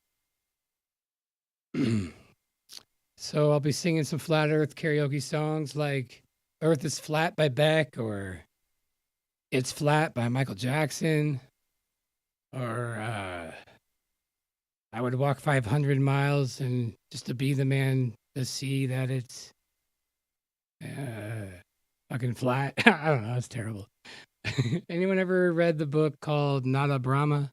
So I'll be singing some flat earth karaoke songs like Earth is Flat by Beck or It's Flat by Michael Jackson or I would walk 500 miles and just to be the man to see that it's fucking flat. I don't know. It's terrible. Anyone ever read the book called Nada Brahma?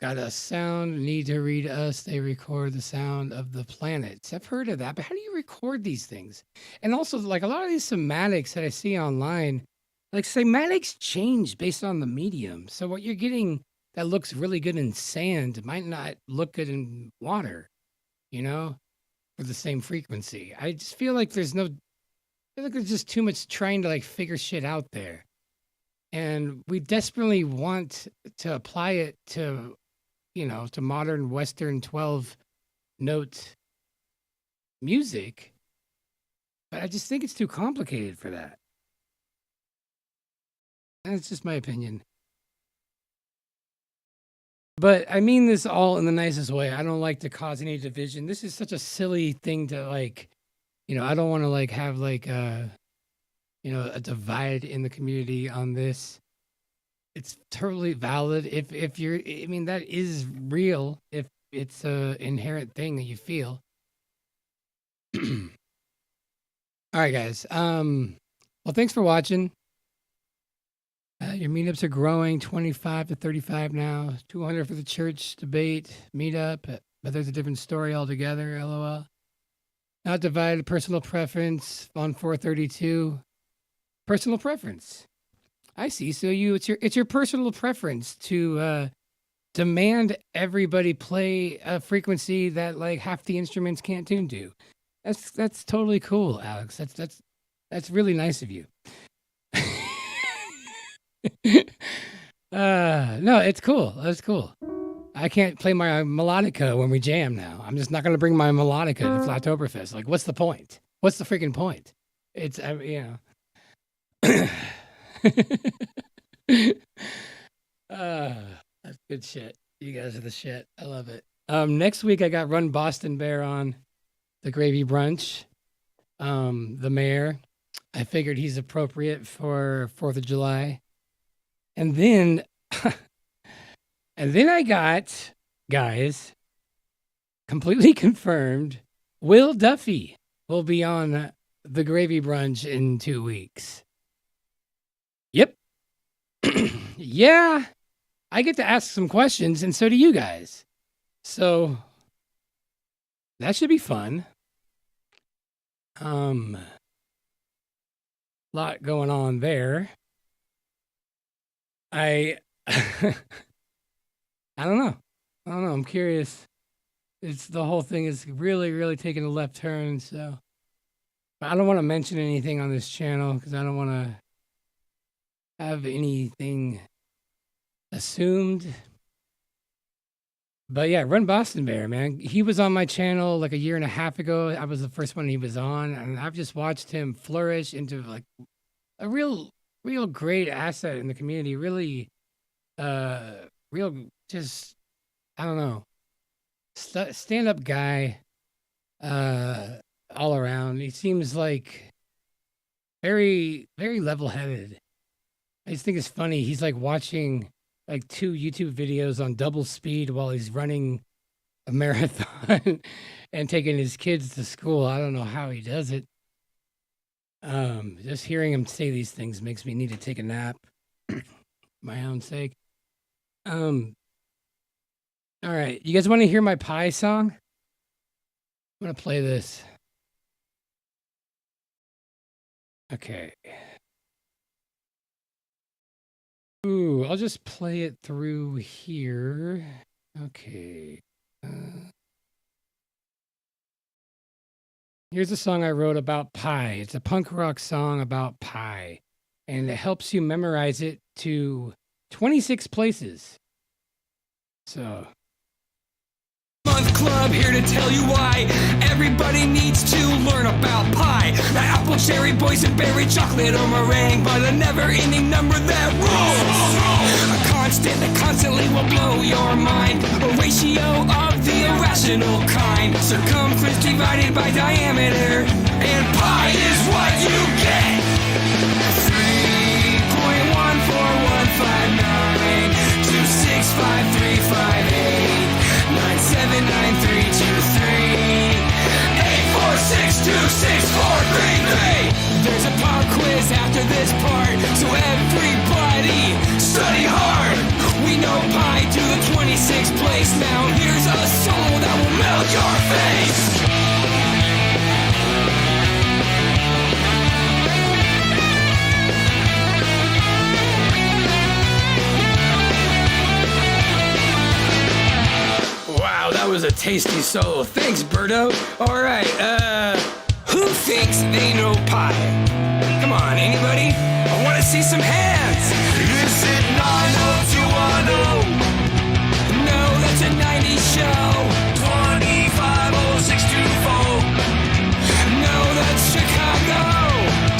Got a sound, need to read us. They record the sound of the planets. I've heard of that, but how do you record these things? And also, like a lot of these semantics that I see online, like semantics change based on the medium. So what you're getting that looks really good in sand might not look good in water, you know, for the same frequency. I just feel like I feel like there's just too much trying to like figure shit out there. And we desperately want to apply it to, you know, to modern Western 12 note music. But I just think it's too complicated for that. That's just my opinion. But I mean this all in the nicest way. I don't like to cause any division. This is such a silly thing to like, you know, I don't want to like have like you know, a divide in the community on this. It's totally valid if you're I mean that is real if it's a inherent thing that you feel. All right guys. Well thanks for watching. Your meetups are growing 25 to 35 now. 200 for the church debate meetup, but there's a different story altogether. LOL. Not divided personal preference on 432. Personal preference. I see. So it's your personal preference to demand everybody play a frequency that like half the instruments can't tune to. That's totally cool, Alex. That's really nice of you. No, it's cool. That's cool. I can't play my melodica when we jam now. I'm just not going to bring my melodica to Flattoberfest. Like, what's the point? What's the freaking point? It's, you know. That's good shit. You guys are the shit. I love it. Next week I got Run Boston Bear on the Gravy Brunch. The mayor. I figured he's appropriate for 4th of July. And then I got, guys, completely confirmed, Will Duffy will be on the Gravy Brunch in 2 weeks. Yep. Yeah. I get to ask some questions, and so do you guys. So that should be fun. Lot going on there. I don't know. I'm curious. It's the whole thing is really, really taking a left turn. So I don't want to mention anything on this channel because I don't want to have anything assumed. But yeah, Run Boston Bear, man. He was on my channel like a year and a half ago. I was the first one he was on, and I've just watched him flourish into like a real great asset in the community. Really, real, just, I don't know, stand-up guy, all around. He seems like very, very level-headed. I just think it's funny. He's like watching like 2 YouTube videos on double speed while he's running a marathon and taking his kids to school. I don't know how he does it. Just hearing him say these things makes me need to take a nap. My own sake. All right. You guys want to hear my pie song? I'm going to play this. Okay. Ooh, I'll just play it through here. Okay. Here's a song I wrote about pie. It's a punk rock song about pie, and it helps you memorize it to 26 places. So. Month Club here to tell you why everybody needs to learn about pie. The apple, cherry, boysenberry, chocolate, or meringue, but a never-ending number that rules. A constant that constantly will blow your mind. A ratio of the irrational kind. Circumference divided by diameter, and pi is what you get. 3.14159 26535 There's a pop quiz after this part, so everybody study hard. We know pi to the 26th place. Now here's a solo that will melt your face. Wow, that was a tasty solo. Thanks, Birdo. All right, who thinks they know pi? Come on, anybody? I want to see some hands. Is it 90210? No, that's a 90s show. 250624. No, that's Chicago.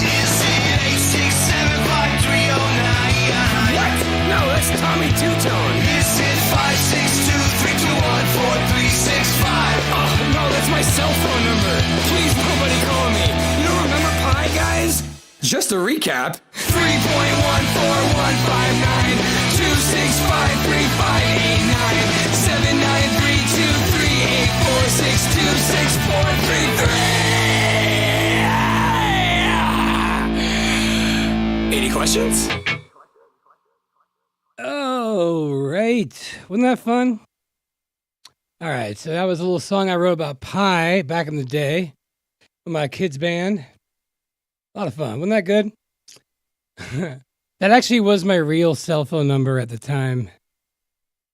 Is it 8675309? What? No, that's Tommy Two-Tone. Is it 562321435? Oh, no, that's my cell phone number. Please, nobody call me. You don't remember pi, guys? Just a recap. 3.14159 2653589 7932384626433. Any questions? Oh, right. Wasn't that fun? All right, so that was a little song I wrote about pie back in the day with my kids' band. A lot of fun. Wasn't that good? That actually was my real cell phone number at the time.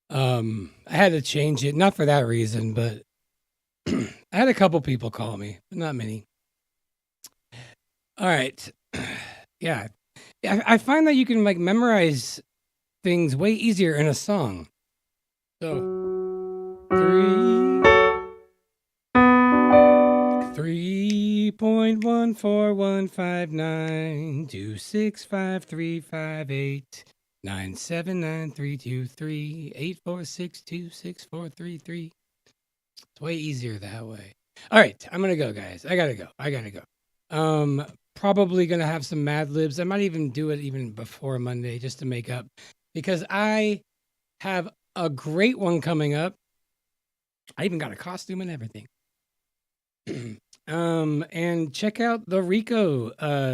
I had to change it, not for that reason, but I had a couple people call me, but not many. All right. Yeah. I find that you can like memorize things way easier in a song. So 3.14159 2653589 7932384626433. It's way easier that way. All right, I'm gonna go, guys. I gotta go. Probably gonna have some Mad Libs. I might even do it even before Monday just to make up, because I have a great one coming up. I even got a costume and everything. And check out the Rico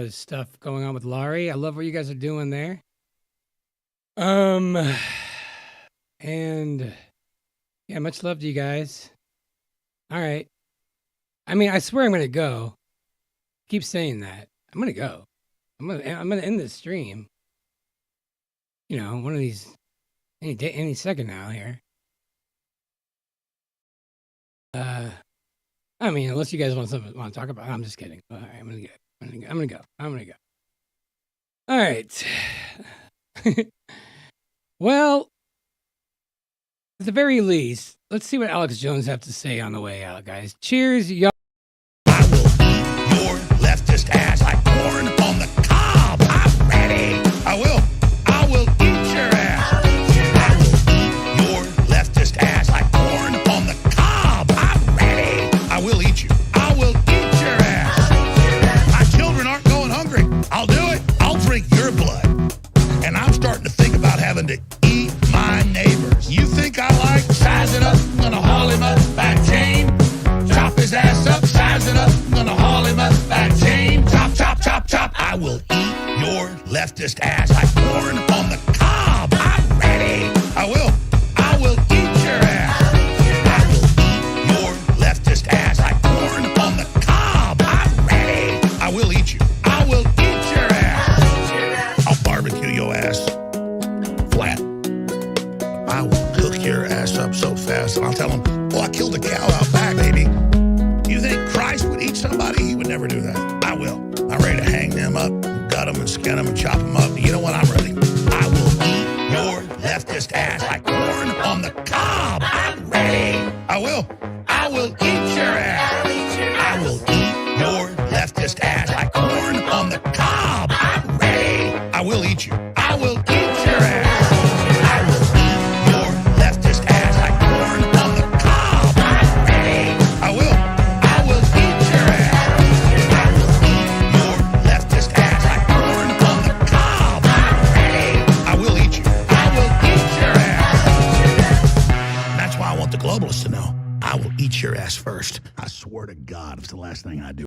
stuff going on with Laurie. I love what you guys are doing there. And yeah, much love to you guys. All right. I mean, I swear I'm gonna go. Keep saying that. I'm gonna go. I'm gonna end this stream. You know, one of these any second now here. I mean, unless you guys want to talk about it, I'm just kidding. All right, I'm gonna go. All right. Well, at the very least, let's see what Alex Jones have to say on the way out, guys. Cheers, y'all. I will eat your leftist ass like corn on the cob. I'm ready. I will eat your ass. I will eat your leftist ass like corn on the cob. I'm ready. I will eat you. I will eat your ass. My children aren't going hungry. I'll do it. I'll drink your blood. And I'm starting to think about having to eat my neighbors. You think I like sizing up? I'm gonna haul him up back chain. Chop his ass up, size it up. I'm gonna haul him up back chain. Chop, chop, chop, chop. I will eat your leftist ass like corn on the cob. I'm ready. I will eat your ass. I will eat your leftist ass like corn on the cob. I'm ready. I will eat you. I will eat chop them up. You know what? I'm ready. I will eat your leftist ass like corn on the cob. I'm ready. I will. I will eat your ass. I will eat your leftist ass like corn on the cob. I'm ready. I will eat you. I will eat your ass. I will eat your leftist ass like corn on the cob. I'm ready. I will. I will eat your ass. I will eat your leftist ass like corn on the cob. I'm ready. I will eat you. I will eat your ass. That's why I want the globalists to know. I will eat your ass first. I swear to God, it's the last thing I do.